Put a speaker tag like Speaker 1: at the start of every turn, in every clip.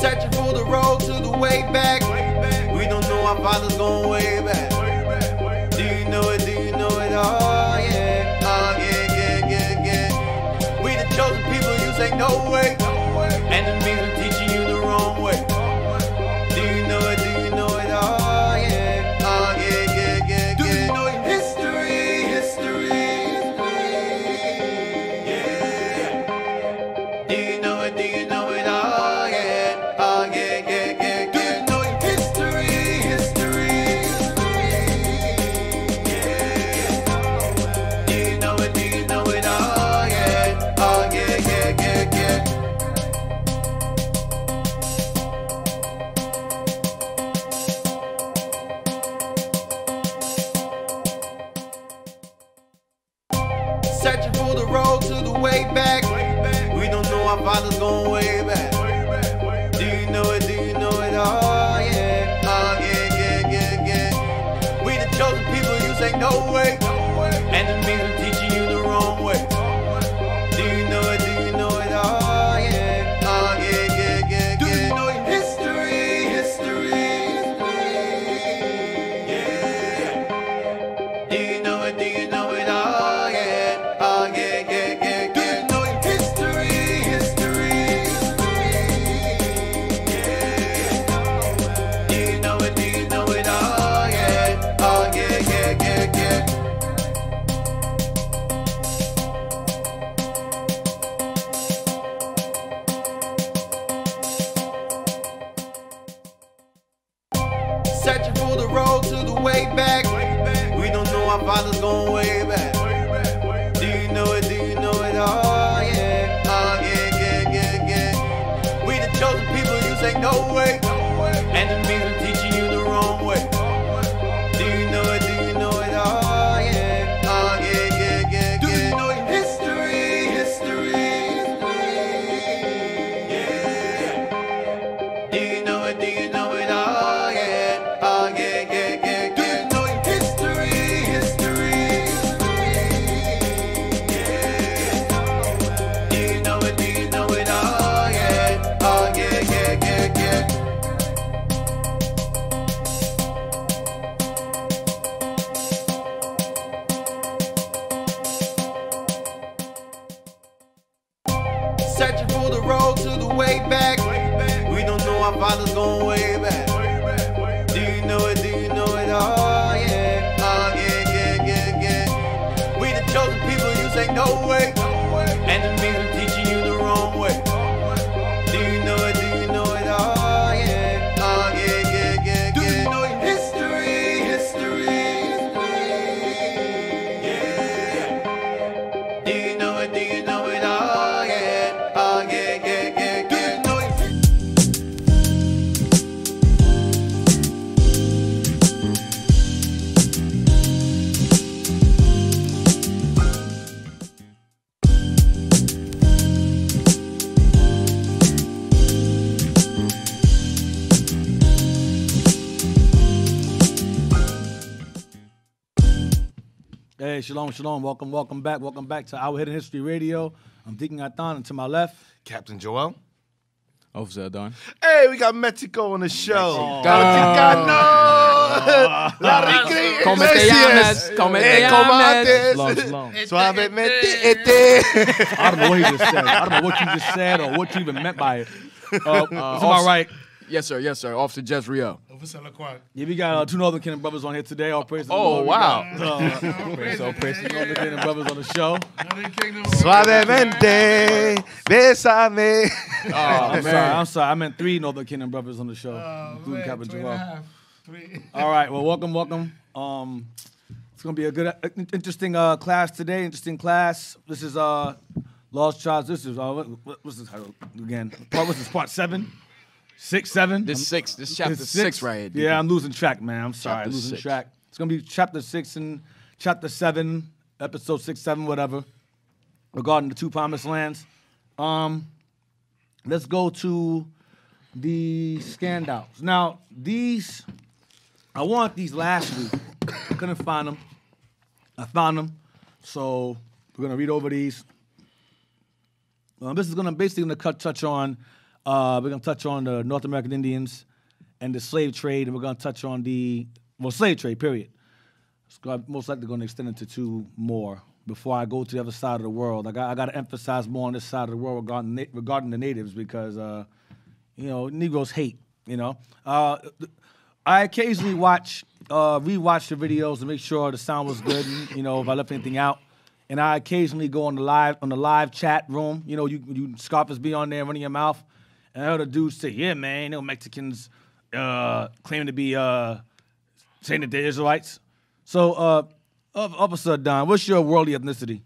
Speaker 1: Searching for the road to the way back. We don't know our father's going way back. Do you know it? Do you know it? Oh yeah. Oh yeah, yeah, yeah, yeah. We the chosen people, you say no way. Enemies are teaching you the wrong way. Do you know it? Do you know it? Oh yeah. Oh yeah, yeah, yeah, yeah. Do you know your history? Yeah. Do you know it? Do you know it? Oh yeah. Oh yeah, yeah, yeah. Do you know your history? Yeah. Do you know it? Do you know it? Oh yeah. Oh yeah, yeah, yeah, yeah. Searching for the road to the way back. We don't know our father's going way back. Do you know it? Do you know it? Oh yeah, yeah. We the chosen people, you say no way. Enemies are teaching you the wrong way. Do you know it? Do you know it? Oh yeah, yeah. Do you know history? Yeah. Do you know it? Do you know it? Oh yeah. Do you know history? Yeah. Do you know it? Do you know it? Oh yeah. Searching for the road to the way back. We don't know our father's going way back. Do you know it? Do you know it? Oh yeah, yeah. We the chosen people, you say no way. Enemies are teaching you the wrong way. Do you know it? Do you know it? Oh yeah, yeah. Do you know history? Yeah. Do you know it? Do you know it? Oh yeah. Do you know history? Yeah. Do you know it? Do you know it? Oh yeah. Searching for the road to the way back. We don't know our father's going way back. Do you know it? Do you know it? Oh yeah, yeah. We the chosen people, you say no way. Enemies are teaching you the wrong way. Do you know it? Do you know it? Oh yeah, yeah. Do you know history? Yeah. Do you know it? Do you know it? Oh yeah. Do you know
Speaker 2: Hey, shalom. Welcome back to Our Hidden History Radio. I'm Deacon, and to my left,
Speaker 3: Captain Joel.
Speaker 4: Officer Don.
Speaker 3: Hey, we got Mexico on the show.
Speaker 4: ¿Cómo te llamas? ¿Cómo te llamas?
Speaker 2: Shalom.
Speaker 3: Suavemente.
Speaker 2: I don't know what he just said. I don't know what you just said or what you even meant by it. Am I right?
Speaker 4: Yes, sir. Officer Jezreel.
Speaker 2: Yeah, we got two Northern Kingdom brothers on here today. All praise the
Speaker 4: Oh,
Speaker 2: Lord.
Speaker 4: wow.
Speaker 2: Praise the Northern Kingdom brothers on the show.
Speaker 3: Suavemente. Bésame.
Speaker 2: I'm sorry. I meant three Northern Kingdom brothers on the show. Including Captain Joel. All right. Well, welcome. It's gonna be a good, interesting class today. Interesting class. This is Lost Tribes. This is what's this title again? What's this? Part 7, 6, 7.
Speaker 4: This chapter 6 right here.
Speaker 2: Yeah, I'm losing track, man. I'm sorry,
Speaker 4: Chapter
Speaker 2: losing
Speaker 4: 6.
Speaker 2: track. It's gonna be chapter 6 and chapter 7, episode 6, 7, whatever, regarding the two promised lands. Let's go to the standouts. Now, I wanted these last week. I couldn't find them. I found them, so we're gonna read over these. This is basically touch on. We're gonna touch on the North American Indians and the slave trade, and we're gonna touch on the slave trade. Period. I'm most likely gonna extend it to 2 more before I go to the other side of the world. I got to emphasize more on this side of the world regarding the natives because Negroes hate. I occasionally rewatch the videos to make sure the sound was good, and, if I left anything out. And I occasionally go on the live chat room. You scoffers be on there running your mouth. And I heard a dude say, "Yeah, man, Mexicans claiming to be saying that they're Israelites." So, Officer Don, what's your worldly ethnicity?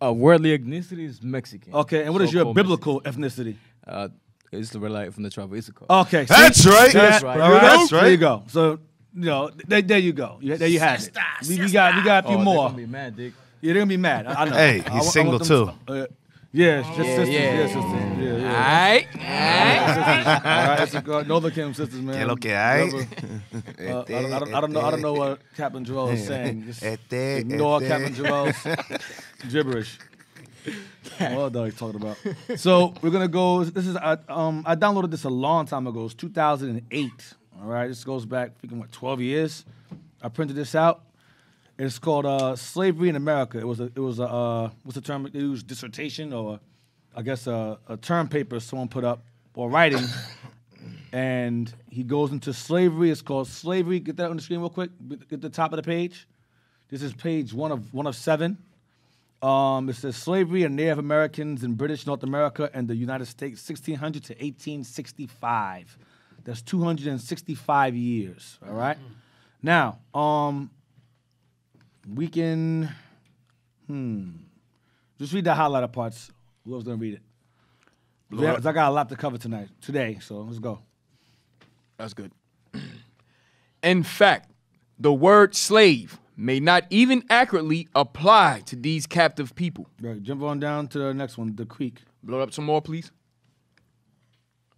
Speaker 4: Worldly ethnicity is Mexican.
Speaker 2: Okay, and what is your biblical ethnicity?
Speaker 4: Israelite from the tribe of Issachar.
Speaker 2: Okay,
Speaker 3: That's right.
Speaker 4: That's right.
Speaker 3: That's right.
Speaker 2: There you go. So, there you go. There you have it. We got a few more.
Speaker 4: They're gonna be mad, Dick.
Speaker 2: Yeah, they're gonna be mad. I know.
Speaker 3: Hey,
Speaker 2: I
Speaker 3: he's single too.
Speaker 2: Yeah, it's just sisters. Yeah, sisters.
Speaker 4: Alright.
Speaker 2: All right, Northern Kingdom sisters, man.
Speaker 3: Que lo que hay.
Speaker 2: I don't know what Captain Joel is saying. Just ignore Captain Joel's gibberish. What are you talking about? So we're gonna go. This is I downloaded this a long time ago. It's 2008. All right, this goes back, I think, 12 years. I printed this out. It's called Slavery in America. It was a what's the term they use? Dissertation, or I guess a term paper someone put up or writing. And he goes into slavery. It's called Slavery. Get that on the screen real quick. Get the top of the page. This is page one of 7. It says Slavery and Native Americans in British North America and the United States, 1600 to 1865. That's 265 years. All right. Now, we can just read the highlighter parts. Who else gonna read it? Yeah, 'cause I got a lot to cover today, so let's go.
Speaker 4: That's good. In fact, the word slave may not even accurately apply to these captive people.
Speaker 2: Right, jump on down to the next one, the Creek.
Speaker 4: Blow it up some more, please.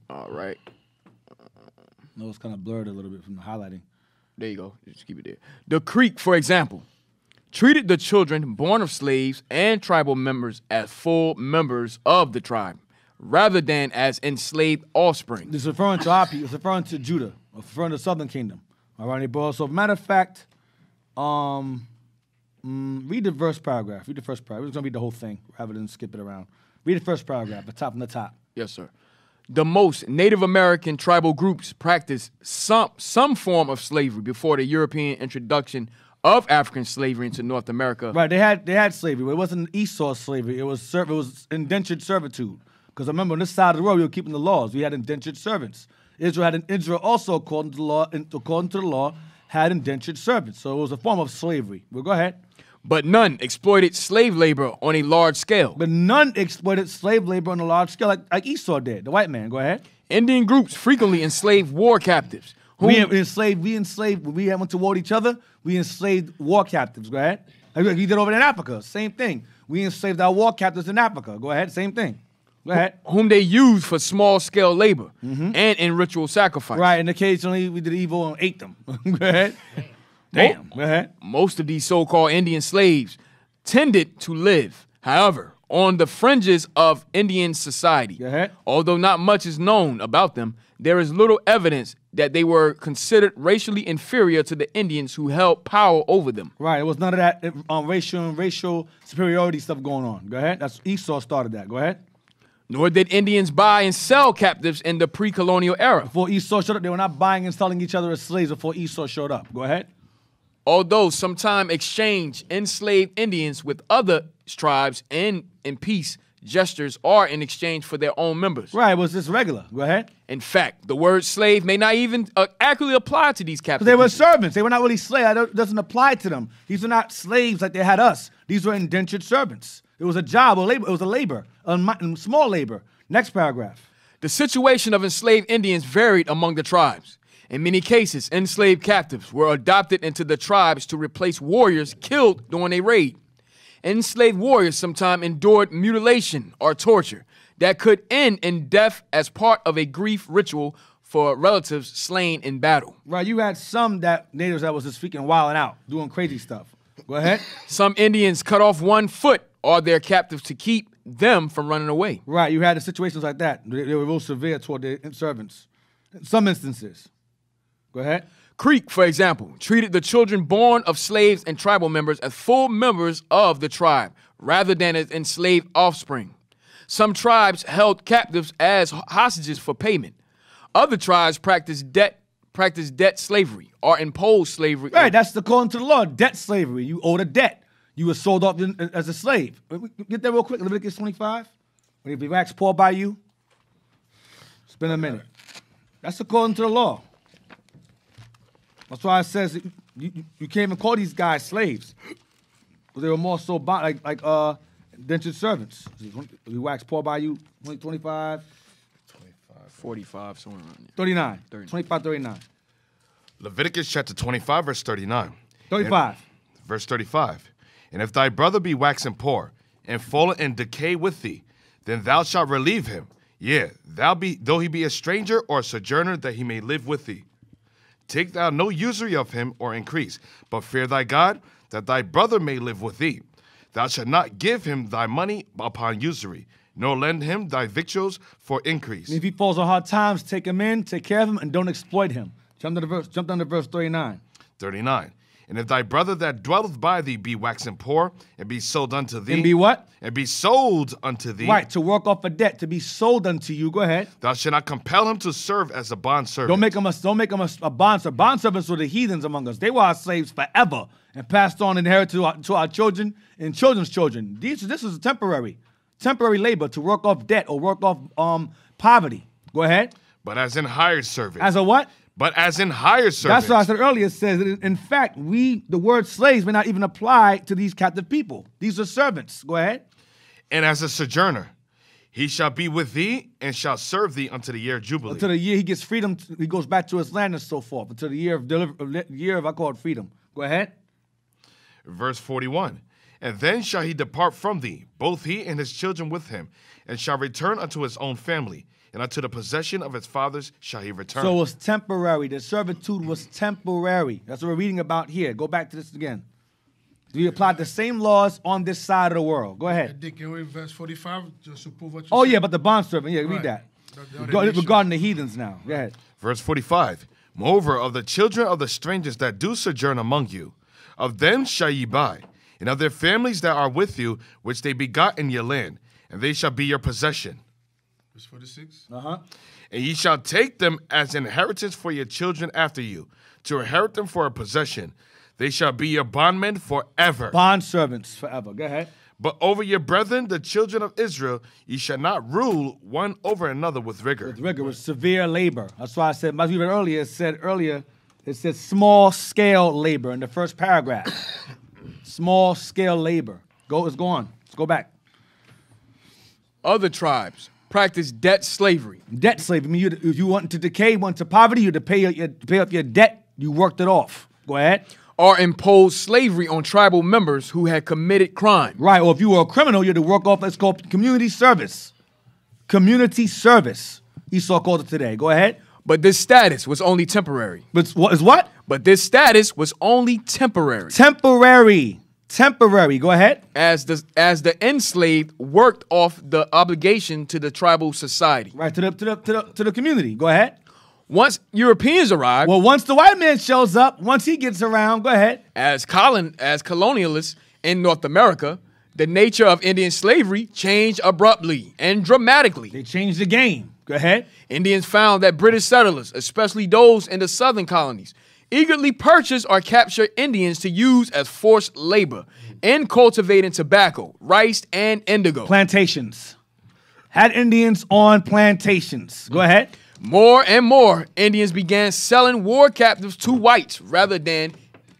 Speaker 4: All right.
Speaker 2: No, it's kind of blurred a little bit from the highlighting.
Speaker 4: There you go. Just keep it there. The Creek, for example, treated the children born of slaves and tribal members as full members of the tribe, rather than as enslaved offspring.
Speaker 2: This is referring to our people. It's referring to Judah, referring to the Southern Kingdom. All right, bro. So, matter of fact, read the first paragraph. Read the first paragraph. We're just gonna read the whole thing rather than skip it around. Read the first paragraph, the top from the top.
Speaker 4: Yes, sir. The most Native American tribal groups practiced some form of slavery before the European introduction of African slavery into North America.
Speaker 2: Right, they had slavery, but it wasn't Esau slavery. It was indentured servitude. Because remember, on this side of the world, we were keeping the laws. We had indentured servants. Israel also, according to the law, had indentured servants. So it was a form of slavery. Well, go ahead.
Speaker 4: But none exploited slave labor on a large scale.
Speaker 2: But none exploited slave labor on a large scale like Esau did, the white man. Go ahead.
Speaker 4: Indian groups frequently enslaved war captives.
Speaker 2: We enslaved, when we went to war with each other, we enslaved war captives. Go ahead. Like you did over in Africa, same thing. We enslaved our war captives in Africa. Go ahead, same thing. Go ahead.
Speaker 4: Whom they used for small-scale labor and in ritual sacrifice.
Speaker 2: Right, and occasionally we did evil and ate them. Go ahead. Damn, go ahead.
Speaker 4: Most of these so-called Indian slaves tended to live, however, on the fringes of Indian society.
Speaker 2: Go ahead.
Speaker 4: Although not much is known about them, there is little evidence that they were considered racially inferior to the Indians who held power over them.
Speaker 2: Right, it was none of that racial superiority stuff going on. Go ahead. That's Esau started that. Go ahead.
Speaker 4: Nor did Indians buy and sell captives in the pre-colonial era.
Speaker 2: Before Esau showed up, they were not buying and selling each other as slaves before Esau showed up. Go ahead.
Speaker 4: Although sometime exchanged enslaved Indians with other tribes in peace gestures or in exchange for their own members.
Speaker 2: Right, it was just regular. Go ahead.
Speaker 4: In fact, the word slave may not even accurately apply to these captives.
Speaker 2: They were servants. They were not really slaves. It doesn't apply to them. These were not slaves like they had us. These were indentured servants. It was a job, or labor. It was a labor, small labor. Next paragraph.
Speaker 4: The situation of enslaved Indians varied among the tribes. In many cases, enslaved captives were adopted into the tribes to replace warriors killed during a raid. Enslaved warriors sometimes endured mutilation or torture that could end in death as part of a grief ritual for relatives slain in battle.
Speaker 2: Right, you had some natives that was just freaking wilding out, doing crazy stuff. Go ahead.
Speaker 4: Some Indians cut off one foot or their captives to keep them from running away.
Speaker 2: Right, you had situations like that. They were real severe toward their servants. In some instances. Go ahead.
Speaker 4: Crete, for example, treated the children born of slaves and tribal members as full members of the tribe, rather than as enslaved offspring. Some tribes held captives as hostages for payment. Other tribes practiced debt slavery or imposed slavery.
Speaker 2: Right, that's according to the law, debt slavery. You owed a debt. You were sold off as a slave. Get that real quick, Leviticus 25. When you wax poor by you, it's been a minute. That's according to the law. That's why it says you can't even call these guys slaves. Because they were more so like indentured servants. We wax poor by you, 25.
Speaker 4: 45, somewhere around there.
Speaker 2: 39.
Speaker 4: 39.
Speaker 2: 25, 39.
Speaker 3: Leviticus chapter 25, verse 39.
Speaker 2: 35.
Speaker 3: Verse 35. And if thy brother be waxen poor, and fallen in decay with thee, then thou shalt relieve him. Yea, though he be a stranger or a sojourner, that he may live with thee. Take thou no usury of him or increase, but fear thy God, that thy brother may live with thee. Thou shalt not give him thy money upon usury, nor lend him thy victuals for increase.
Speaker 2: If he falls on hard times, take him in, take care of him, and don't exploit him. Jump down to verse 39.
Speaker 3: 39. And if thy brother that dwelleth by thee be waxen poor, and be sold unto thee.
Speaker 2: And be what?
Speaker 3: And be sold unto thee.
Speaker 2: Right, to work off a debt, to be sold unto you. Go ahead.
Speaker 3: Thou shalt not compel him to serve as a bondservant.
Speaker 2: Don't make him a bondservant. Bondservants were the heathens among us. They were our slaves forever and passed on inheritance to our children and children's children. This is temporary labor to work off debt or work off poverty. Go ahead.
Speaker 3: But as in hired servants.
Speaker 2: As a what?
Speaker 3: But as in hired servants.
Speaker 2: That's what I said earlier. It says that in fact, the word slaves may not even apply to these captive people. These are servants. Go ahead.
Speaker 3: And as a sojourner, he shall be with thee and shall serve thee unto the year of Jubilee.
Speaker 2: Until the year he gets freedom, he goes back to his land and so forth. Until the year of I call it freedom. Go ahead.
Speaker 3: Verse 41. And then shall he depart from thee, both he and his children with him, and shall return unto his own family, and unto the possession of his fathers shall he return.
Speaker 2: So it was temporary. The servitude was temporary. That's what we're reading about here. Go back to this again. We applied the same laws on this side of the world. Go ahead.
Speaker 5: Deacon, read verse 45, just to prove what you
Speaker 2: Oh,
Speaker 5: said.
Speaker 2: yeah, but the bondservant. Yeah, read
Speaker 5: Right.
Speaker 2: that.
Speaker 5: The other
Speaker 2: Regarding the heathens now. Go ahead.
Speaker 3: Verse 45. Moreover, of the children of the strangers that do sojourn among you, of them shall ye buy, and of their families that are with you, which they begot in your land, and they shall be your possession.
Speaker 5: Verse 46.
Speaker 2: Uh-huh.
Speaker 3: And ye shall take them as inheritance for your children after you, to inherit them for a possession. They shall be your bondmen forever.
Speaker 2: Bondservants forever. Go ahead.
Speaker 3: But over your brethren, the children of Israel, ye shall not rule one over another with rigor.
Speaker 2: With rigorous, severe labor. That's why I said, as we read earlier, it said small scale labor in the first paragraph. Small scale labor. Let's go on. Let's go back.
Speaker 4: Other tribes practice debt slavery.
Speaker 2: Debt slavery. I mean, if you want to decay, want to poverty, you had to pay up your debt. You worked it off. Go ahead.
Speaker 4: Or impose slavery on tribal members who had committed crime.
Speaker 2: Right. Or if you were a criminal, you had to work off. It's called community service. Community service. Esau called it today. Go ahead.
Speaker 4: But this status was only temporary.
Speaker 2: But what is what?
Speaker 4: But this status was only temporary.
Speaker 2: Temporary. Temporary. Go ahead.
Speaker 4: As the enslaved worked off the obligation to the tribal society.
Speaker 2: Right to the community. Go ahead.
Speaker 4: Once Europeans arrived,
Speaker 2: Well, once the white man shows up, once he gets around, go ahead.
Speaker 4: as colonialists in North America, the nature of Indian slavery changed abruptly and dramatically.
Speaker 2: They changed the game. Go ahead.
Speaker 4: Indians found that British settlers, especially those in the southern colonies, eagerly purchased or captured Indians to use as forced labor in cultivating tobacco, rice, and indigo.
Speaker 2: Plantations. Had Indians on plantations. Go ahead.
Speaker 4: More and more Indians began selling war captives to whites rather than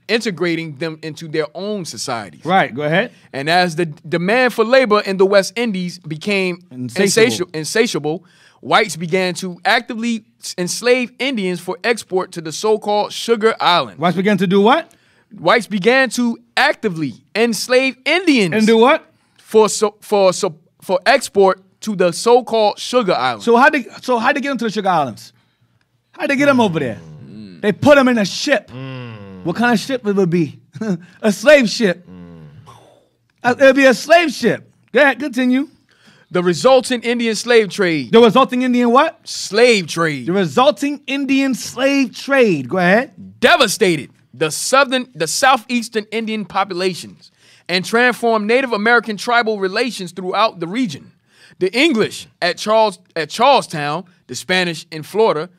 Speaker 4: integrating them into their own societies.
Speaker 2: Right. Go ahead.
Speaker 4: And as the demand for labor in the West Indies became insatiable, whites began to actively enslave Indians for export to the so-called Sugar Islands.
Speaker 2: Whites began to do what?
Speaker 4: Whites began to actively enslave Indians
Speaker 2: And do what?
Speaker 4: for export to the so-called Sugar Islands.
Speaker 2: So how'd they get them to the Sugar Islands? How'd they get them over there? They put them in a ship. What kind of ship it would be? A slave ship. It would be a slave ship. Go ahead, continue.
Speaker 4: The resulting Indian slave trade.
Speaker 2: The resulting Indian what?
Speaker 4: Slave trade.
Speaker 2: The resulting Indian slave trade. Go ahead.
Speaker 4: Devastated the southeastern Indian populations and transformed Native American tribal relations throughout the region. The English at Charlestown, the Spanish in Florida,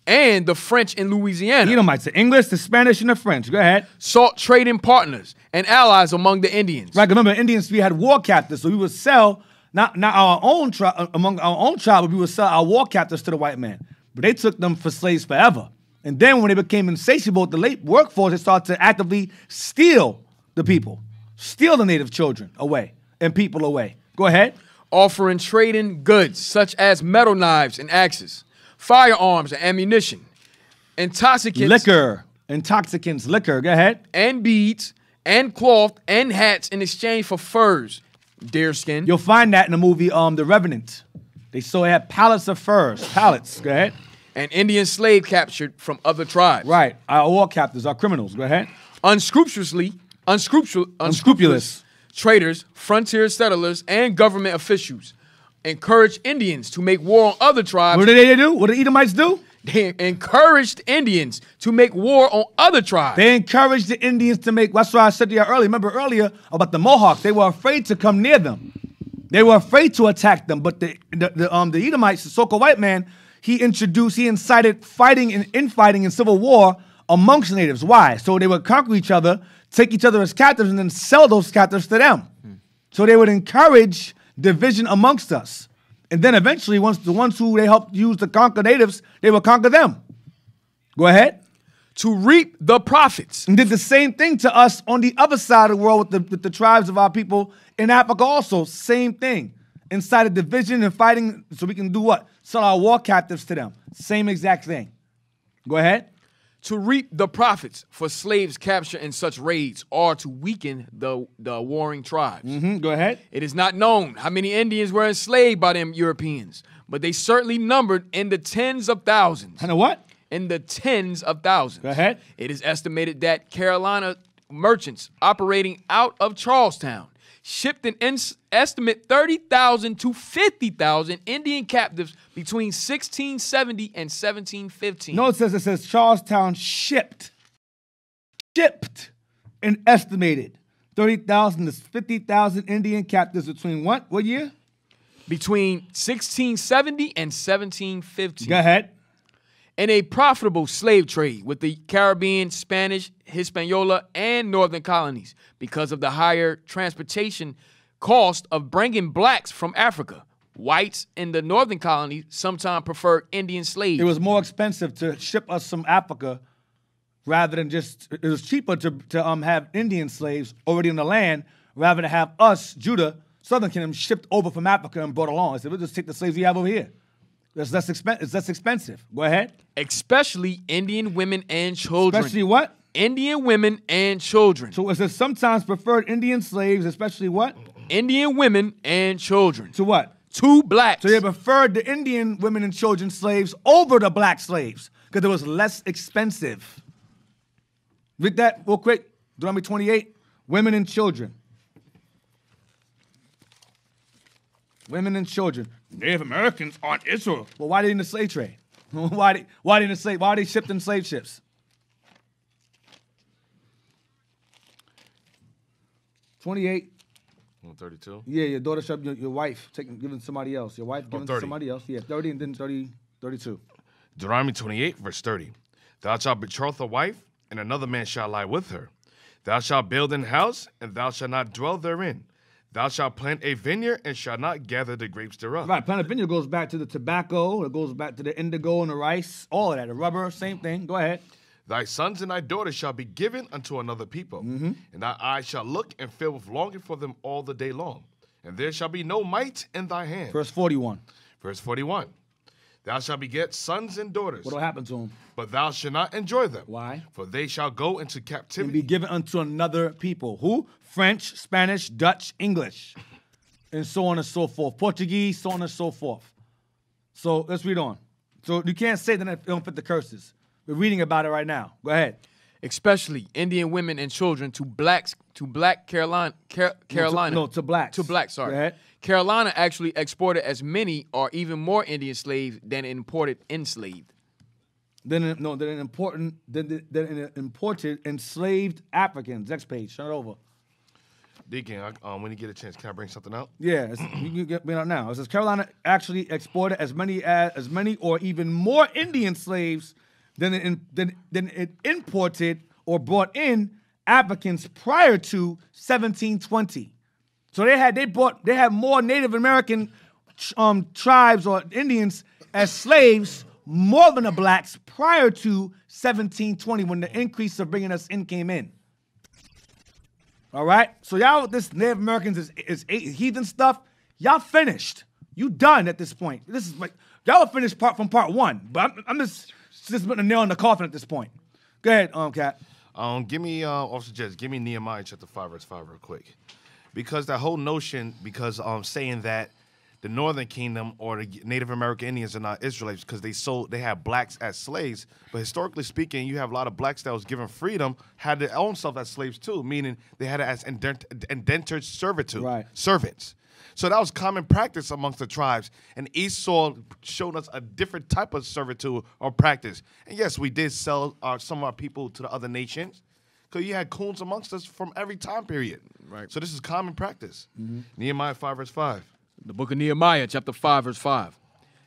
Speaker 4: and the French in Louisiana
Speaker 2: Edomites, the English, the Spanish, and the French. Go ahead.
Speaker 4: sought trading partners and allies among the Indians.
Speaker 2: Right, remember, Indians, we had war captives, so we would sell, not our own tribe, among our own tribe, but we would sell our war captives to the white man. But they took them for slaves forever. And then when they became insatiable, the late workforce, they started to actively steal the people, steal the native children away and people away. Go ahead.
Speaker 4: Offering trading goods such as metal knives and axes, firearms and ammunition, intoxicants,
Speaker 2: Intoxicants, liquor. Go ahead.
Speaker 4: and beads, and cloth and hats in exchange for furs, deerskin.
Speaker 2: You'll find that in the movie The Revenant. They had pallets of furs. Pallets. Go ahead.
Speaker 4: And Indian slave captured from other tribes.
Speaker 2: Right. Our war captors, our criminals. Go ahead.
Speaker 4: Unscrupulous traders, frontier settlers, and government officials encouraged Indians to make war on other tribes.
Speaker 2: What did they do? What did the Edomites do?
Speaker 4: They encouraged Indians to make war on other tribes.
Speaker 2: They encouraged the Indians to make. That's why I said to you earlier. Remember earlier about the Mohawks? They were afraid to come near them. They were afraid to attack them. But the Edomites, the so-called white man, he incited fighting and infighting and civil war amongst natives. Why? So they would conquer each other, take each other as captives, and then sell those captives to them. So they would encourage division amongst us. And then eventually, once the ones who they helped use to conquer natives, they would conquer them. Go ahead.
Speaker 4: To reap the profits.
Speaker 2: And did the same thing to us on the other side of the world with the tribes of our people in Africa also. Same thing. Incited division and fighting so we can do what? Sell our war captives to them. Same exact thing. Go ahead.
Speaker 4: To reap the profits for slaves captured in such raids or to weaken the warring tribes.
Speaker 2: Go ahead.
Speaker 4: It is not known how many Indians were enslaved by them Europeans, but they certainly numbered in the tens of thousands.
Speaker 2: And what?
Speaker 4: In the tens of thousands.
Speaker 2: Go ahead.
Speaker 4: It is estimated that Carolina merchants operating out of Charlestown shipped an estimate 30,000 to 50,000 Indian captives between 1670 and 1715.
Speaker 2: No, it says Charlestown shipped and estimated 30,000 to 50,000 Indian captives between what? What year?
Speaker 4: Between 1670 and 1715.
Speaker 2: Go ahead.
Speaker 4: In a profitable slave trade with the Caribbean, Spanish, Hispaniola, and northern colonies because of the higher transportation cost of bringing blacks from Africa. Whites in the northern colonies sometimes preferred Indian slaves.
Speaker 2: It was more expensive to ship us from Africa rather than it was cheaper to have Indian slaves already in the land rather than have us, Judah, Southern Kingdom, shipped over from Africa and brought along. I said, we'll just take the slaves we have over here. It's less expensive. Go ahead.
Speaker 4: Especially Indian women and children.
Speaker 2: Especially what?
Speaker 4: Indian women and children.
Speaker 2: So it says sometimes preferred Indian slaves, especially what?
Speaker 4: Indian women and children.
Speaker 2: To what?
Speaker 4: To blacks.
Speaker 2: So they preferred the Indian women and children slaves over the black slaves because it was less expensive. Read that real quick. Deuteronomy 28. Women and children. Women and children. Native Americans aren't Israel. Well, why didn't the slave trade? Why are they shipped in slave ships? 28.
Speaker 3: 32.
Speaker 2: Yeah, your daughter shall your wife giving somebody else. Your wife giving to
Speaker 3: 30.
Speaker 2: somebody else. Yeah, 30 and then 30, 32.
Speaker 3: Deuteronomy 28, verse 30. Thou shalt betroth a wife, and another man shall lie with her. Thou shalt build an house, and thou shalt not dwell therein. Thou shalt plant a vineyard, and shalt not gather the grapes thereof.
Speaker 2: Right, plant a vineyard goes back to the tobacco. It goes back to the indigo and the rice. All of that. The rubber, same thing. Go ahead.
Speaker 3: Thy sons and thy daughters shall be given unto another people, and thy eyes shall look and fill with longing for them all the day long. And there shall be no might in thy hand.
Speaker 2: Verse 41.
Speaker 3: Verse 41. Thou shalt beget sons and daughters.
Speaker 2: What will happen to them?
Speaker 3: But thou shalt not enjoy them.
Speaker 2: Why?
Speaker 3: For they shall go into
Speaker 2: And
Speaker 3: captivity.
Speaker 2: be given unto another people. Who? French, Spanish, Dutch, English. And so on and so forth. Portuguese, so on and so forth. So let's read on. So you can't say that it don't fit the curses. We're reading about it right now. Go ahead.
Speaker 4: Especially Indian women and children to black Carolina.
Speaker 2: To blacks.
Speaker 4: To blacks, sorry.
Speaker 2: Go ahead.
Speaker 4: Carolina actually exported as many or even more Indian slaves than it imported enslaved.
Speaker 2: Then it imported enslaved Africans. Next page. Turn it over.
Speaker 3: Deacon, when you get a chance, can I bring something out?
Speaker 2: Yeah, you can get me out now. It says Carolina actually exported as many or even more Indian slaves than it imported or brought in Africans prior to 1720. So they had more Native American tribes or Indians as slaves more than the blacks prior to 1720 when the increase of bringing us in came in. All right? So y'all with this Native Americans is heathen stuff, y'all finished. You done at this point. This is like, y'all are finished from part one, but I'm just putting a nail in the coffin at this point. Go ahead, Cat.
Speaker 3: Give me, Officer Judge, give me Nehemiah chapter 5, verse 5 real quick. Because that whole notion, saying that the Northern Kingdom or the Native American Indians are not Israelites because they had blacks as slaves. But historically speaking, you have a lot of blacks that was given freedom, had their own self as slaves too, meaning they had it as indentured servitude, servants. So that was common practice amongst the tribes. And Esau showed us a different type of servitude or practice. And yes, we did sell some of our people to the other nations because you had coons amongst us from every time period.
Speaker 4: Right.
Speaker 3: So this is common practice. Nehemiah 5, verse 5.
Speaker 4: The book of Nehemiah, chapter 5, verse 5.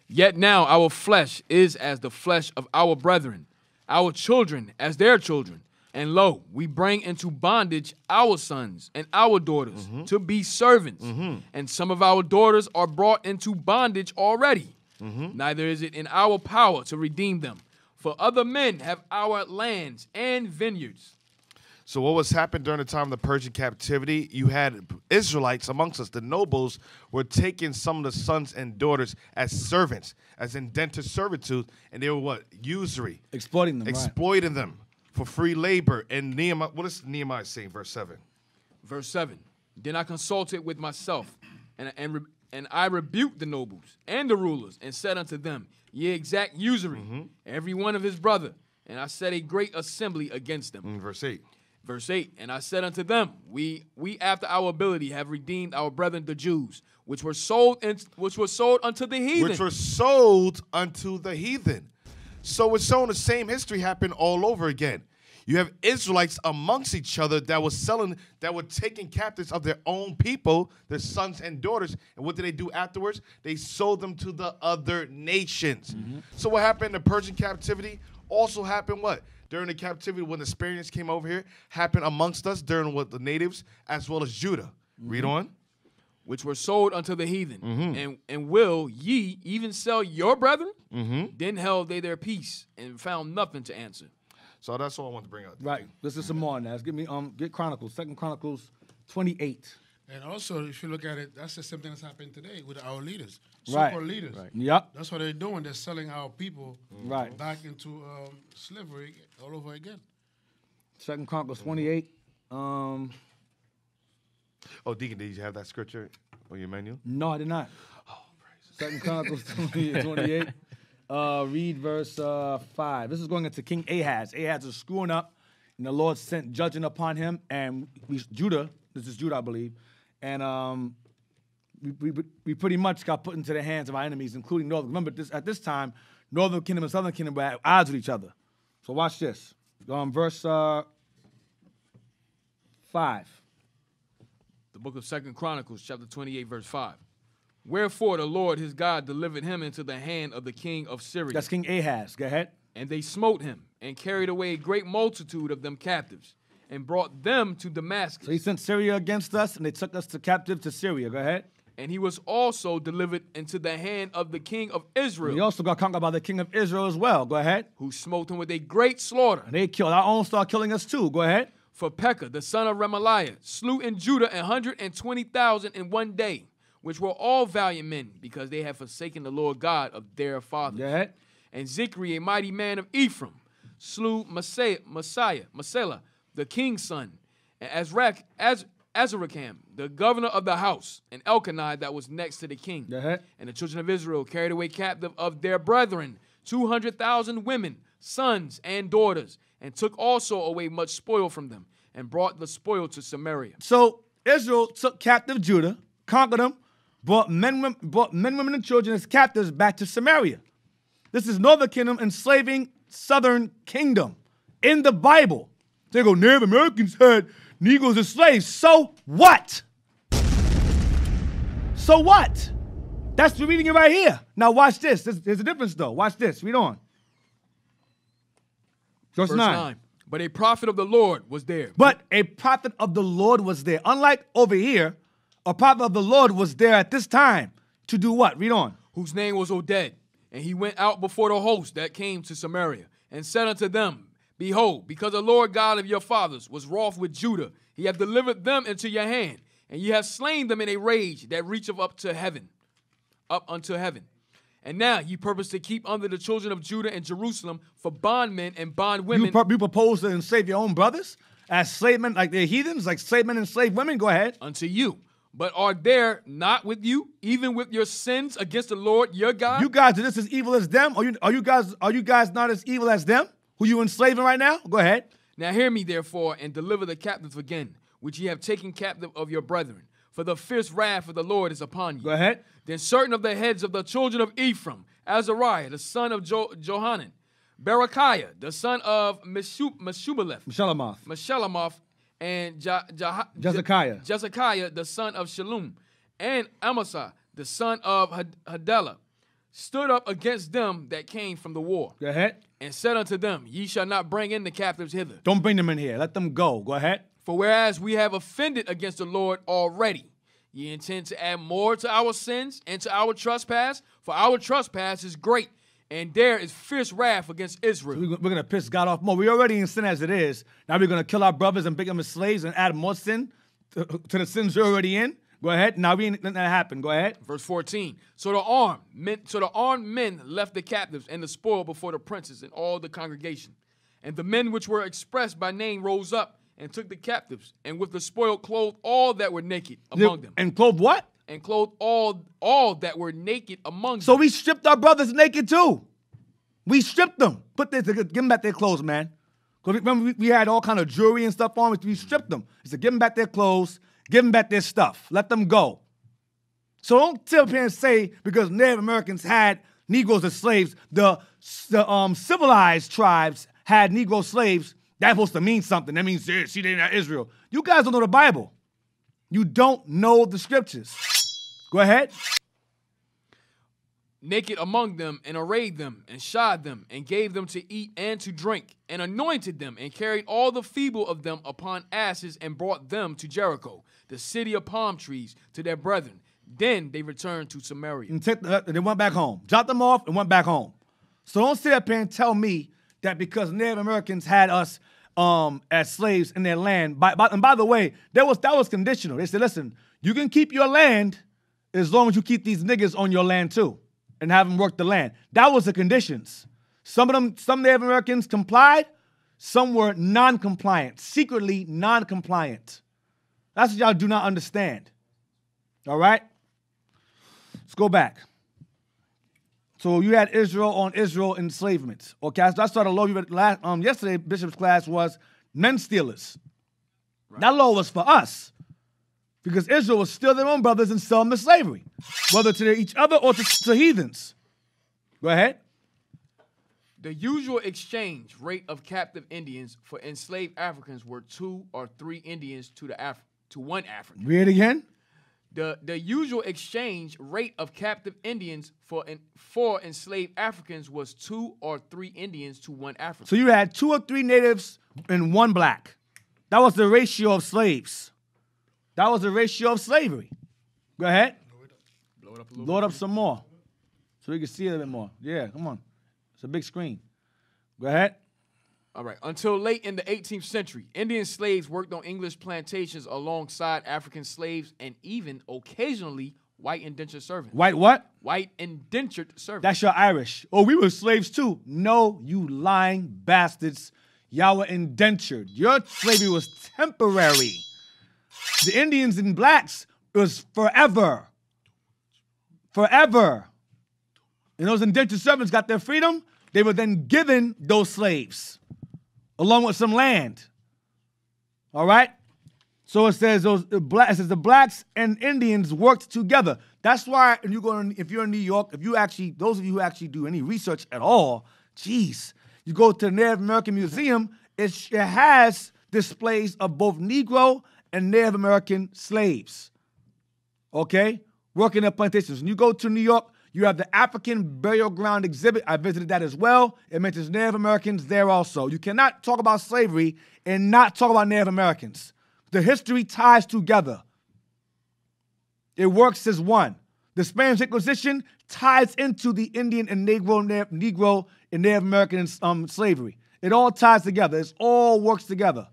Speaker 4: Yet now our flesh is as the flesh of our brethren, our children as their children. And lo, we bring into bondage our sons and our daughters to be servants. And some of our daughters are brought into bondage already. Neither is it in our power to redeem them. For other men have our lands and vineyards.
Speaker 3: So what was happening during the time of the Persian captivity, you had Israelites amongst us, the nobles, were taking some of the sons and daughters as servants, as indentured servitude, and they were what? Usury.
Speaker 2: Exploiting them,
Speaker 3: Exploiting them for free labor. And Nehemiah, what is Nehemiah saying, verse 7?
Speaker 4: Verse 7. Then I consulted with myself, and I rebuked the nobles and the rulers, and said unto them, Ye exact usury, every one of his brother. And I set a great assembly against them.
Speaker 3: Verse 8.
Speaker 4: Verse 8, and I said unto them, we after our ability have redeemed our brethren the Jews, which were sold unto the heathen.
Speaker 3: Which were sold unto the heathen. So it's showing the same history happened all over again. You have Israelites amongst each other that were taking captives of their own people, their sons and daughters. And what did they do afterwards? They sold them to the other nations. So what happened in the Persian captivity also happened what? During the captivity, when the Spaniards came over here, happened amongst us during what the natives as well as Judah. Read on.
Speaker 4: Which were sold unto the heathen. And will ye even sell your brethren? Then held they their peace and found nothing to answer.
Speaker 3: So that's all I want to bring up.
Speaker 2: Right. This is some more now. Give me get Chronicles, 2 Chronicles 28.
Speaker 5: And also, if you look at it, that's the same thing that's happening today with our leaders,
Speaker 2: Right.
Speaker 5: so-called leaders.
Speaker 2: Right. Yep.
Speaker 5: That's what they're doing. They're selling our people
Speaker 2: Right.
Speaker 5: back into slavery all over again.
Speaker 2: 2 Chronicles 28.
Speaker 3: Oh, Deacon, did you have that scripture on your menu?
Speaker 2: No, I did not. Oh, praise 2 Chronicles 28. Read verse 5. This is going into King Ahaz. Ahaz is screwing up, and the Lord sent judging upon him, and Judah, this is Judah, I believe, and we pretty much got put into the hands of our enemies, including Northern. Remember, at this time, Northern Kingdom and Southern Kingdom were at odds with each other. So watch this. Verse 5.
Speaker 4: The book of 2 Chronicles, chapter 28, verse 5. Wherefore the Lord his God delivered him into the hand of the king of Syria.
Speaker 2: That's King Ahaz. Go ahead.
Speaker 4: And they smote him, and carried away a great multitude of them captives, and brought them to Damascus.
Speaker 2: So he sent Syria against us, and they took us captive to Syria. Go ahead.
Speaker 4: And he was also delivered into the hand of the king of Israel.
Speaker 2: He also got conquered by the king of Israel as well. Go ahead.
Speaker 4: Who smote him with a great slaughter.
Speaker 2: And they killed. Our own start killing us too. Go ahead.
Speaker 4: For Pekah, the son of Remaliah, slew in Judah 120,000 in one day, which were all valiant men, because they had forsaken the Lord God of their fathers.
Speaker 2: Go ahead.
Speaker 4: And Zikri, a mighty man of Ephraim, slew Masela, the king's son, and Azarikam, the governor of the house, and Elkanah that was next to the king.
Speaker 2: Go ahead.
Speaker 4: And the children of Israel carried away captive of their brethren 200,000 women, sons, and daughters, and took also away much spoil from them, and brought the spoil to Samaria.
Speaker 2: So Israel took captive Judah, conquered them, brought men, women, and children as captives back to Samaria. This is Northern Kingdom enslaving Southern Kingdom in the Bible. They go, Native Americans had Negroes as slaves. So what? So what? That's we're reading it right here. Now watch this. There's a difference though. Watch this. Read on. Verse 9.
Speaker 4: But a prophet of the Lord was there.
Speaker 2: But a prophet of the Lord was there. Unlike over here, a prophet of the Lord was there at this time to do what? Read on.
Speaker 4: Whose name was Oded. And he went out before the host that came to Samaria, and said unto them, Behold, because the Lord God of your fathers was wroth with Judah, he hath delivered them into your hand, and ye have slain them in a rage that reacheth up unto heaven. And now ye purpose to keep under the children of Judah and Jerusalem for bondmen and bondwomen.
Speaker 2: You propose to enslave your own brothers as slave men, like they're heathens, like slave men and slave women? Go ahead.
Speaker 4: Unto you. But are there not with you, even with your sins against the Lord your God?
Speaker 2: You guys are just as evil as them? Are you guys not as evil as them, who you enslaving right now? Go ahead.
Speaker 4: Now hear me, therefore, and deliver the captives again, which ye have taken captive of your brethren. For the fierce wrath of the Lord is upon you.
Speaker 2: Go ahead.
Speaker 4: Then certain of the heads of the children of Ephraim, Azariah, the son of Johanan, Berechiah, the son of Meshumeleth, Meshellamoth, and Jezekiah, the son of Shallum, and Amasai, the son of Hadelah, stood up against them that came from the war.
Speaker 2: Go ahead.
Speaker 4: And said unto them, ye shall not bring in the captives hither.
Speaker 2: Don't bring them in here. Let them go. Go ahead.
Speaker 4: For whereas we have offended against the Lord already, ye intend to add more to our sins and to our trespass, for our trespass is great, and there is fierce wrath against Israel.
Speaker 2: So we're going to piss God off more. We're already in sin as it is. Now we're going to kill our brothers and make them as slaves and add more sin to the sins you're already in. Go ahead. Now we ain't letting that happen. Go ahead.
Speaker 4: Verse 14. So the armed men left the captives and the spoil before the princes and all the congregation. And the men which were expressed by name rose up and took the captives, and with the spoil clothed all that were naked among them.
Speaker 2: And clothed what?
Speaker 4: And clothed all that were naked among them.
Speaker 2: So we stripped our brothers naked too. We stripped them. Give them back their clothes, man. Because remember, we had all kind of jewelry and stuff on. We stripped them. We said, give them back their clothes. Give them back their stuff. Let them go. So don't sit up here and say because Native Americans had Negroes as slaves, the civilized tribes had Negro slaves. That's supposed to mean something. That means she didn't have Israel. You guys don't know the Bible. You don't know the scriptures. Go ahead.
Speaker 4: Naked among them, and arrayed them, and shod them, and gave them to eat and to drink, and anointed them, and carried all the feeble of them upon asses, and brought them to Jericho, the city of palm trees, to their brethren. Then they returned to Samaria.
Speaker 2: And they went back home. Dropped them off and went back home. So don't sit up here and tell me that because Native Americans had us as slaves in their land. And by the way, that was conditional. They said, listen, you can keep your land as long as you keep these niggas on your land too and have them work the land. That was the conditions. Some Native Americans complied. Some were non-compliant, secretly non-compliant. That's what y'all do not understand. All right? Let's go back. So you had Israel on Israel enslavement. Okay, so I started a law you read yesterday. Bishop's class was men stealers. Right. That law was for us because Israel was steal their own brothers and sell them to slavery, whether to each other or to heathens. Go ahead.
Speaker 4: The usual exchange rate of captive Indians for enslaved Africans were 2 or 3 Indians to one African.
Speaker 2: Read it again.
Speaker 4: The usual exchange rate of captive Indians for enslaved Africans was 2 or 3 Indians to 1 African.
Speaker 2: So you had 2 or 3 natives and 1 black. That was the ratio of slaves. That was the ratio of slavery. Go ahead.
Speaker 4: Blow it up a little
Speaker 2: Blow it up some more so we can see it a bit more. Yeah, come on. It's a big screen. Go ahead.
Speaker 4: All right. Until late in the 18th century, Indian slaves worked on English plantations alongside African slaves and even occasionally white indentured servants.
Speaker 2: White what?
Speaker 4: White indentured servants.
Speaker 2: That's your Irish. Oh, we were slaves too. No, you lying bastards. Y'all were indentured. Your slavery was temporary. The Indians and blacks was forever. Forever. And those indentured servants got their freedom. They were then given those slaves along with some land. All right? So it says the blacks and Indians worked together. That's why if you're in New York, those of you who actually do any research at all, geez, you go to the Native American Museum, it has displays of both Negro and Native American slaves. Okay? Working at plantations. When you go to New York, you have the African Burial Ground exhibit. I visited that as well. It mentions Native Americans there also. You cannot talk about slavery and not talk about Native Americans. The history ties together. It works as one. The Spanish Inquisition ties into the Indian and Negro and Native American slavery. It all ties together. It all works together.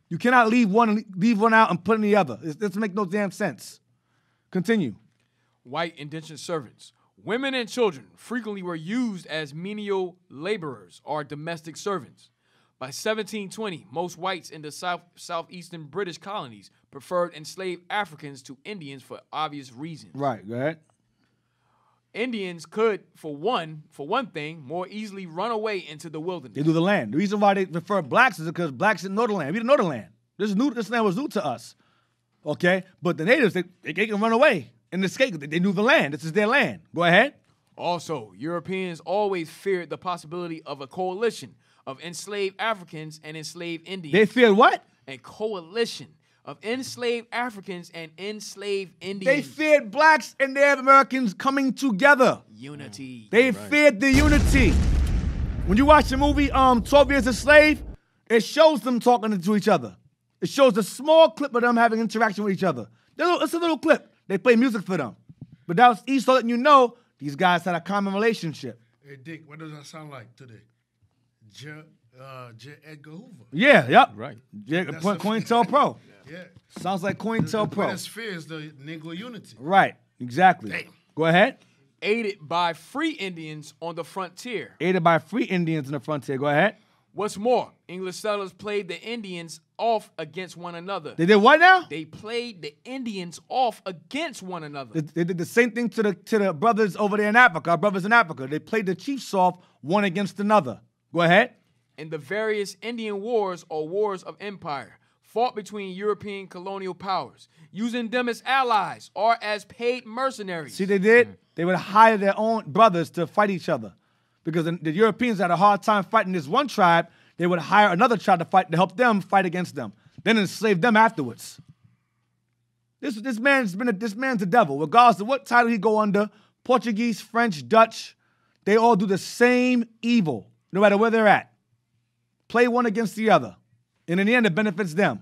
Speaker 2: You cannot leave one out and put in the other. It doesn't make no damn sense. Continue.
Speaker 4: White indentured servants Women and children frequently were used as menial laborers or domestic servants. By 1720, most whites in the southeastern British colonies preferred enslaved Africans to Indians for obvious reasons.
Speaker 2: Right, go ahead.
Speaker 4: Indians could, for one thing, more easily run away into the wilderness.
Speaker 2: They knew the land. The reason why they prefer blacks is because blacks didn't know the land. We didn't know the land. This land was new to us. Okay? But the natives, they can run away and escape. They knew the land. This is their land. Go ahead.
Speaker 4: Also, Europeans always feared the possibility of a coalition of enslaved Africans and enslaved Indians.
Speaker 2: They feared what?
Speaker 4: A coalition of enslaved Africans and enslaved Indians.
Speaker 2: They feared blacks and Native Americans coming together.
Speaker 4: Unity.
Speaker 2: They feared the unity. When you watch the movie 12 Years a Slave, it shows them talking to each other. It shows a small clip of them having interaction with each other. It's a little clip. They play music for them. But that was Esau letting you know these guys had a common relationship.
Speaker 5: Hey, Dick, what does that sound like today? J. Edgar Hoover.
Speaker 2: Yeah, yep.
Speaker 4: Right.
Speaker 2: Yeah, COINTELPRO.
Speaker 5: Yeah.
Speaker 2: Sounds like
Speaker 5: The
Speaker 2: COINTELPRO.
Speaker 5: British fear is the Negro unity.
Speaker 2: Right, exactly.
Speaker 5: Damn.
Speaker 2: Go ahead.
Speaker 4: Aided by free Indians on the frontier.
Speaker 2: Aided by free Indians in the frontier. Go ahead.
Speaker 4: What's more, English settlers played the Indians off against one another.
Speaker 2: They did what now?
Speaker 4: They played the Indians off against one another.
Speaker 2: They did the same thing to the brothers over there in Africa, our brothers in Africa. They played the chiefs off one against another. Go ahead.
Speaker 4: In the various Indian wars or wars of empire, fought between European colonial powers, using them as allies or as paid mercenaries.
Speaker 2: See, they did? They would hire their own brothers to fight each other. Because the Europeans had a hard time fighting this one tribe, they would hire another tribe to help them fight against them, then enslave them afterwards. This man's the devil. Regardless of what title he go under, Portuguese, French, Dutch, they all do the same evil, no matter where they're at. Play one against the other. And in the end, it benefits them.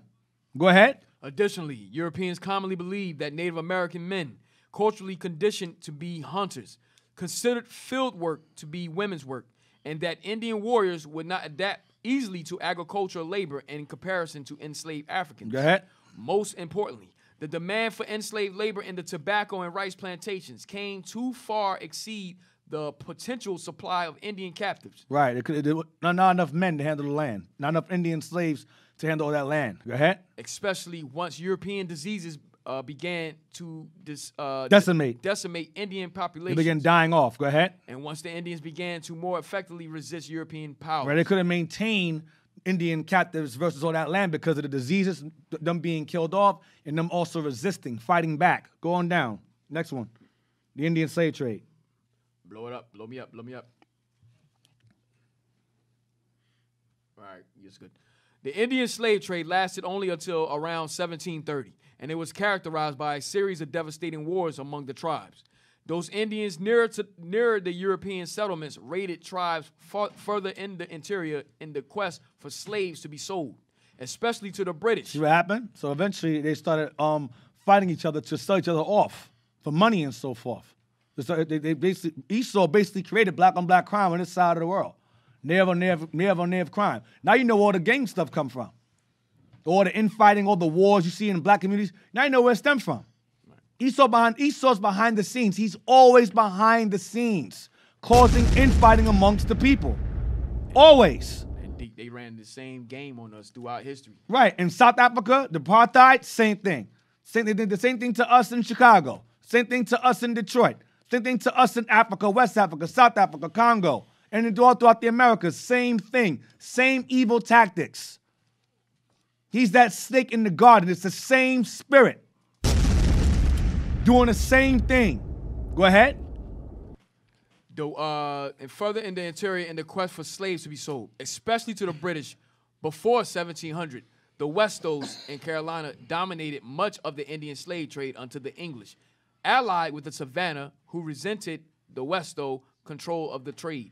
Speaker 2: Go ahead.
Speaker 4: Additionally, Europeans commonly believed that Native American men, culturally conditioned to be hunters, considered field work to be women's work, and that Indian warriors would not adapt easily to agricultural labor in comparison to enslaved Africans.
Speaker 2: Go ahead.
Speaker 4: Most importantly, the demand for enslaved labor in the tobacco and rice plantations came too far exceed the potential supply of Indian captives.
Speaker 2: Right. Not enough men to handle the land. Not enough Indian slaves to handle all that land. Go ahead.
Speaker 4: Especially once European diseases began to
Speaker 2: Decimate
Speaker 4: Indian populations.
Speaker 2: They began dying off. Go ahead.
Speaker 4: And once the Indians began to more effectively resist European power.
Speaker 2: Right. They couldn't maintain Indian captives versus all that land because of the diseases, them being killed off, and them also resisting, fighting back. Go on down. Next one. The Indian slave trade.
Speaker 4: Blow it up. Blow me up. Blow me up. All right. It's good. The Indian slave trade lasted only until around 1730, and it was characterized by a series of devastating wars among the tribes. Those Indians nearer the European settlements raided tribes further in the interior in the quest for slaves to be sold, especially to the British.
Speaker 2: See what happened? So eventually they started fighting each other to sell each other off for money and so forth. Esau basically created black on black crime on this side of the world. Native on native crime. Now you know where all the gang stuff come from. All the infighting, all the wars you see in black communities. Now you know where it stems from. Esau's behind the scenes. He's always behind the scenes, causing infighting amongst the people. Always.
Speaker 4: And they ran the same game on us throughout history.
Speaker 2: Right. In South Africa, the apartheid, same thing. They did the same thing to us in Chicago. Same thing to us in Detroit. Same thing to us in Africa, West Africa, South Africa, Congo. And all throughout the Americas, same thing. Same evil tactics. He's that snake in the garden. It's the same spirit. Doing the same thing. Go ahead.
Speaker 4: Though, and further in the interior in the quest for slaves to be sold, especially to the British, before 1700, the Westos in Carolina dominated much of the Indian slave trade until the English, allied with the Savannah, who resented the Westo control of the trade,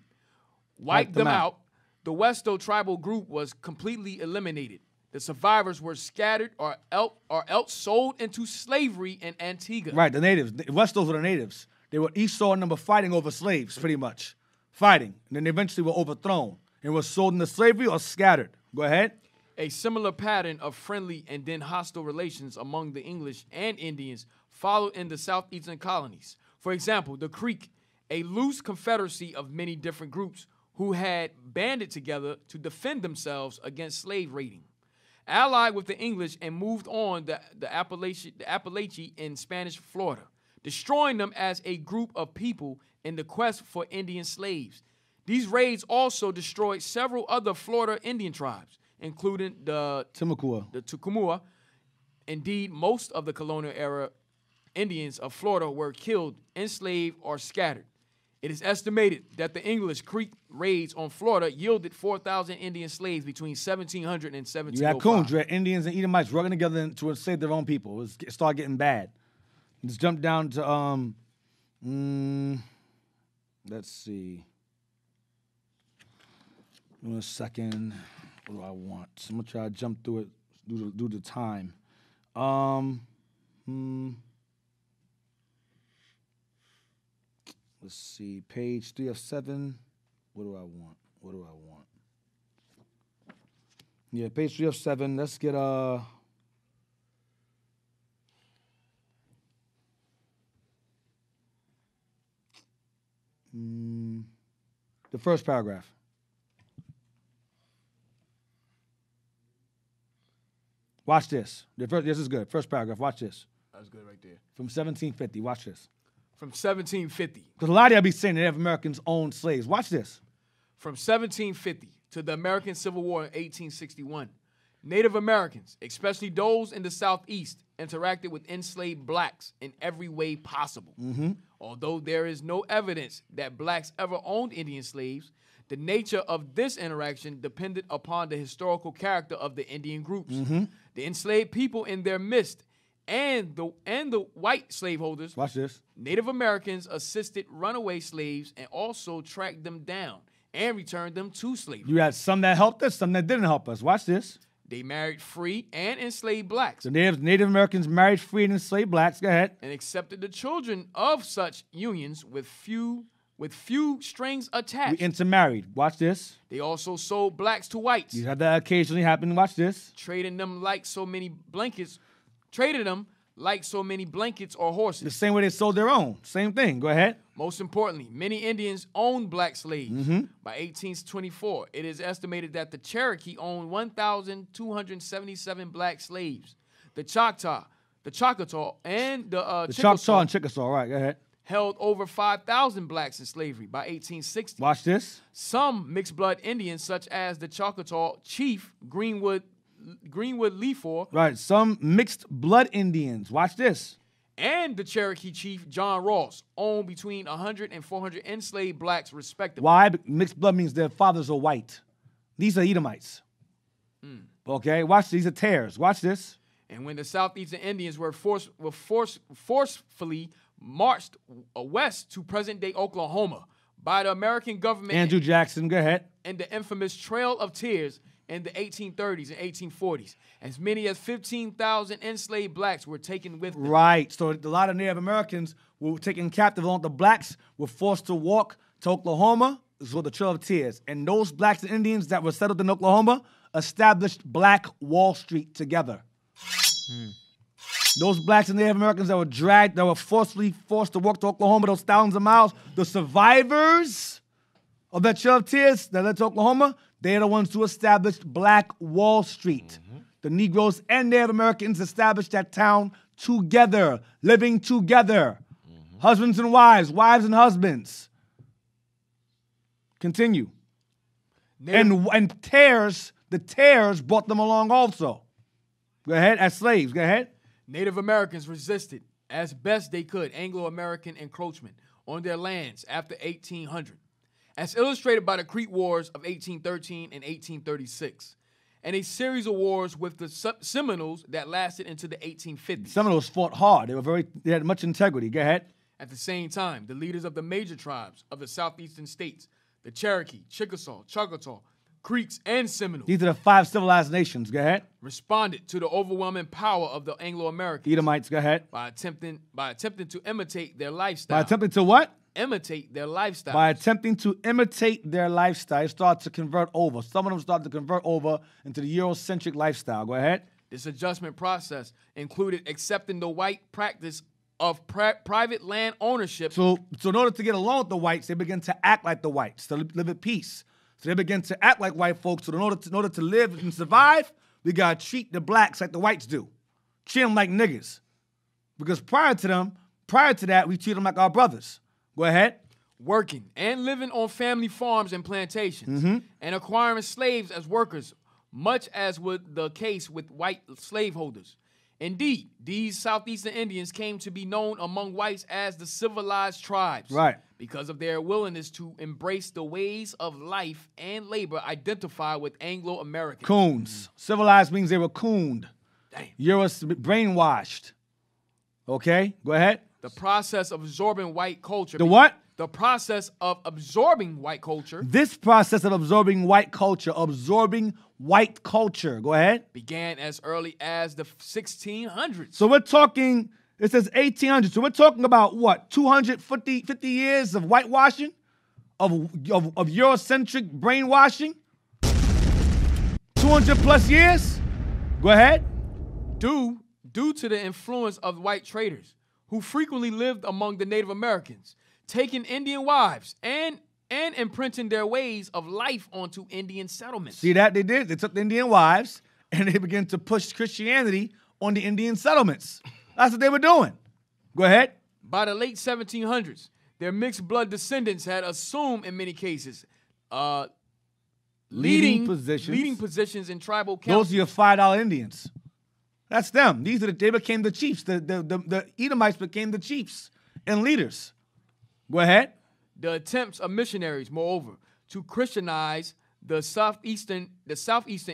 Speaker 4: wiped them out. The Westo tribal group was completely eliminated. The survivors were scattered or else sold into slavery in Antigua.
Speaker 2: Right, the natives. The Westos were the natives. They were Esau and them were fighting over slaves, pretty much. Fighting. And then they eventually were overthrown and were sold into slavery or scattered. Go ahead.
Speaker 4: A similar pattern of friendly and then hostile relations among the English and Indians followed in the southeastern colonies. For example, the Creek a loose confederacy of many different groups who had banded together to defend themselves against slave raiding. Allied with the English and moved on the Appalachia in Spanish Florida, destroying them as a group of people in the quest for Indian slaves. These raids also destroyed several other Florida Indian tribes, including the Tucumua. Indeed, most of the colonial era Indians of Florida were killed, enslaved, or scattered. It is estimated that the English Crete raids on Florida yielded 4,000 Indian slaves between 1700 and 1705.
Speaker 2: You had coons, you had Indians and Edomites working together to enslave their own people. It started getting bad. Let's jump down to, let's see. Give me a second. What do I want? So I'm going to try to jump through it, do the time. Let's see, page 3 of 7. What do I want? Yeah, page 3 of 7. Let's get the first paragraph. Watch this. This is good. First paragraph. Watch this.
Speaker 4: That's good right there.
Speaker 2: From 1750. Watch this.
Speaker 4: From 1750.
Speaker 2: Because a lot of y'all be saying that Native Americans owned slaves. Watch this.
Speaker 4: From 1750 to the American Civil War in 1861, Native Americans, especially those in the Southeast, interacted with enslaved blacks in every way possible. Although there is no evidence that blacks ever owned Indian slaves, the nature of this interaction depended upon the historical character of the Indian groups. The enslaved people in their midst and the white slaveholders,
Speaker 2: watch this.
Speaker 4: Native Americans assisted runaway slaves and also tracked them down and returned them to slavery.
Speaker 2: You had some that helped us, some that didn't help us. Watch this.
Speaker 4: They married free and enslaved blacks.
Speaker 2: So Native Americans married free and enslaved blacks. Go ahead.
Speaker 4: And accepted the children of such unions with few strings attached.
Speaker 2: We intermarried. Watch this.
Speaker 4: They also sold blacks to whites.
Speaker 2: You had that occasionally happen. Watch this.
Speaker 4: Traded them like so many blankets or horses.
Speaker 2: The same way they sold their own. Same thing. Go ahead.
Speaker 4: Most importantly, many Indians owned black slaves. By 1824, it is estimated that the Cherokee owned 1,277 black slaves. The Choctaw, and the
Speaker 2: Chickasaw. Right, go ahead.
Speaker 4: Held over 5,000 blacks in slavery by 1860.
Speaker 2: Watch this.
Speaker 4: Some mixed blood Indians, such as the Choctaw chief Greenwood Leafore.
Speaker 2: Right, some mixed blood Indians. Watch this.
Speaker 4: And the Cherokee chief John Ross owned between 100 and 400 enslaved blacks, respectively.
Speaker 2: Why? Mixed blood means their fathers are white. These are Edomites. Okay, watch. These are tares. Watch this.
Speaker 4: And when the southeastern Indians were forcefully marched west to present-day Oklahoma by the American government.
Speaker 2: Andrew Jackson, go ahead.
Speaker 4: And the infamous Trail of Tears in the 1830s and 1840s. As many as 15,000 enslaved blacks were taken with them.
Speaker 2: Right. So a lot of Native Americans were taken captive. The blacks were forced to walk to Oklahoma. This was the Trail of Tears. And those blacks and Indians that were settled in Oklahoma established Black Wall Street together. Those blacks and Native Americans that were forced to walk to Oklahoma, those thousands of miles, the survivors of that Trail of Tears that led to Oklahoma, they're the ones who established Black Wall Street. The Negroes and Native Americans established that town together, living together. Husbands and wives and husbands. Continue. And the tares brought them along also. Go ahead, as slaves, go ahead.
Speaker 4: Native Americans resisted as best they could Anglo-American encroachment on their lands after 1800, as illustrated by the Crete Wars of 1813 and 1836, and a series of wars with the Seminoles that lasted into the 1850s.
Speaker 2: Seminoles fought hard. They had much integrity. Go ahead.
Speaker 4: At the same time, the leaders of the major tribes of the southeastern states, the Cherokee, Chickasaw, Choctaw, Creeks, and Seminoles.
Speaker 2: These are the 5 civilized nations. Go ahead.
Speaker 4: Responded to the overwhelming power of the Anglo-Americans.
Speaker 2: Edomites. Go ahead.
Speaker 4: By attempting to imitate their lifestyle.
Speaker 2: By attempting to what?
Speaker 4: Imitate their lifestyle.
Speaker 2: By attempting to imitate their lifestyle, they start to convert over. Some of them start to convert over into the Eurocentric lifestyle. Go ahead.
Speaker 4: This adjustment process included accepting the white practice of private land ownership.
Speaker 2: So in order to get along with the whites, they begin to act like the whites, to live at peace. So they begin to act like white folks. So in order to live and survive, we gotta treat the blacks like the whites do. Treat them like niggas. Because prior to that, we treat them like our brothers. Go ahead.
Speaker 4: Working and living on family farms and plantations, and acquiring slaves as workers, much as was the case with white slaveholders. Indeed, these southeastern Indians came to be known among whites as the civilized tribes,
Speaker 2: Right.
Speaker 4: because of their willingness to embrace the ways of life and labor identified with Anglo-Americans.
Speaker 2: Coons. Civilized means they were cooned.
Speaker 4: Damn.
Speaker 2: You're brainwashed. Okay, go ahead.
Speaker 4: The process of absorbing white culture.
Speaker 2: The what?
Speaker 4: The process of absorbing white culture
Speaker 2: This process of absorbing white culture, go ahead.
Speaker 4: began as early as the 1600s.
Speaker 2: So we're talking, it says 1800. So we're talking about what, 250 years of whitewashing? Of Eurocentric brainwashing? 200 plus years? Go ahead.
Speaker 4: Due to the influence of white traders who frequently lived among the Native Americans, taking Indian wives and imprinting their ways of life onto Indian settlements.
Speaker 2: See that? They did. They took the Indian wives and they began to push Christianity on the Indian settlements. That's what they were doing. Go ahead.
Speaker 4: By the late 1700s, their mixed blood descendants had assumed, in many cases, leading positions in tribal councils.
Speaker 2: Those are your $5 Indians. That's them. They became the chiefs. The Edomites became the chiefs and leaders. Go ahead.
Speaker 4: The attempts of missionaries, moreover, to Christianize the southeastern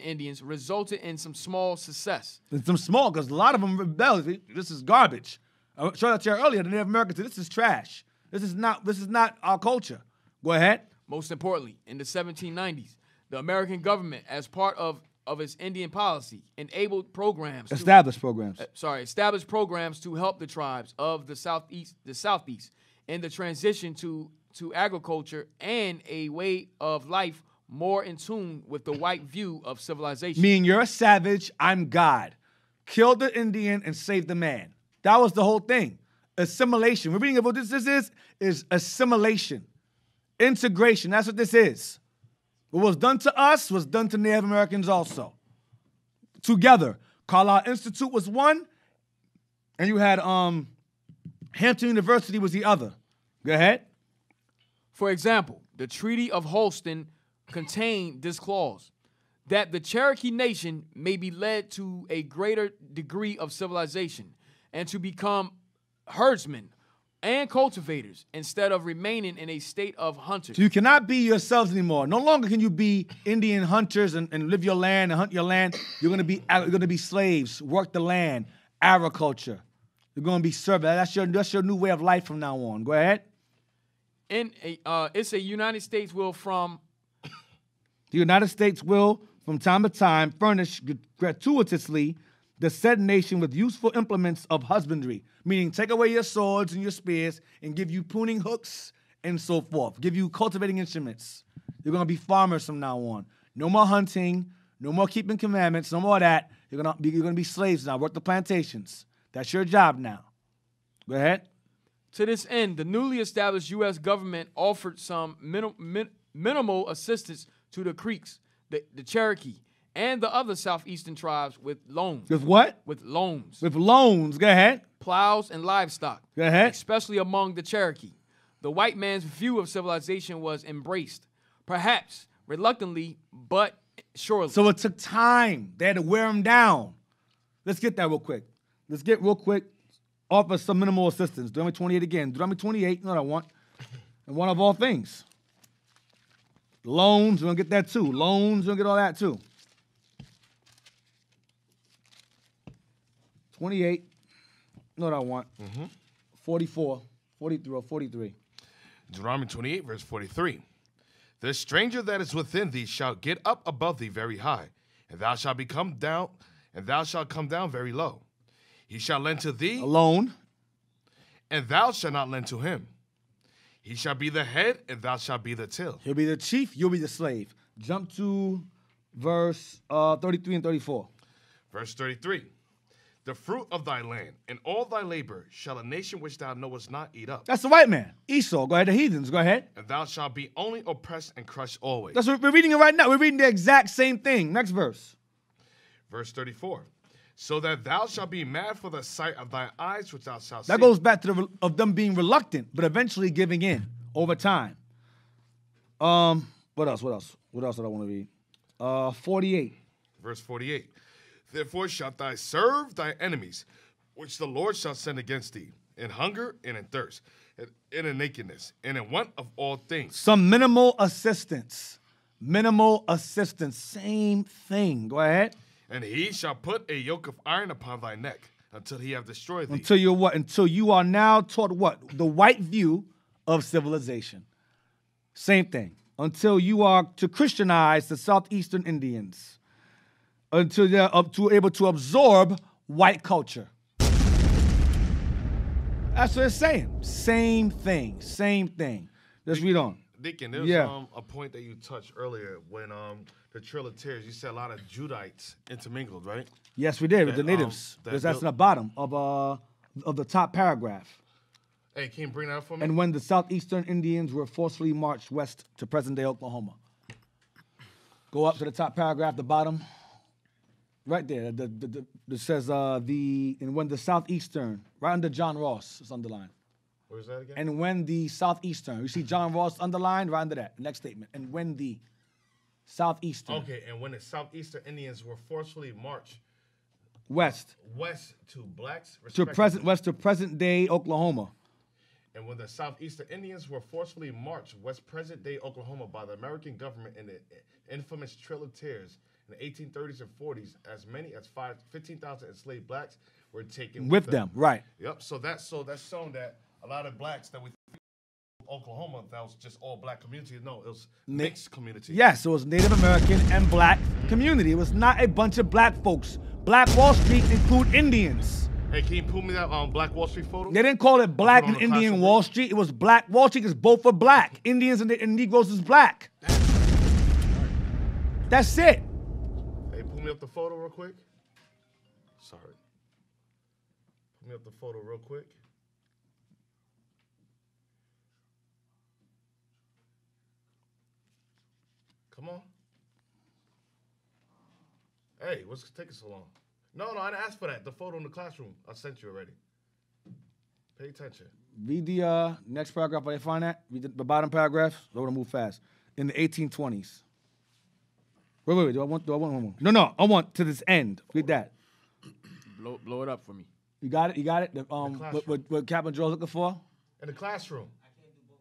Speaker 4: Indians resulted in some small success.
Speaker 2: And some small, because a lot of them rebelled. This is garbage. I showed that to you earlier. The Native Americans said, this is trash. This is not our culture. Go ahead.
Speaker 4: Most importantly, in the 1790s, the American government, as part of its Indian policy, enabled programs.
Speaker 2: Established programs
Speaker 4: to help the tribes of the southeast in the transition to agriculture and a way of life more in tune with the white view of civilization.
Speaker 2: Meaning you're a savage, I'm God. Kill the Indian and save the man. That was the whole thing. Assimilation. We're reading about this is assimilation. Integration. That's what this is. What was done to us was done to Native Americans also. Together. Carlisle Institute was one, and you had Hampton University was the other. Go ahead.
Speaker 4: For example, the Treaty of Holston contained this clause, that the Cherokee Nation may be led to a greater degree of civilization and to become herdsmen and cultivators instead of remaining in a state of hunters.
Speaker 2: So you cannot be yourselves anymore. No longer can you be Indian hunters and live your land and hunt your land. You're gonna be slaves, work the land, agriculture. You're gonna be servants. That's your new way of life from now on. Go ahead.
Speaker 4: It's a United States will from
Speaker 2: the United States will from time to time furnish gratuitously the said nation with useful implements of husbandry, meaning take away your swords and your spears and give you pruning hooks and so forth. Give you cultivating instruments. You're going to be farmers from now on. No more hunting, no more keeping commandments, no more of that. You're going to be slaves now. Work the plantations. That's your job now. Go ahead.
Speaker 4: To this end, the newly established U.S. government offered some minimal assistance to the Creeks, the Cherokee, and the other southeastern tribes with loans.
Speaker 2: With what?
Speaker 4: With loans.
Speaker 2: With loans. Go ahead.
Speaker 4: Plows and livestock.
Speaker 2: Go ahead.
Speaker 4: Especially among the Cherokee. The white man's view of civilization was embraced, perhaps reluctantly, but surely.
Speaker 2: So it took time. They had to wear them down. Let's get that real quick. Offer some minimal assistance. Deuteronomy 28 again. Deuteronomy 28, you know what I want. And one of all things. Loans, we're going to get that too. Loans, we're going to get all that too. 28, you know what I want. 44, 43, or 43.
Speaker 3: Deuteronomy 28, verse 43. The stranger that is within thee shall get up above thee very high, and thou shalt come down very low. He shall lend to thee
Speaker 2: alone,
Speaker 3: and thou shalt not lend to him. He shall be the head, and thou shalt be the tail.
Speaker 2: He'll be the chief, you'll be the slave. Jump to verse 33 and 34.
Speaker 3: Verse 33. The fruit of thy land and all thy labor shall a nation which thou knowest not eat up.
Speaker 2: That's the white man. Esau. Go ahead. The heathens. Go ahead.
Speaker 3: And thou shalt be only oppressed and crushed always.
Speaker 2: That's what we're reading it right now. We're reading the exact same thing. Next verse.
Speaker 3: Verse 34. So that thou shalt be mad for the sight of thy eyes which thou shalt see.
Speaker 2: That goes back to of them being reluctant, but eventually giving in over time. What else? What did I want to read? 48.
Speaker 3: Verse 48. Therefore shalt thou serve thy enemies, which the Lord shall send against thee, in hunger and in thirst, and in nakedness, and in want of all things.
Speaker 2: Some minimal assistance. Minimal assistance. Same thing. Go ahead.
Speaker 3: And he shall put a yoke of iron upon thy neck, until he have destroyed thee.
Speaker 2: Until you're what? Until you are now taught what? The white view of civilization. Same thing. Until you are to Christianize the southeastern Indians. Until they're able to absorb white culture. That's what it's saying. Same thing. Same thing. Let's read on.
Speaker 3: Deacon, there was a point that you touched earlier when the Trail of Tears, you said a lot of Judites intermingled, right?
Speaker 2: Yes, we did with the natives. That's in the bottom of the top paragraph.
Speaker 3: Hey, can you bring that up for me?
Speaker 2: And when the southeastern Indians were forcefully marched west to present-day Oklahoma. Go up to the top paragraph, the bottom. Right there. It says and when the southeastern, right under John Ross, it's underlined.
Speaker 3: Where's that again?
Speaker 2: And when the southeastern, you see John Ross underlined right under that. Next statement. And when the southeastern.
Speaker 3: Okay, and when the southeastern Indians were forcefully marched
Speaker 2: west
Speaker 3: to blacks,
Speaker 2: west to present-day Oklahoma.
Speaker 3: And when the southeastern Indians were forcefully marched west present-day Oklahoma by the American government in the infamous Trail of Tears in the 1830s and 40s, as many as 15,000 enslaved blacks were taken
Speaker 2: with them. Right.
Speaker 3: Yep. So that's shown that a lot of blacks that we think Oklahoma, that was just all black community. No, it was mixed community.
Speaker 2: Yes, it was Native American and black community. It was not a bunch of black folks. Black Wall Street include Indians.
Speaker 3: Hey, can you pull me that Black Wall Street photo?
Speaker 2: They didn't call it Black and Indian Wall Street. It was Black Wall Street because both are black. Indians and Negroes is black. That's it.
Speaker 3: Hey, pull me up the photo real quick. Sorry. Pull me up the photo real quick. Come on. Hey, what's taking so long? No, I didn't ask for that. The photo in the classroom, I sent you already. Pay attention.
Speaker 2: Read the next paragraph where they find that. Read the bottom paragraph. I want to move fast. In the 1820s. Wait. Do I want one? No. I want to this end. Read that.
Speaker 4: Blow it up for me.
Speaker 2: You got it? What Captain Joe's looking for?
Speaker 3: In the classroom. I can't do both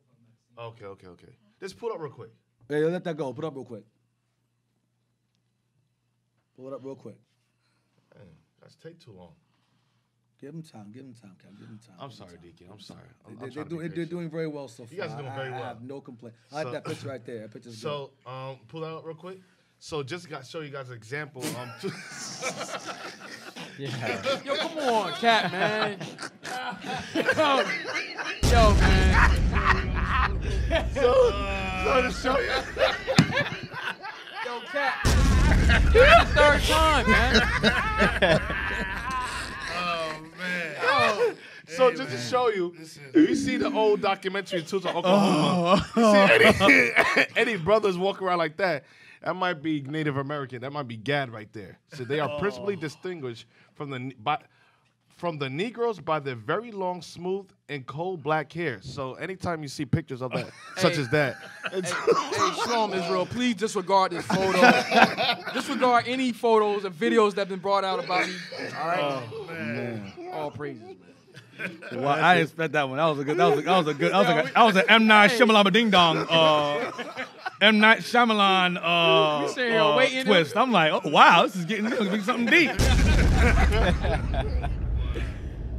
Speaker 3: of them. Okay. Just pull it up real quick.
Speaker 2: Hey, let that go. Put it up real quick. Pull it up real quick.
Speaker 3: Man, that's take too long.
Speaker 2: Give them time, Cap. Give them time.
Speaker 3: I'm sorry, Deacon. I'm sorry.
Speaker 2: They're doing very well so far.
Speaker 3: You guys are doing very well.
Speaker 2: I have no complaint. I like that picture right there. That picture's
Speaker 3: good. Pull that up real quick. So just got to show you guys an example.
Speaker 4: Yeah. Yo, come on, Cap, man. Yo, man.
Speaker 3: So to show you.
Speaker 4: Yo, Cap. This is the third time, man.
Speaker 5: Oh, man.
Speaker 3: Oh. So just to show you, if you see the old documentary in Tulsa, Oklahoma, you see any brothers walk around like that, that might be Native American. That might be Gad right there. So they are principally distinguished from the Negroes by their very long, smooth, and cold black hair. So anytime you see pictures of that, such as that.
Speaker 4: Hey, Shalom Israel, please disregard this photo. Disregard any photos or videos that have been brought out about me. All right?
Speaker 2: Oh, man.
Speaker 4: All praises, man.
Speaker 2: Well, I didn't expect that one. That was an M. Night Shyamalan ding dong. M. Night Shyamalan twist. I'm like, oh wow, this is getting something deep.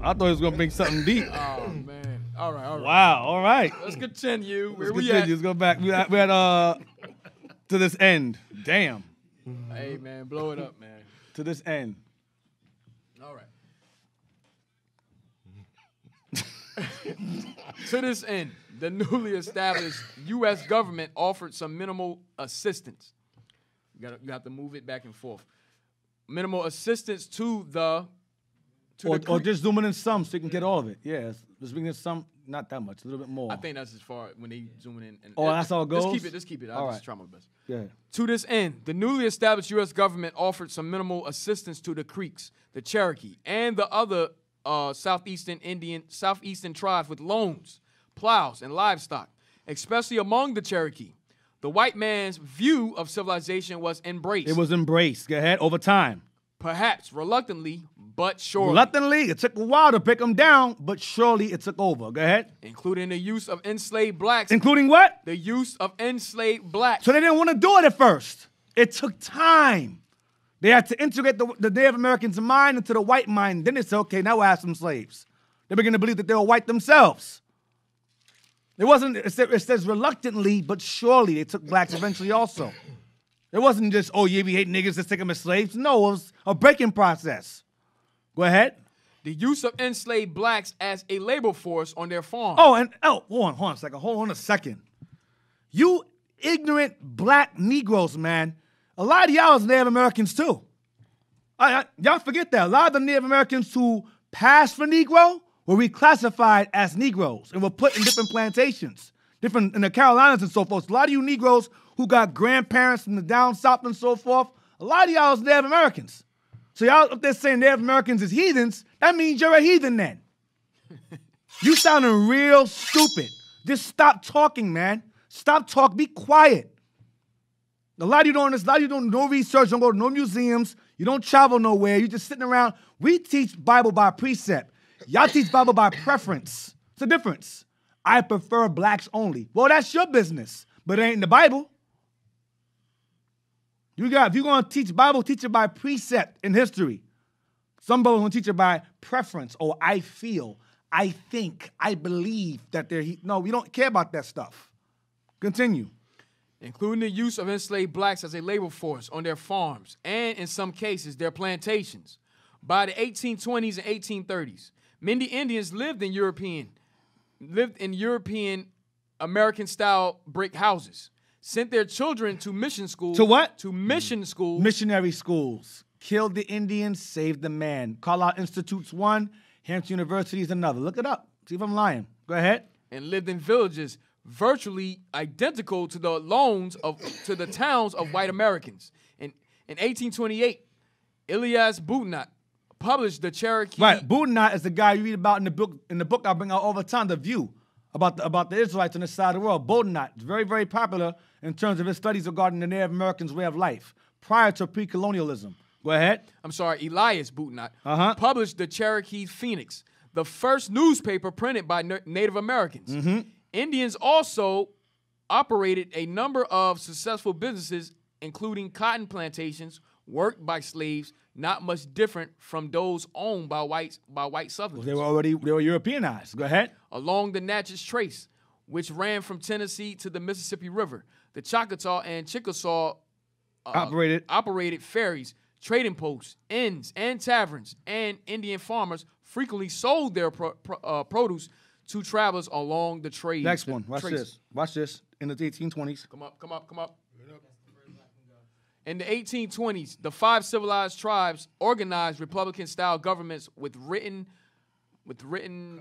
Speaker 2: I thought it was gonna bring something deep.
Speaker 4: Oh man. All right.
Speaker 2: Wow. All right.
Speaker 4: Let's continue.
Speaker 2: Let's go back. We at to this end. Damn.
Speaker 4: Hey man, blow it up, man.
Speaker 2: To this end.
Speaker 4: All right. To this end, the newly established U.S. government offered some minimal assistance. You got to move it back and forth. Minimal assistance to the
Speaker 2: Or just zooming in some so you can get all of it. Yeah, just bringing in some, not that much, a little bit more.
Speaker 4: I think that's as far when they zooming in. And,
Speaker 2: that's how it goes?
Speaker 4: Just keep it. I'll just try my best.
Speaker 2: Yeah.
Speaker 4: To this end, the newly established U.S. government offered some minimal assistance to the Creeks, the Cherokee, and the other southeastern tribes with loans, plows, and livestock, especially among the Cherokee. The white man's view of civilization was embraced.
Speaker 2: It was embraced. Go ahead. Over time.
Speaker 4: Perhaps reluctantly, but surely.
Speaker 2: Reluctantly, it took a while to pick them down, but surely it took over. Go ahead.
Speaker 4: Including the use of enslaved blacks.
Speaker 2: Including what?
Speaker 4: The use of enslaved blacks.
Speaker 2: So they didn't want to do it at first. It took time. They had to integrate the Native Americans' mind into the white mind. Then they said, okay, now we'll have some slaves. They began to believe that they were white themselves. It says reluctantly, but surely it took blacks eventually also. It wasn't just, oh, yeah, we hate niggas, let's take them as slaves. No, it was a breaking process. Go ahead.
Speaker 4: The use of enslaved blacks as a labor force on their farm.
Speaker 2: Hold on a second. You ignorant black Negroes, man. A lot of y'all is Native Americans too. Y'all forget that. A lot of the Native Americans who passed for Negro were reclassified as Negroes and were put in different plantations, in the Carolinas and so forth. So a lot of you Negroes who got grandparents from the down south and so forth, a lot of y'all is Native Americans. So y'all up there saying Native Americans is heathens, that means you're a heathen then. You sounding real stupid. Just stop talking, man. Stop talking. Be quiet. A lot of you don't understand. A lot of you don't do no research, don't go to no museums. You don't travel nowhere. You're just sitting around. We teach Bible by precept. Y'all teach Bible by preference. It's a difference. I prefer blacks only. Well, that's your business, but it ain't in the Bible. If you're going to teach Bible, teach it by precept in history. Some brothers going to teach it by preference. Oh, I feel, I think, I believe that they're... No, we don't care about that stuff. Continue.
Speaker 4: Including the use of enslaved blacks as a labor force on their farms and, in some cases, their plantations. By the 1820s and 1830s, many Indians lived in European American-style brick houses, sent their children to mission schools.
Speaker 2: To what?
Speaker 4: To mission schools.
Speaker 2: Missionary schools. Killed the Indians, saved the man. Carlisle Institute's one, Hampton University is another. Look it up. See if I'm lying. Go ahead.
Speaker 4: And lived in villages virtually identical to the towns of white Americans. In 1828, Elias Boudinot published the Cherokee.
Speaker 2: Right, Boudinot is the guy you read about in the book I bring out all the time, The View, about the Israelites on this side of the world. Boudinot is very, very popular in terms of his studies regarding the Native Americans' way of life prior to pre-colonialism. Go ahead.
Speaker 4: I'm sorry, Elias Boudinot published the Cherokee Phoenix, the first newspaper printed by Native Americans. Mm-hmm. Indians also operated a number of successful businesses, including cotton plantations worked by slaves, not much different from those owned by white Southerners.
Speaker 2: Well, they were Europeanized. Go ahead.
Speaker 4: Along the Natchez Trace, which ran from Tennessee to the Mississippi River, the Choctaw and Chickasaw operated ferries, trading posts, inns, and taverns, and Indian farmers frequently sold their produce to travelers along the trade.
Speaker 2: Next one. Watch this. Watch this. In the 1820s.
Speaker 4: Come up. In the 1820s, the 5 civilized tribes organized Republican-style governments with written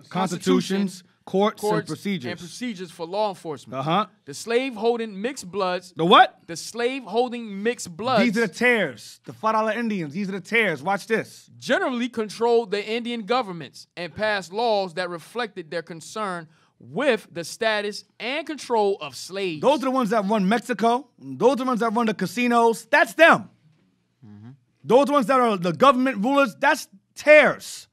Speaker 4: constitutions, courts and procedures for law enforcement. The slave-holding mixed bloods.
Speaker 2: The what?
Speaker 4: The slave-holding mixed bloods.
Speaker 2: These are the tares. The $5 Indians. These are the tares. Watch this.
Speaker 4: Generally controlled the Indian governments and passed laws that reflected their concern with the status and control of slaves.
Speaker 2: Those are the ones that run Mexico. Those are the ones that run the casinos. That's them. Mm-hmm. Those are the ones that are the government rulers. That's tares.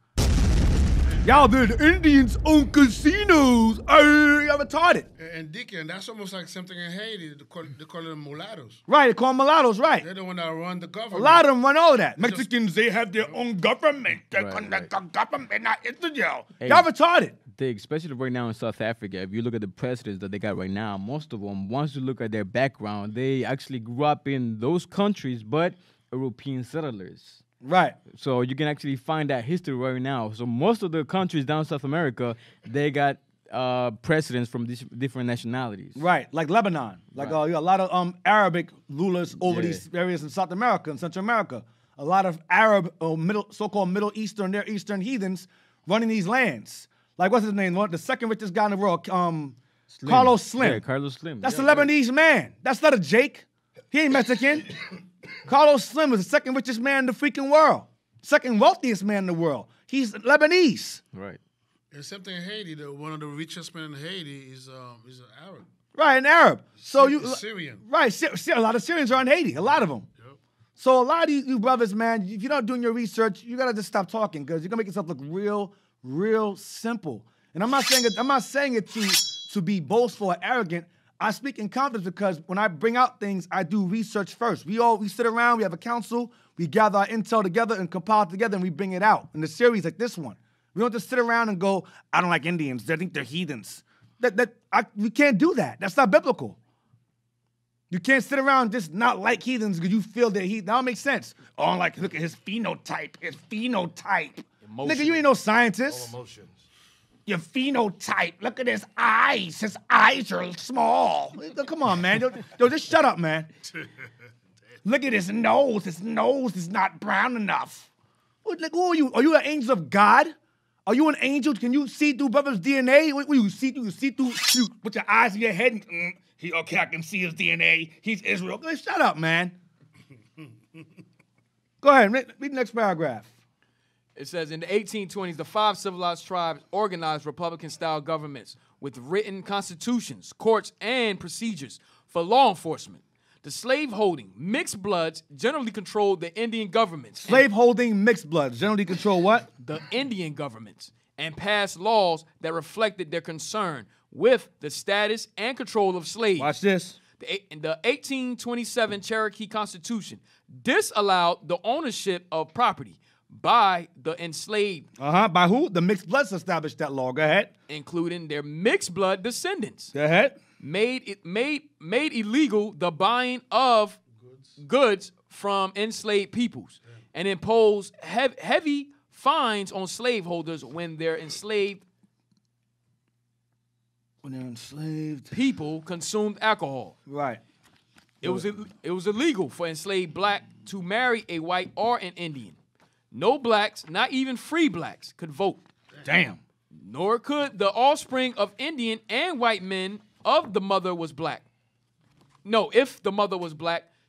Speaker 2: Y'all, the Indians own casinos. Y'all retarded.
Speaker 5: And Deacon, that's almost like something in Haiti. They call them mulattoes.
Speaker 2: Right, they call them mulattoes, right.
Speaker 5: They're the one that run the government.
Speaker 2: A lot of them run all that. Mexicans, they have their own government. They government, not Israel.
Speaker 6: Hey,
Speaker 2: y'all retarded.
Speaker 6: Especially right now in South Africa, if you look at the presidents that they got right now, most of them, once you look at their background, they actually grew up in those countries, but European settlers.
Speaker 2: Right.
Speaker 6: So you can actually find that history right now. So most of the countries down South America, they got presidents from different nationalities.
Speaker 2: Right, like Lebanon. Like a lot of Arabic rulers over these areas in South America and Central America. a lot of Arab or so-called Middle Eastern, Near Eastern heathens running these lands. Like, what's his name? The second richest guy in the world, Carlos Slim.
Speaker 6: Yeah, Carlos Slim.
Speaker 2: That's
Speaker 6: yeah,
Speaker 2: a Lebanese man. That's not a Jake. He ain't Mexican. Carlos Slim is the second richest man in the freaking world. Second wealthiest man in the world. He's Lebanese.
Speaker 6: Right.
Speaker 5: Except in Haiti, one of the richest men in Haiti is an Arab.
Speaker 2: Right, an Arab. So
Speaker 5: Syrian.
Speaker 2: Right, a lot of Syrians are in Haiti. A lot of them.
Speaker 5: Yep.
Speaker 2: So a lot of you brothers, man, if you're not doing your research, you gotta just stop talking because you're gonna make yourself look real simple. And I'm not saying it to be boastful or arrogant. I speak in confidence because when I bring out things, I do research first. We sit around, we have a council, we gather our intel together and compile it together and we bring it out in a series like this one. We don't just sit around and go, I don't like Indians. I think they're heathens. We can't do that. That's not biblical. You can't sit around and just not like heathens because you feel they're heathens. That don't make sense. Oh, like, look at his phenotype. Emotional. Nigga, you ain't no scientist.
Speaker 3: All emotions.
Speaker 2: Your phenotype. Look at his eyes. His eyes are small. Come on, man. Yo, just shut up, man. Look at his nose. His nose is not brown enough. Like, who are you? Are you an angel of God? Are you an angel? Can you see through brother's DNA? What you see through? You see through with your eyes in your head? And, okay, I can see his DNA. He's Israel. Okay, shut up, man. Go ahead. Read the next paragraph.
Speaker 4: It says, in the 1820s, the 5 civilized tribes organized Republican-style governments with written constitutions, courts, and procedures for law enforcement. The slave-holding mixed bloods generally controlled the Indian governments.
Speaker 2: Slave-holding mixed bloods generally control what?
Speaker 4: The Indian governments, and passed laws that reflected their concern with the status and control of slaves.
Speaker 2: Watch this.
Speaker 4: In the 1827 Cherokee Constitution disallowed the ownership of property by the enslaved.
Speaker 2: By who? The mixed bloods established that law. Go ahead.
Speaker 4: Including their mixed blood descendants.
Speaker 2: Go ahead.
Speaker 4: Made illegal the buying of goods from enslaved peoples and imposed heavy fines on slaveholders when their enslaved people consumed alcohol.
Speaker 2: Right.
Speaker 4: It was illegal for enslaved black to marry a white or an Indian. No blacks, not even free blacks, could vote.
Speaker 2: Damn.
Speaker 4: Nor could the offspring of Indian and white men if the mother was black.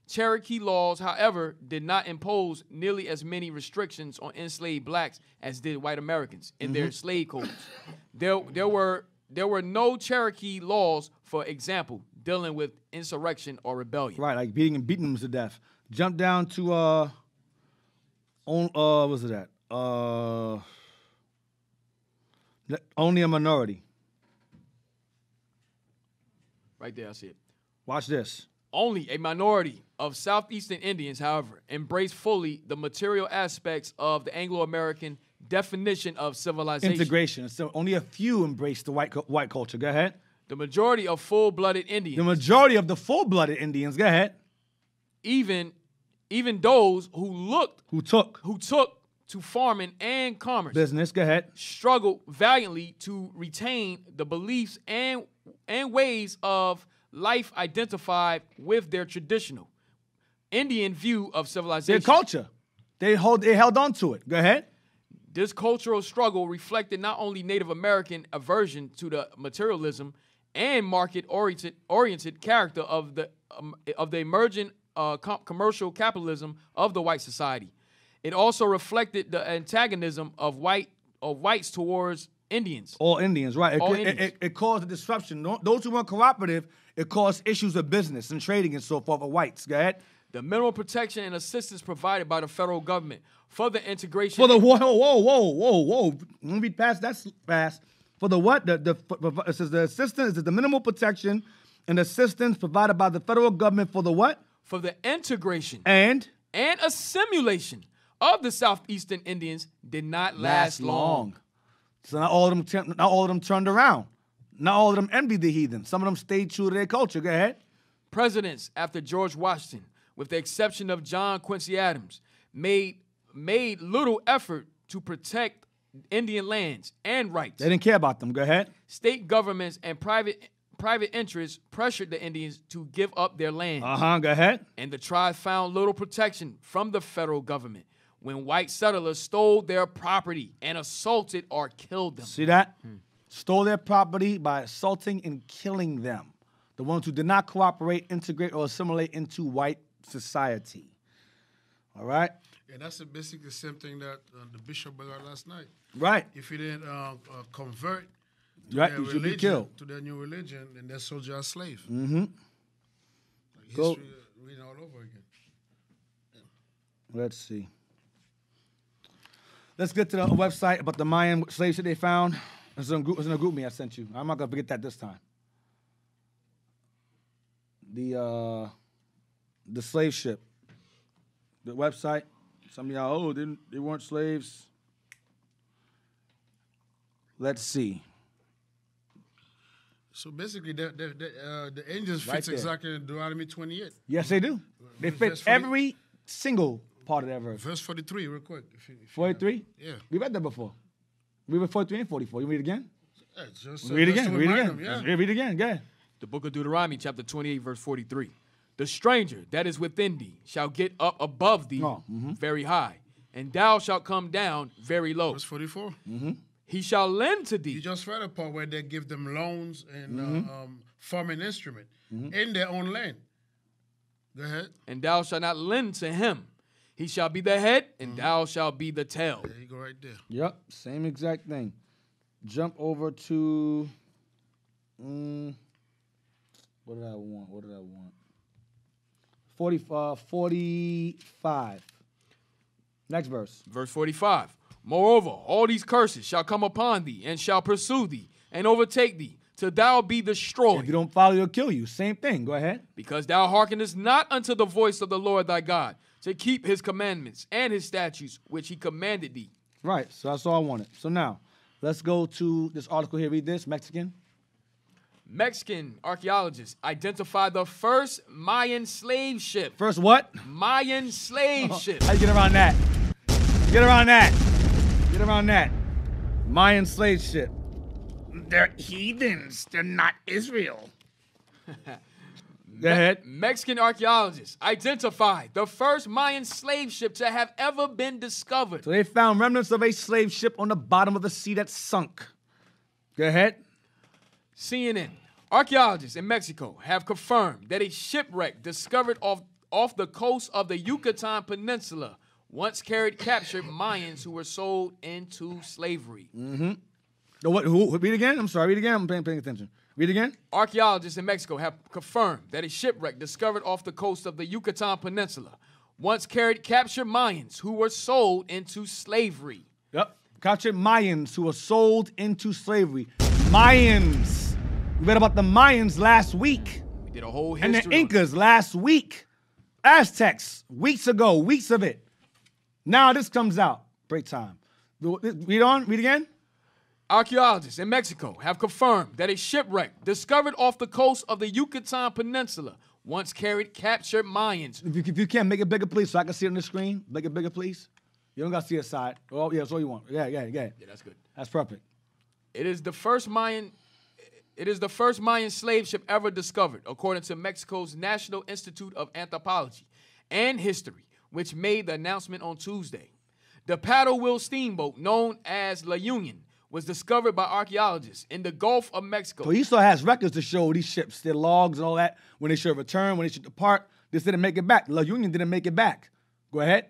Speaker 4: Cherokee laws, however, did not impose nearly as many restrictions on enslaved blacks as did white Americans in their slave codes. There were no Cherokee laws, for example, dealing with insurrection or rebellion.
Speaker 2: Right, like beating them to death. Jump down to what's it at? Only a minority.
Speaker 4: Right there, I see it.
Speaker 2: Watch this.
Speaker 4: Only a minority of Southeastern Indians, however, embrace fully the material aspects of the Anglo-American definition of civilization.
Speaker 2: Integration. So only a few embrace the white culture. Go ahead.
Speaker 4: The majority of full-blooded Indians.
Speaker 2: The majority of the full-blooded Indians. Go ahead.
Speaker 4: Even those who took to farming and commerce.
Speaker 2: Business. Go ahead.
Speaker 4: Struggled valiantly to retain the beliefs and ways of life identified with their traditional Indian view of civilization.
Speaker 2: Their culture. They held on to it. Go ahead.
Speaker 4: This cultural struggle reflected not only Native American aversion to the materialism and market-oriented character of the emerging commercial capitalism of the white society. It also reflected the antagonism of whites towards Indians.
Speaker 2: All Indians, right. It caused a disruption. Those who weren't cooperative, it caused issues of business and trading and so forth with whites. Go ahead.
Speaker 4: The minimal protection and assistance provided by the federal government for the integration.
Speaker 2: For the whoa. Let me read past that fast. For the what? It says the assistance is the minimal protection and assistance provided by the federal government for the what?
Speaker 4: For the integration
Speaker 2: and
Speaker 4: assimilation of the Southeastern Indians did not last long.
Speaker 2: So not all of them turned around. Not all of them envied the heathen. Some of them stayed true to their culture. Go ahead.
Speaker 4: Presidents after George Washington, with the exception of John Quincy Adams, made little effort to protect Indian lands and rights.
Speaker 2: They didn't care about them. Go ahead.
Speaker 4: State governments and private private interests pressured the Indians to give up their land.
Speaker 2: Go ahead.
Speaker 4: And the tribe found little protection from the federal government when white settlers stole their property and assaulted or killed them.
Speaker 2: See that? Stole their property by assaulting and killing them. The ones who did not cooperate, integrate, or assimilate into white society. All right?
Speaker 5: Yeah, that's basically the same thing that the bishop brought out last night.
Speaker 2: Right.
Speaker 5: If you didn't convert to
Speaker 2: Right,
Speaker 5: their
Speaker 2: you should be
Speaker 5: religion,
Speaker 2: killed.
Speaker 5: to their new religion, then they sold you as slave.
Speaker 2: Mm-hmm.
Speaker 5: Like
Speaker 2: Go.
Speaker 5: history reading all over again.
Speaker 2: Let's see. Let's get to the website about the Mayan slaves that they found. It's in a group me I sent you. I'm not gonna forget that this time. The slave ship. The website. Some of y'all, they weren't slaves. Let's see.
Speaker 5: So basically, the angels
Speaker 2: Right
Speaker 5: fits
Speaker 2: there.
Speaker 5: exactly in Deuteronomy 28.
Speaker 2: Yes, they do. They fit
Speaker 5: Verse 40
Speaker 2: every single part of that verse.
Speaker 5: Verse 43, real quick. If you
Speaker 2: 43?
Speaker 5: Yeah.
Speaker 2: We read that before. We read 43 and 44. You read it again?
Speaker 5: Yeah, just,
Speaker 2: Read it
Speaker 5: just
Speaker 2: again.
Speaker 5: to
Speaker 2: Read it
Speaker 5: remind
Speaker 2: again.
Speaker 5: them, yeah.
Speaker 2: Read it again. Go ahead.
Speaker 4: The book of Deuteronomy, chapter 28, verse 43. The stranger that is within thee shall get up above thee very high, and thou shalt come down very low.
Speaker 5: Verse 44.
Speaker 4: He shall lend to
Speaker 5: You
Speaker 4: thee.
Speaker 5: just read a part where they give them loans and farming instrument in their own land. Go ahead.
Speaker 4: And thou shalt not lend to him. He shall be the head, and thou shalt be the tail.
Speaker 5: There you go right there.
Speaker 2: Yep, same exact thing. Jump over to, what did I want? 45. Next verse.
Speaker 4: Verse 45. Moreover, all these curses shall come upon thee, and shall pursue thee, and overtake thee, till thou be
Speaker 2: If you
Speaker 4: destroyed.
Speaker 2: don't follow, he'll kill you. Same thing. Go ahead.
Speaker 4: Because thou hearkenest not unto the voice of the Lord thy God, to keep his commandments and his statutes, which he commanded thee.
Speaker 2: Right, so that's all I wanted. So now, let's go to this article here. Read this, Mexican.
Speaker 4: Mexican archaeologists identify the first Mayan slave ship.
Speaker 2: First what?
Speaker 4: Mayan slave ship.
Speaker 2: How you get around that? Get around that. Get around that. Mayan slave ship.
Speaker 7: They're heathens. They're not Israel.
Speaker 2: Go ahead.
Speaker 4: Mexican archaeologists identify the first Mayan slave ship to have ever been discovered.
Speaker 2: So they found remnants of a slave ship on the bottom of the sea that sunk. Go ahead.
Speaker 4: CNN. Archaeologists in Mexico have confirmed that a shipwreck discovered off the coast of the Yucatan Peninsula once carried captured Mayans who were sold into slavery.
Speaker 2: The what? Who? Read again. I'm sorry. Read again. I'm paying attention. Read again.
Speaker 4: Archaeologists in Mexico have confirmed that a shipwreck discovered off the coast of the Yucatan Peninsula once carried captured Mayans who were sold into slavery.
Speaker 2: Yep. Captured Mayans who were sold into slavery. Mayans. We read about the Mayans last week.
Speaker 4: We did a whole
Speaker 2: And
Speaker 4: history.
Speaker 2: the Incas last week. Aztecs, weeks ago, weeks of it. Now this comes out. Break time. Read on. Read again.
Speaker 4: Archaeologists in Mexico have confirmed that a shipwreck discovered off the coast of the Yucatan Peninsula once carried captured Mayans.
Speaker 2: If you can, make it bigger, please, so I can see it on the screen. Make it bigger, please. You don't got to see the side. Oh, yeah, that's all you want. Yeah.
Speaker 4: Yeah, that's good.
Speaker 2: That's perfect.
Speaker 4: It is the first Mayan slave ship ever discovered, according to Mexico's National Institute of Anthropology and History, which made the announcement on Tuesday. The paddle wheel steamboat, known as La Union, was discovered by archaeologists in the Gulf of Mexico.
Speaker 2: So he still has records to show these ships, their logs and all that, when they should return, when they should depart. This didn't make it back. La Union didn't make it back. Go ahead.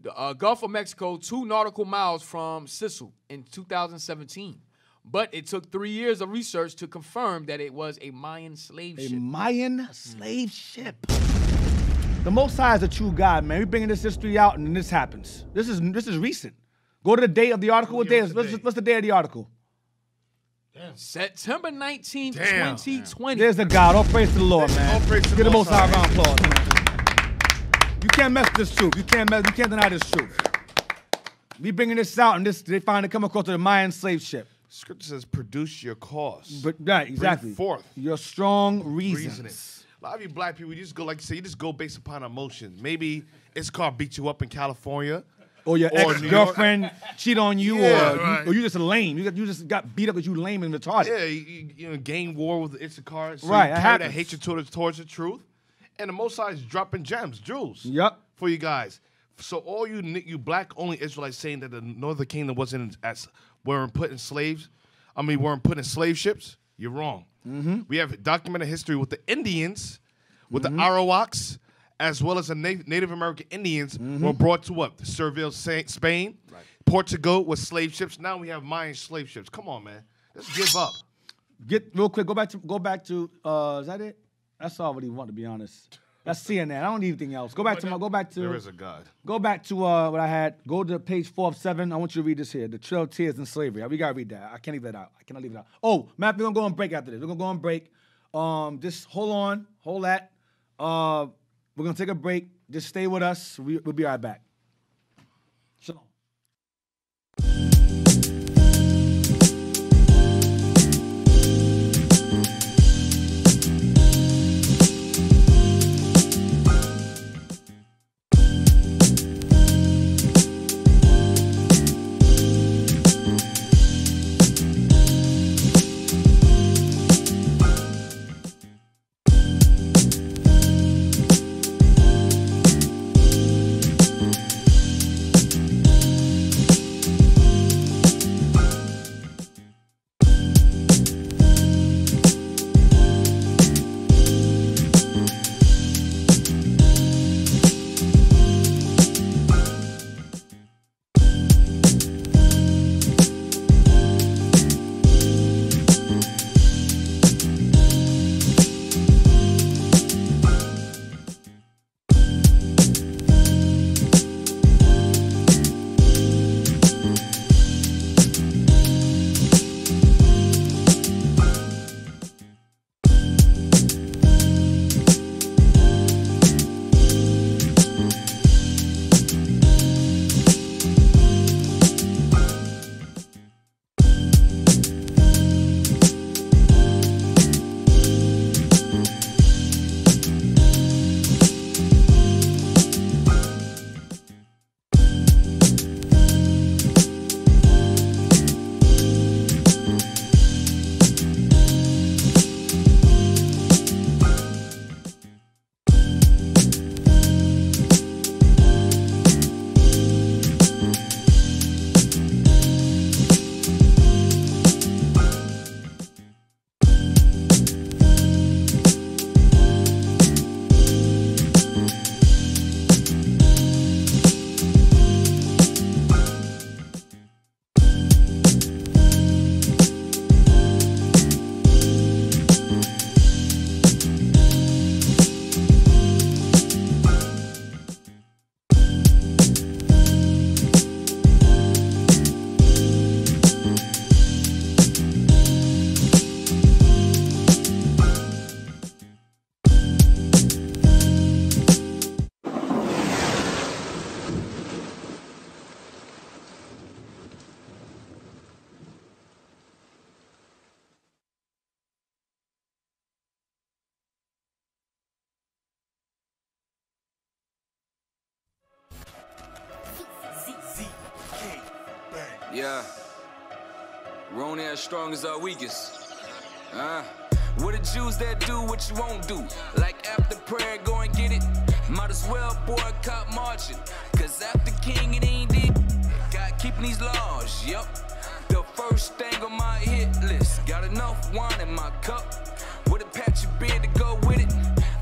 Speaker 4: The Gulf of Mexico, 2 nautical miles from Sicily in 2017. But it took 3 years of research to confirm that it was a Mayan slave
Speaker 2: A
Speaker 4: ship.
Speaker 2: Mayan slave ship. The Most High is a true God, man. We're bringing this history out, and then this happens. This is recent. Go to the date of the article. What day is? What's the day of the article?
Speaker 4: September 19,
Speaker 3: Damn.
Speaker 4: 2020.
Speaker 2: There's the God. All praise to the Lord, man.
Speaker 3: All praise to the
Speaker 2: Give the Most
Speaker 3: Most
Speaker 2: High a
Speaker 3: High.
Speaker 2: round of applause, man. You can't mess with this truth. You can't deny this truth. We bringing this out, and they finally come across the Mayan slave ship.
Speaker 3: Scripture says, produce your cause.
Speaker 2: But right, exactly.
Speaker 3: forth
Speaker 2: your strong reasons.
Speaker 3: Reasoning. A lot of you black people, you just go, like you say, you just go based upon emotions. Maybe it's called beat you up in California.
Speaker 2: Or your ex-girlfriend cheat on you,
Speaker 3: Yeah,
Speaker 2: or you just a lame. You just got beat up because you lame and retarded.
Speaker 3: Yeah, you know, gang war with the Issachar. So
Speaker 2: Right,
Speaker 3: you
Speaker 2: that
Speaker 3: carry that
Speaker 2: happens.
Speaker 3: hatred towards the truth. And the Most High is dropping gems, jewels.
Speaker 2: Yep.
Speaker 3: For you guys. So all you black only Israelites saying that the Northern Kingdom weren't put in slaves. I mean, weren't put in slave ships. You're wrong. We have documented history with the Indians, with the Arawaks, as well as the Native American Indians were brought to what? Seville, Spain. Right. Portugal with slave ships. Now we have Mayan slave ships. Come on, man. Let's give up.
Speaker 2: Get real quick. Go back to. Is that it? That's all what he want, to be honest. That's CNN. I don't need anything else. Go back to.
Speaker 3: There is a God.
Speaker 2: Go back to what I had. Go to page 4 of 7. I want you to read this here. The Trail of Tears and Slavery. We gotta read that. I can't leave that out. I cannot leave it out. Oh, Matt, we're gonna go on break after this. We're gonna go on break. Just hold on. Hold that. We're gonna take a break. Just stay with us. We'll be right back. Shalom.
Speaker 8: Yeah. We're only as strong as our weakest. What the Jews that do what you won't do. Like after prayer, go and get it. Might as well boycott marching. Cause after king, it ain't it. Got keeping these laws, yup. The first thing on my hit list. Got enough wine in my cup. With a patch of beer to go with it.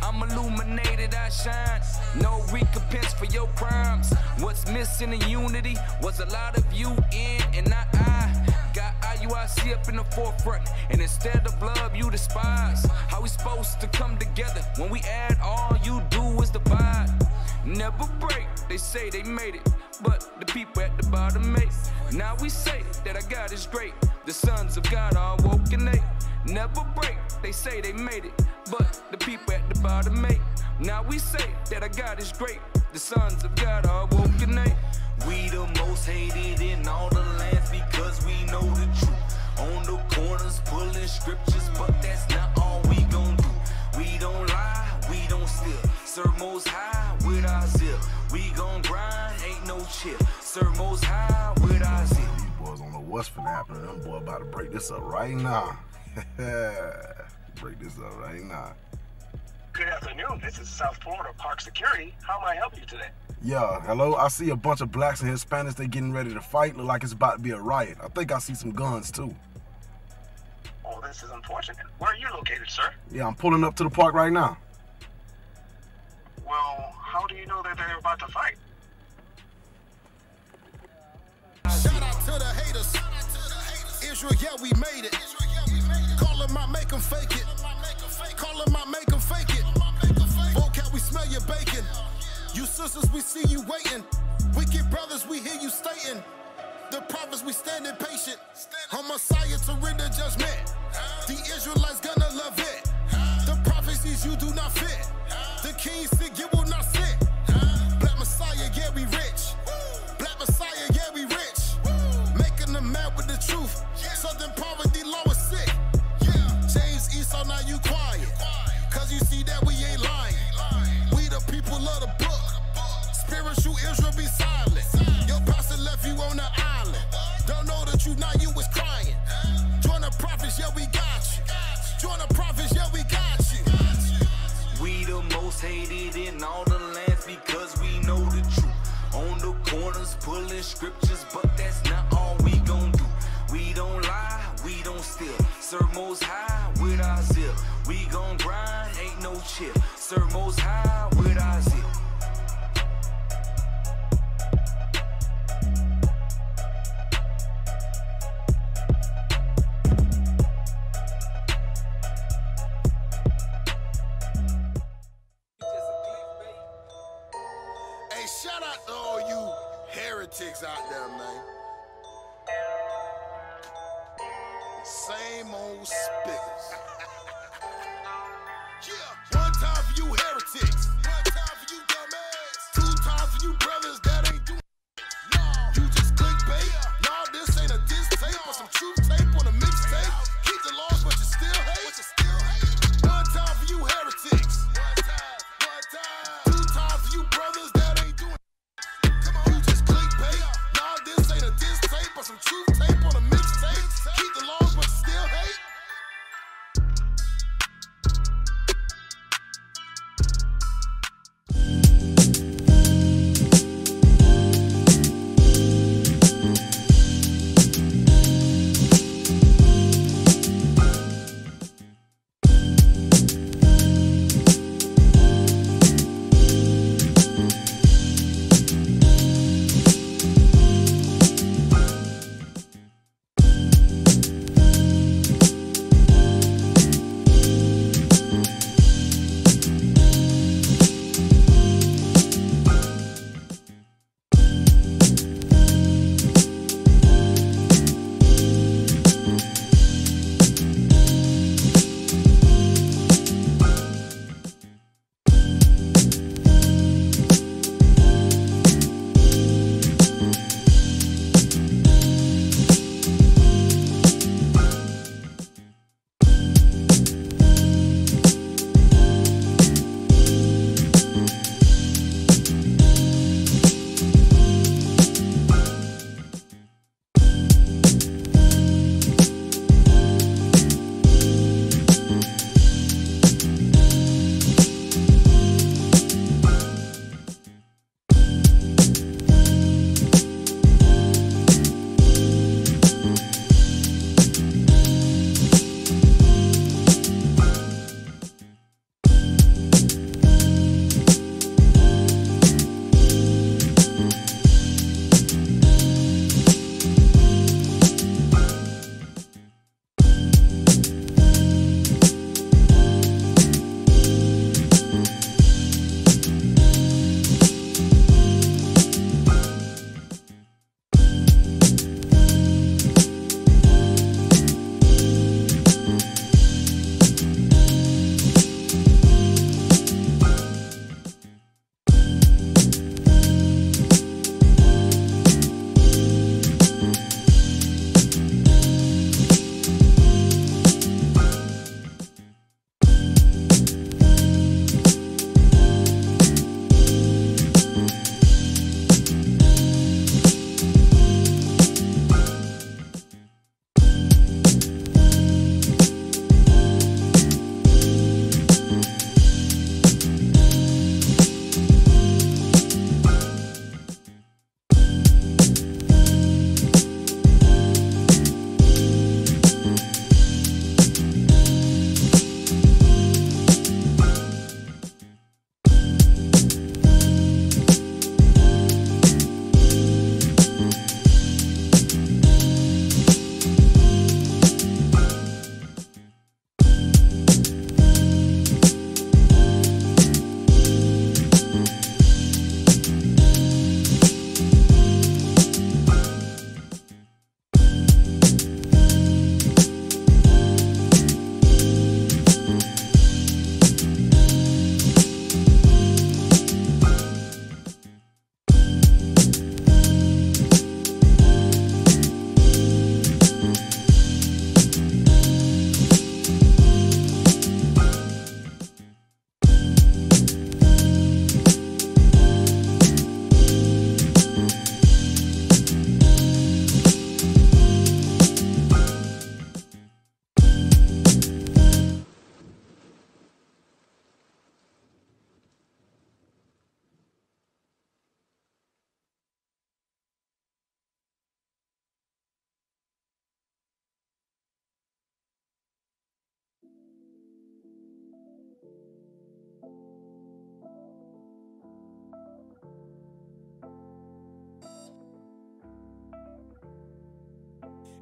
Speaker 8: I'm illuminated, I shine. No recompense for your crimes. What's missing in unity was a lot of you in and not I. Got IUIC up in the forefront, and instead of love, you despise. How we supposed to come together when we add all you do is divide? Never break, they say they made it, but the people at the bottom made. Now we say that our God is great. The sons of God are woke and they never break. They say they made it, but the people at the bottom made. Now we say that our God is great. The sons of God are woke and they.
Speaker 9: We the most hated in all the lands because we know the truth. On the corners pulling scriptures, but that's not all we gon' do. We don't lie, we don't steal. Serve most high with our zeal. We gon' grind, ain't no chill. Serve most high with our zeal.
Speaker 10: These boys don't know what's finna happen. Them boy about to break this up right now. Break this up right now.
Speaker 11: Good afternoon. This is South Florida Park Security. How may I help you today?
Speaker 10: Yeah, hello. I see a bunch of blacks and Hispanics. They getting ready to fight. Look like it's about to be a riot. I think I see some guns too.
Speaker 11: Oh, this is unfortunate. Where are you located, sir?
Speaker 10: Yeah, I'm pulling up to the park right now.
Speaker 11: Well, how do you know that they're about to fight?
Speaker 12: Shout out to the haters. Israel, yeah, we made it. Call them out, make them fake it. Call them out, make them fake it. Vocab, we smell your bacon. You sisters, we see you waiting. Wicked brothers, we hear you stating. The prophets, we stand impatient. On Messiah to render judgment. The Israelites gonna love it. The prophecies you do not fit. The king said you will not sit. Black Messiah, yeah, we rich. Black Messiah, yeah, we rich. Making them mad with the truth. Southern poverty law is sick. James Esau, now you quiet. Cause you see that we ain't lying. We the people of the book. Spiritual Israel be silent. Your pastor left you on the island. Don't know the truth, now you was crying. Join the prophets, yeah, we got you. Join the prophets, yeah, we got you.
Speaker 9: We the most hated in all the lands because we know the truth. On the corners pulling scriptures, but that's not all we gon' do. We don't lie, we don't steal. Serve most high with our zeal. We gon' grind, ain't no chill. Serve most high with our zeal.
Speaker 12: Hey, shout out to all you heretics out there, man. Same old spiggers. Yeah, one time for you heretics. One time for you dumbass. Two times for you brothers that ain't doing. No, you just clickbait. No, this ain't a diss tape or some truth tape on a mixtape. Keep the laws, but you still hate. One time for you heretics. One time. Two times for you brothers that ain't doing. Come on, you just clickbait. No, this ain't a diss tape or some truth tape on a mixtape. Keep the laws, but you still hate.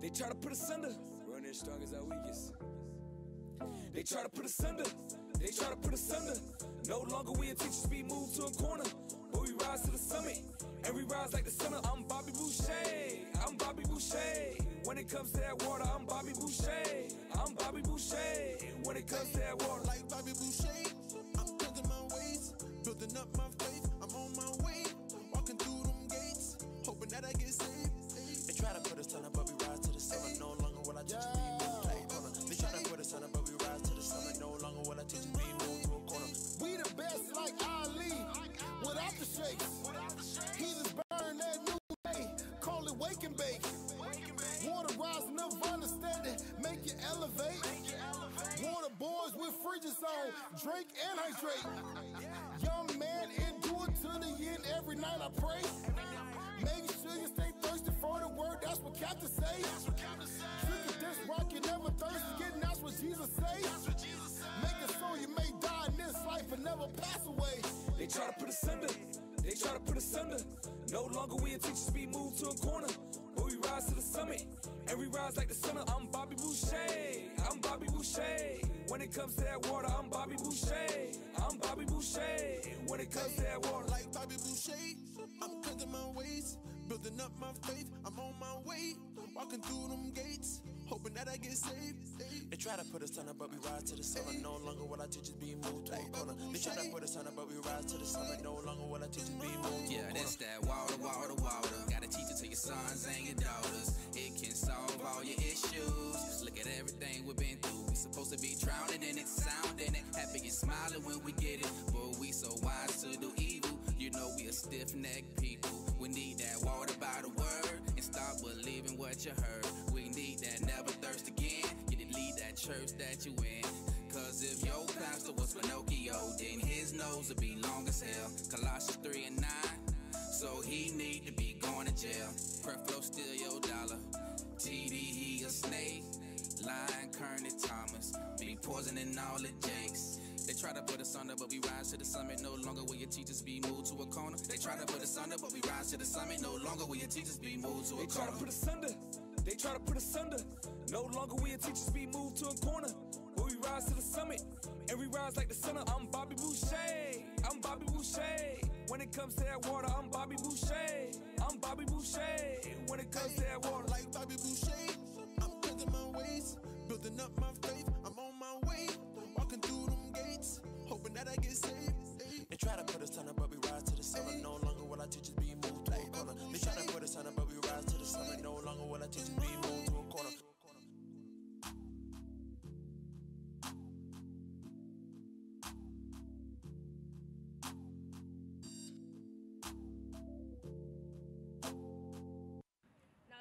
Speaker 8: They try to put us under. Running as strong as our weakest. They try to put us under. They try to put us under. No longer we a teacher speed move to a corner. But we rise to the summit. And we rise like the sun. I'm Bobby Boucher. I'm Bobby Boucher. When it comes to that water, I'm Bobby Boucher. I'm Bobby Boucher. When it comes to that water.
Speaker 12: Like Bobby Boucher, I'm building my ways, building up my faith. I'm on my way, walking through them gates, hoping that I get saved. They try to put us under, but we rise to the summit. No longer will I teach be moved to a corner. They try to put us under, but we rise to the summit. No longer will I teach be moved to a corner. We the best like Ali, without the shakes. Heathens burn that new day, call it wake and bake. Water rising up, understanding, make you elevate. Water boys with fridges on, drink and hydrate. Young man, endure to the end. Every night I pray. Make sure you stay thirsty for the word. That's what Captain say. Drinking this rock, you never thirst again. That's what Jesus say. Make it so you may die in this life and never pass away.
Speaker 8: They try to put us under. They try to put us under. No longer we a teacher speed move to a corner. But we rise to the summit. And we rise like the sun. I'm Bobby Boucher. I'm Bobby Boucher. When it comes to that water, I'm Bobby Boucher. I'm Bobby Boucher. When it comes to that water.
Speaker 12: Like Bobby Boucher, I'm cutting my ways, building up my faith. I'm on my way, walking through them gates, hoping that I get saved. They try to put us under, but we rise to the summit. No longer will our teachers be moved to a corner. They try to put us under, but we rise to the summit. No longer will our teachers be moved to a corner.
Speaker 9: Yeah, that's that water, water, water. Gotta teach it to your sons and your daughters. It can solve all your issues. Look at everything we've been through. We supposed to be drowning in it, sounding it, happy and smiling when we get it. But we so wise to do evil. You know we a stiff-necked people. We need that water by the word and stop believing what you heard. We need that never thirst again. You need to lead that church that you in. Cause if your pastor was Pinocchio, then his nose would be long as hell. Colossians 3:9. So he need to be going to jail. Creflo steal your dollar. TD he a snake. Lion Kearney Thomas. Be poisoning all the jakes. They try to put us under, but we rise to the summit. No longer will your teachers be moved to a corner. They try to put us under, but we rise to the summit. No longer will your teachers be moved to a corner.
Speaker 8: They try to put us under. They try to put us under. No longer will your teachers be moved to a corner. But we rise to the summit. And we rise like the sun. I'm Bobby Boucher. I'm Bobby Boucher. When it comes to that water, I'm Bobby Boucher. I'm Bobby Boucher. When it comes to that water.
Speaker 12: Like Bobby Boucher, I'm cutting my ways, building up my faith. I'm on my way, walking through them gates, hoping that I get saved. They try to put us under, but we rise to the summit. No longer will our teachers be moved to a corner. They try to put us under, but we rise to the summit. No longer will our teachers be moved to a corner.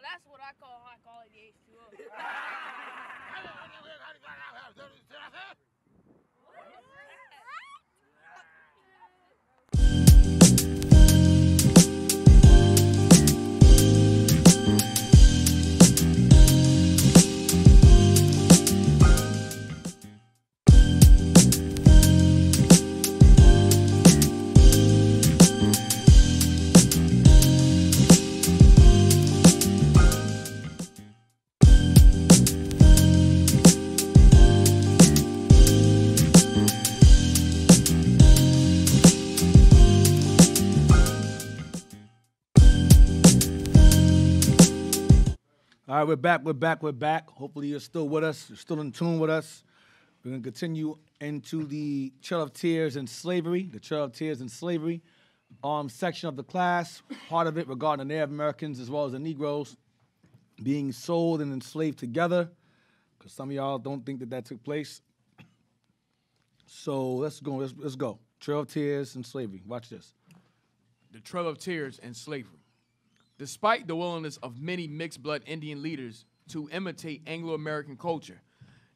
Speaker 13: That's what I call high quality H2O.
Speaker 2: All right, we're back. Hopefully you're still with us. You're still in tune with us. We're going to continue into the Trail of Tears and Slavery, the Trail of Tears and Slavery section of the class, part of it regarding the Native Americans as well as the Negroes being sold and enslaved together, because some of y'all don't think that took place. So let's go. Trail of Tears and Slavery. Watch this.
Speaker 4: The Trail of Tears and Slavery. Despite the willingness of many mixed-blood Indian leaders to imitate Anglo-American culture,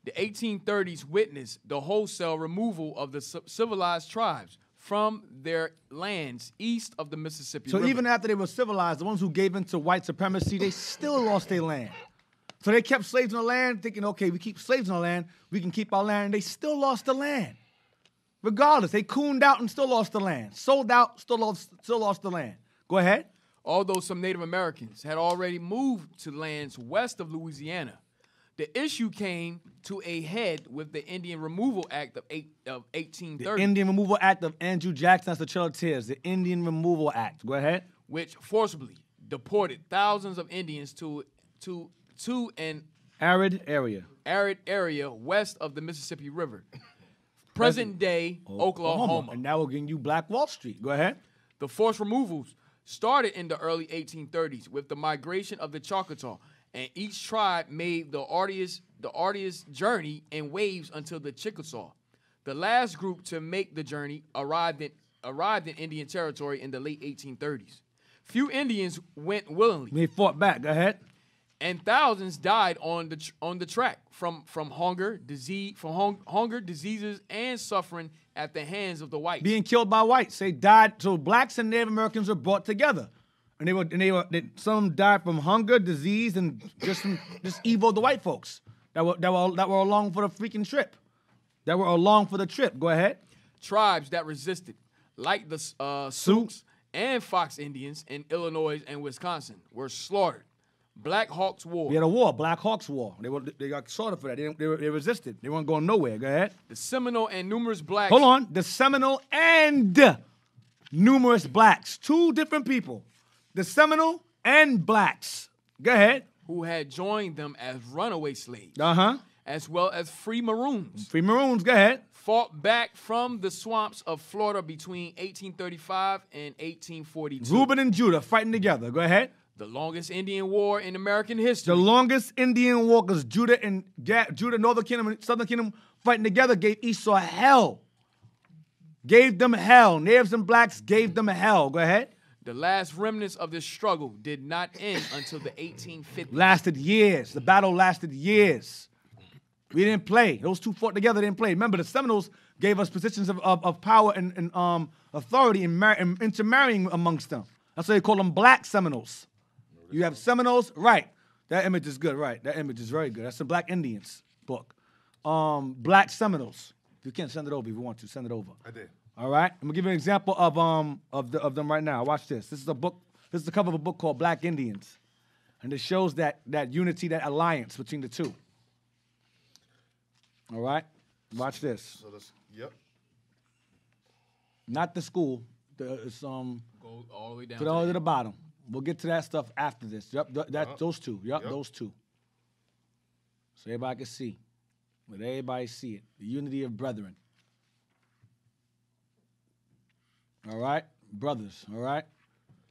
Speaker 4: the 1830s witnessed the wholesale removal of the civilized tribes from their lands east of the Mississippi River.
Speaker 2: So even after they were civilized, the ones who gave in to white supremacy, they still lost their land. So they kept slaves in the land, thinking, okay, we keep slaves in the land, we can keep our land, and they still lost the land. Regardless, they cooned out and still lost the land. Sold out, still lost the land. Go ahead.
Speaker 4: although some Native Americans had already moved to lands west of Louisiana. The issue came to a head with the Indian Removal Act of 1830.
Speaker 2: The Indian Removal Act of Andrew Jackson, that's the Trail of Tears. The Indian Removal Act. Go ahead.
Speaker 4: Which forcibly deported thousands of Indians to an
Speaker 2: arid area
Speaker 4: west of the Mississippi River. Present day Oklahoma.
Speaker 2: And now we're getting you Black Wall Street. Go ahead.
Speaker 4: The forced removals started in the early 1830s with the migration of the Choctaw, and each tribe made the arduous journey in waves until the Chickasaw. The last group to make the journey arrived in Indian Territory in the late 1830s. Few Indians went willingly.
Speaker 2: They fought back. Go ahead.
Speaker 4: And thousands died on the track from hunger, diseases, and suffering at the hands of the whites.
Speaker 2: Being killed by whites. They died. So blacks and Native Americans were brought together, and some died from hunger, disease, and just evil of the white folks that were along for the freaking trip. That were along for the trip. Go ahead.
Speaker 4: Tribes that resisted, like the Sioux and Fox Indians in Illinois and Wisconsin, were slaughtered. Black Hawks War.
Speaker 2: We had a war, Black Hawks War. They got slaughtered for that. They resisted. They weren't going nowhere. Go ahead.
Speaker 4: The Seminole and numerous blacks.
Speaker 2: Hold on. The Seminole and numerous blacks. Two different people. The Seminole and blacks. Go ahead.
Speaker 4: Who had joined them as runaway slaves.
Speaker 2: Uh-huh.
Speaker 4: As well as free Maroons.
Speaker 2: Free Maroons. Go ahead.
Speaker 4: Fought back from the swamps of Florida between 1835 and 1842.
Speaker 2: Reuben and Judah fighting together. Go ahead.
Speaker 4: The longest Indian war in American history.
Speaker 2: The longest Indian war, because Judah, Northern Kingdom and Southern Kingdom fighting together gave Esau hell. Gave them hell. Natives and blacks gave them hell. Go ahead.
Speaker 4: The last remnants of this struggle did not end until the 1850s.
Speaker 2: Lasted years. The battle lasted years. We didn't play. Those two fought together, didn't play. Remember, the Seminoles gave us positions of power and authority in intermarrying amongst them. That's why they call them Black Seminoles. You have Seminoles, right. That image is good, right. That image is very good. That's the Black Indians book. Black Seminoles. If you can't send it over if you want to, send it over.
Speaker 3: I did.
Speaker 2: All right? I'm gonna give you an example of them right now. Watch this. This is a book, this is the cover of a book called Black Indians. And it shows that unity, that alliance between the two. All right? Watch this.
Speaker 3: So this, yep.
Speaker 2: Not the school. It's
Speaker 4: Go all the way down
Speaker 2: to the bottom. We'll get to that stuff after this. Yep, those two. Yep, those two. So everybody can see. Let everybody see it. The unity of brethren. All right? Brothers, all right?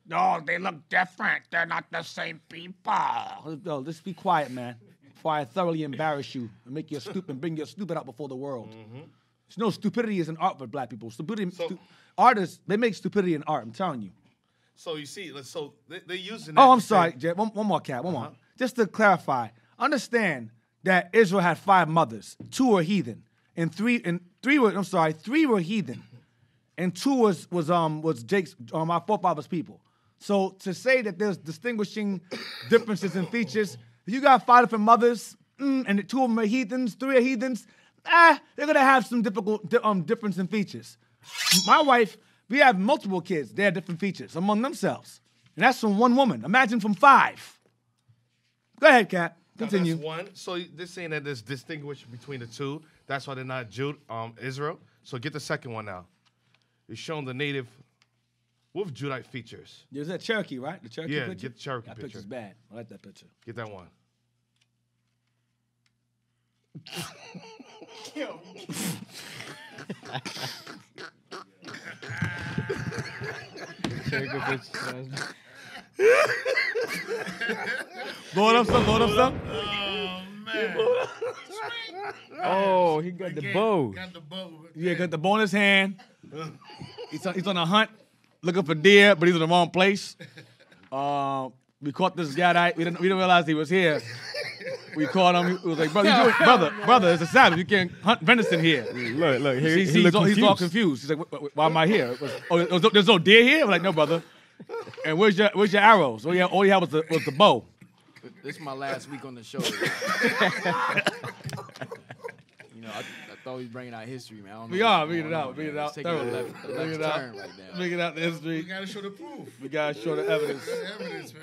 Speaker 7: No, they look different. They're not the same people.
Speaker 2: No, just be quiet, man. Before I thoroughly embarrass you and make you stupid and bring your stupid out before the world.
Speaker 3: Mm-hmm.
Speaker 2: You know, stupidity is an art for black people. Artists, they make stupidity an art, I'm telling you.
Speaker 3: So you see, so they're using.
Speaker 2: Oh, I'm sorry, Jay. One more, Cat. One more. Just to clarify, understand that Israel had 5 mothers. 2 were heathen, and 3 were heathen, and 2 was Jake's, our forefathers' people. So to say that there's distinguishing differences in features, if you got 5 different mothers, and 2 of them are heathens, 3 are heathens, they're gonna have some difference in features. My wife. We have multiple kids. They have different features among themselves. And that's from 1 woman. Imagine from 5. Go ahead, Kat. Continue.
Speaker 3: That's 1. So they're saying that there's distinguished between the 2. That's why they're not Israel. So get the second one now. It's showing the native with Judite features.
Speaker 2: There's that Cherokee, right? The Cherokee picture?
Speaker 3: Yeah, get the Cherokee
Speaker 2: that
Speaker 3: picture.
Speaker 2: That picture's bad. I like that picture.
Speaker 3: Get that one.
Speaker 2: Load up some.
Speaker 5: Oh, man.
Speaker 6: Oh, he got the bow.
Speaker 5: Got the bow.
Speaker 2: Yeah, got the bow in his hand. He's on a hunt, looking for deer, but he's in the wrong place. We caught this guy. We didn't realize he was here. We caught him. He was like, brother, it's a Sabbath. You can't hunt venison here.
Speaker 6: Look.
Speaker 2: He's all confused. He's like, why am I here? There's no deer here? I'm like, no, brother. And where's your arrows? All you had was the bow.
Speaker 4: This is my last week on the show. You know, thought we was bringing out history, man. I don't know
Speaker 2: We are
Speaker 4: what's
Speaker 2: bringing it
Speaker 4: going
Speaker 2: out.
Speaker 4: on,
Speaker 2: Bringing it
Speaker 4: man.
Speaker 2: out.
Speaker 4: It's taking a
Speaker 2: thoroughly.
Speaker 4: left
Speaker 2: Bringing it
Speaker 4: turn
Speaker 2: out.
Speaker 4: right now.
Speaker 2: Bringing out the history.
Speaker 5: We gotta show the proof.
Speaker 2: We gotta show the evidence.
Speaker 5: Evidence, man.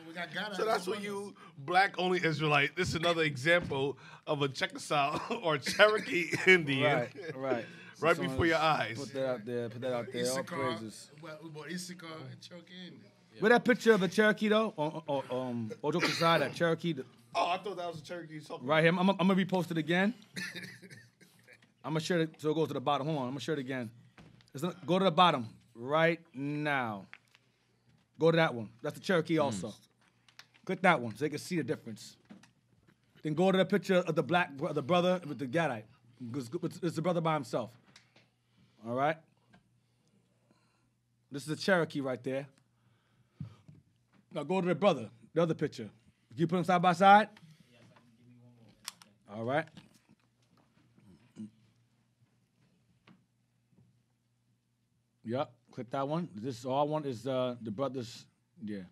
Speaker 5: We got God.
Speaker 3: So that's what you black only Israelite. This is another example of a Chickasaw or Cherokee Indian.
Speaker 2: Right.
Speaker 3: Right
Speaker 2: So
Speaker 3: before your eyes.
Speaker 2: Put that out there. Put that out there. All praises.
Speaker 5: What Issachar and Cherokee Indian.
Speaker 2: With that picture of a Cherokee though, or joke aside, that Cherokee.
Speaker 3: Oh, I thought that was a Cherokee.
Speaker 2: Right here. I'm gonna repost it again. I'm gonna share it so it goes to the bottom. Hold on. I'm gonna share it again. Go to the bottom right now. Go to that one. That's the Cherokee also. Click that one so they can see the difference. Then go to the picture of the the brother with the Gadite. It's the brother by himself. All right. This is a Cherokee right there. Now go to the brother, the other picture. You put them side by side? All right. Yep, click that one. This all I want is the brothers. Yeah.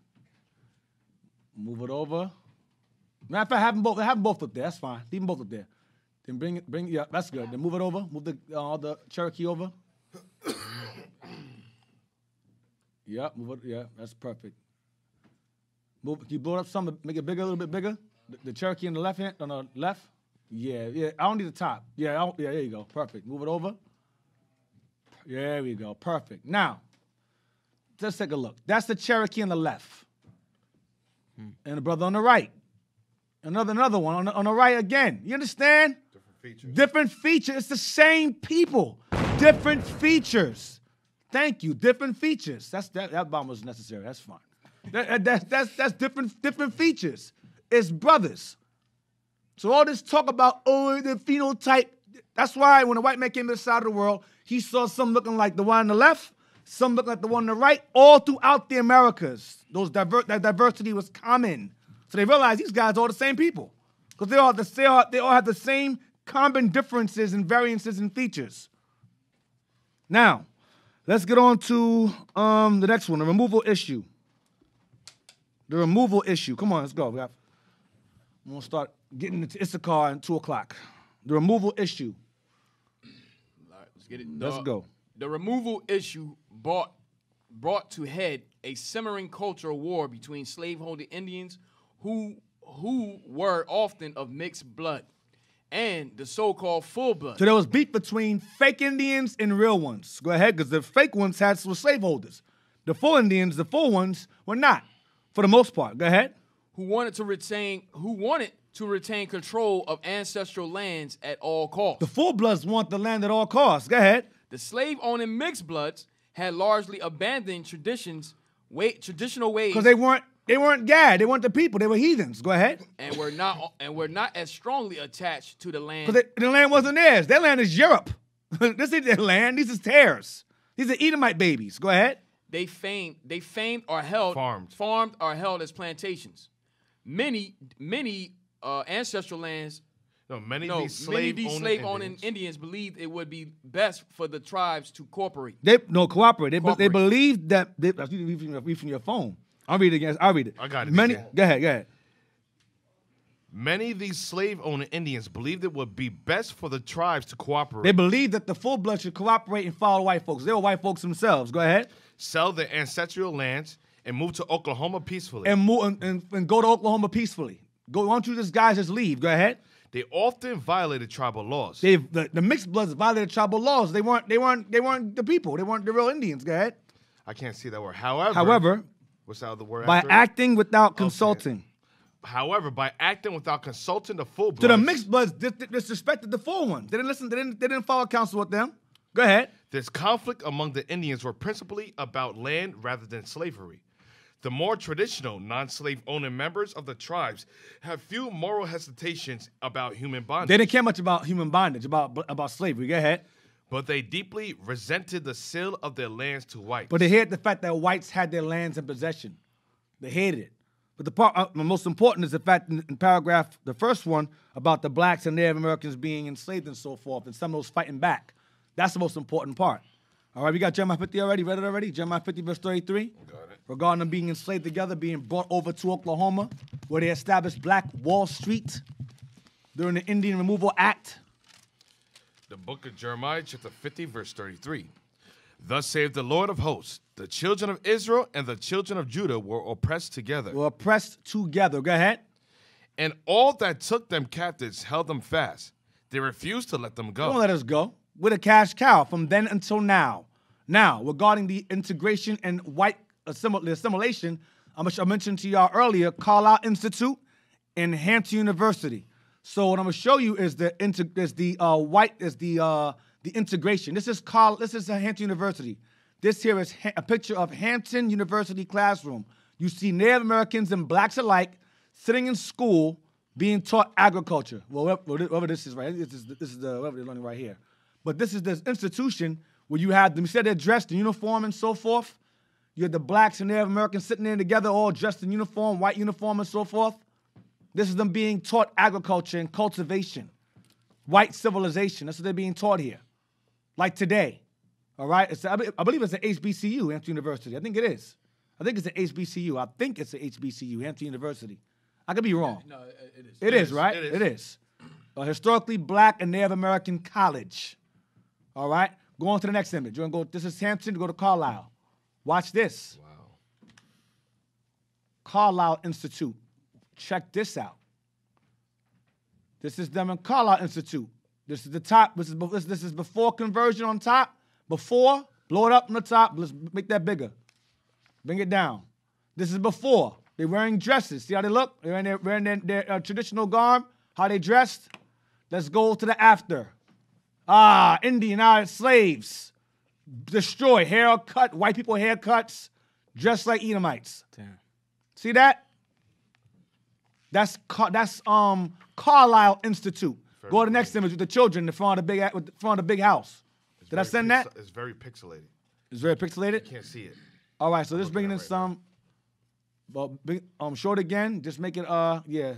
Speaker 2: Move it over. Matter of fact, have them both up there. That's fine. Leave them both up there. Then yeah, that's good. Then move it over. Move the Cherokee over. Yep, move it. Yeah, that's perfect. Move. Can you blow it up some? Make it bigger, a little bit bigger. The Cherokee on the left hand, on the left. Yeah. I don't need the top. Yeah, there you go. Perfect. Move it over. There we go. Perfect. Now, let's take a look. That's the Cherokee on the left, and the brother on the right. Another one on the right again. You understand?
Speaker 3: Different features.
Speaker 2: Different features. It's the same people. Different features. Thank you. Different features. That bomb was necessary. That's fine. That's different features. It's brothers. So all this talk about the phenotype. That's why when the white man came to the side of the world, he saw some looking like the one on the left, some looking like the one on the right, all throughout the Americas. That diversity was common. So they realized these guys are all the same people. Because they all have the same common differences and variances and features. Now, let's get on to the next one, the removal issue. The removal issue. Come on, let's go. We're going to start getting into Issachar at 2 o'clock. The removal issue.
Speaker 4: All right, let's get it.
Speaker 2: Let's go.
Speaker 4: The removal issue brought to head a simmering cultural war between slaveholding Indians who were often of mixed blood and the so-called full blood.
Speaker 2: So there was beef between fake Indians and real ones. Go ahead, because the fake ones were slaveholders. The full Indians, the full ones, were not, for the most part. Go ahead.
Speaker 4: Who wanted to retain control of ancestral lands at all costs.
Speaker 2: The full bloods want the land at all costs. Go ahead.
Speaker 4: The slave-owning mixed bloods had largely abandoned traditional ways.
Speaker 2: Because they weren't Gad. They weren't the people. They were heathens. Go ahead.
Speaker 4: And were not as strongly attached to the land.
Speaker 2: Because the land wasn't theirs. Their land is Europe. This ain't their land. These is theirs. These are Edomite babies. Go ahead.
Speaker 4: They famed or held farmed or held as plantations. Many ancestral lands.
Speaker 3: Many of these slave-owning
Speaker 4: Indians believed it would be best for the tribes to cooperate.
Speaker 2: Cooperate. They believed that. Read from your phone. I'll read it again. I'll read it.
Speaker 3: I got it.
Speaker 2: Go ahead.
Speaker 3: Many of these slave-owning Indians believed it would be best for the tribes to cooperate.
Speaker 2: They believed that the full blood should cooperate and follow white folks. They were white folks themselves. Go ahead.
Speaker 3: Sell their ancestral lands and move to Oklahoma peacefully.
Speaker 2: And go to Oklahoma peacefully. Why don't you guys just leave? Go ahead.
Speaker 3: They often violated tribal laws.
Speaker 2: The mixed bloods violated tribal laws. They weren't the people. They weren't the real Indians. Go ahead.
Speaker 3: I can't see that word. However, what's that other word?
Speaker 2: By acting without consulting.
Speaker 3: However, by acting without consulting the full bloods.
Speaker 2: So the mixed bloods disrespected the full ones. They didn't listen. They didn't follow counsel with them. Go ahead.
Speaker 3: This conflict among the Indians were principally about land rather than slavery. The more traditional non-slave owning members of the tribes have few moral hesitations about human bondage.
Speaker 2: They didn't care much about human bondage, about slavery. Go ahead.
Speaker 3: But they deeply resented the sale of their lands to whites.
Speaker 2: But they hated the fact that whites had their lands in possession. They hated it. But the most important is the fact in paragraph, the first one, about the blacks and Native Americans being enslaved and so forth, and some of those fighting back. That's the most important part. All right, we got Jeremiah 50 already. Read it already? Jeremiah 50, verse 33.
Speaker 3: Got it.
Speaker 2: Regarding them being enslaved together, being brought over to Oklahoma, where they established Black Wall Street during the Indian Removal Act.
Speaker 3: The book of Jeremiah, chapter 50, verse 33. Thus saith the Lord of hosts, the children of Israel and the children of Judah were oppressed together.
Speaker 2: Were oppressed together. Go ahead.
Speaker 3: And all that took them captives held them fast. They refused to let them go.
Speaker 2: Don't let us go. We're the cash cow from then until now. Now, regarding the integration and white assimilation, I mentioned to y'all earlier, Carlisle Institute and Hampton University. So what I'm gonna show you is the integration. This is Hampton University. This here is a picture of Hampton University classroom. You see Native Americans and blacks alike sitting in school being taught agriculture. Well, whatever this is, right? This is the whatever they're learning right here. But this is this institution where you had them. You said they're dressed in uniform and so forth. You had the blacks and Native Americans sitting there together, all dressed in uniform, white uniform and so forth. This is them being taught agriculture and cultivation, white civilization. That's what they're being taught here, like today. All right, I believe it's an HBCU, Hampton University. I think it is. I think it's an HBCU. I think it's an HBCU, Hampton University. I could be wrong.
Speaker 4: No, it is.
Speaker 2: It is, right? It is. A historically black and Native American college. All right? Go on to the next image. You're gonna go, this is Hampton, go to Carlisle. Watch this. Wow. Carlisle Institute. Check this out. This is them in Carlisle Institute. This is the top. This is before conversion on top. Before, blow it up on the top. Let's make that bigger. Bring it down. This is before. They're wearing dresses. See how they look? They're wearing their traditional garb. How they dressed. Let's go to the after. Indian slaves. Destroy. Haircut. White people haircuts. Dressed like Edomites.
Speaker 6: Damn.
Speaker 2: See that? That's Carlisle Institute. Go to the next image with the children in front of the big house. Did I send that?
Speaker 3: It's very pixelated.
Speaker 2: It's very pixelated?
Speaker 3: You can't see it.
Speaker 2: All right, so just bringing in some. But show it again. Just make it, yeah.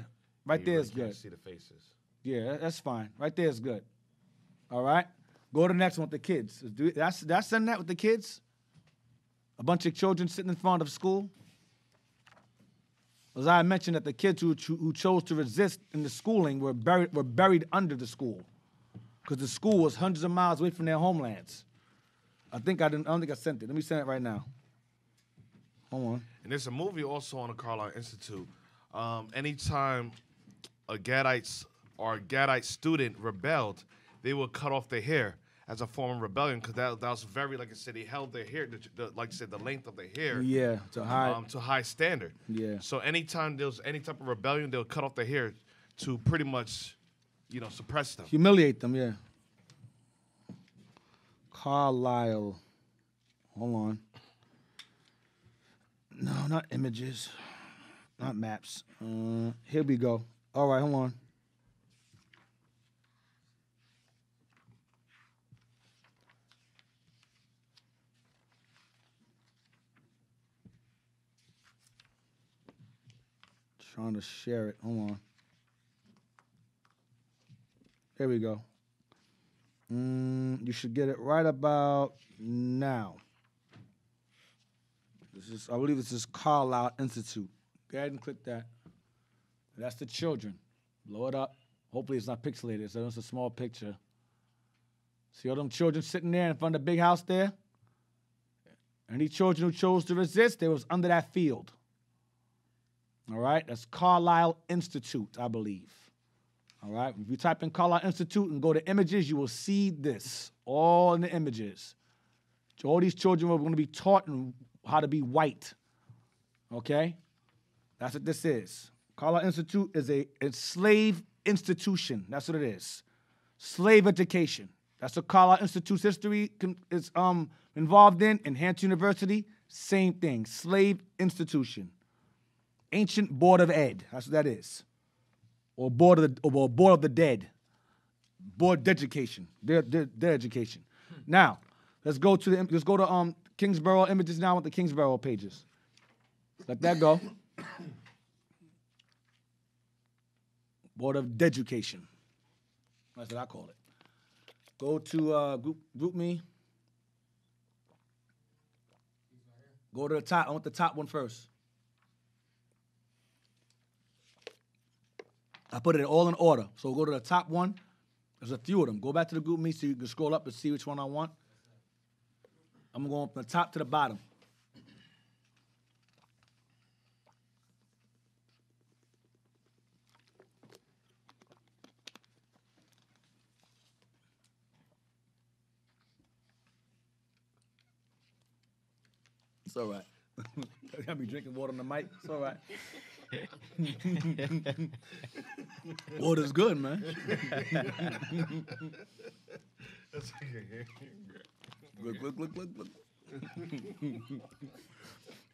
Speaker 2: Right there is good.
Speaker 3: Can't see the faces.
Speaker 2: Yeah, that's fine. Right there is good. All right? Go to the next one with the kids. Did I send that with the kids? A bunch of children sitting in front of school? As I mentioned, that the kids who chose to resist in the schooling were buried under the school, because the school was hundreds of miles away from their homelands. I don't think I sent it. Let me send it right now. Hold on.
Speaker 3: And there's a movie also on the Carlisle Institute. Anytime a Gadite student rebelled, they would cut off their hair as a form of rebellion, because that was very, like I said, they held their hair, like I said, the length of their hair.
Speaker 2: Yeah, to
Speaker 3: high standard.
Speaker 2: Yeah.
Speaker 3: So anytime there was any type of rebellion, they'll cut off their hair to pretty much, suppress them.
Speaker 2: Humiliate them, yeah. Carlisle. Hold on. No, not images. Not maps. Here we go. All right, hold on. Trying to share it. Hold on. Here we go. You should get it right about now. I believe this is Carlisle Institute. Go ahead and click that. That's the children. Blow it up. Hopefully it's not pixelated, so it's a small picture. See all them children sitting there in front of the big house there? Any children who chose to resist, they was under that field. All right, that's Carlisle Institute, I believe. All right, if you type in Carlisle Institute and go to images, you will see this, all in the images. All these children are going to be taught how to be white. Okay, that's what this is. Carlisle Institute is a slave institution. That's what it is. Slave education. That's what Carlisle Institute's history is involved in. And Hampton University, same thing. Slave institution. Ancient Board of Ed. That's what that is. Or Board of the Dead. Board Education. Their education. Now, let's go to Kingsborough images now with the Kingsborough pages. Let that go. Board of Deducation. That's what I call it. Go to group me. Go to the top. I want the top one first. I put it all in order. So go to the top one There's a few of them. Go back to the group me so you can scroll up and see which one I want. I'm going from the top to the bottom. It's all right. I'll be drinking water on the mic. It's all right. Water's good, man. Look.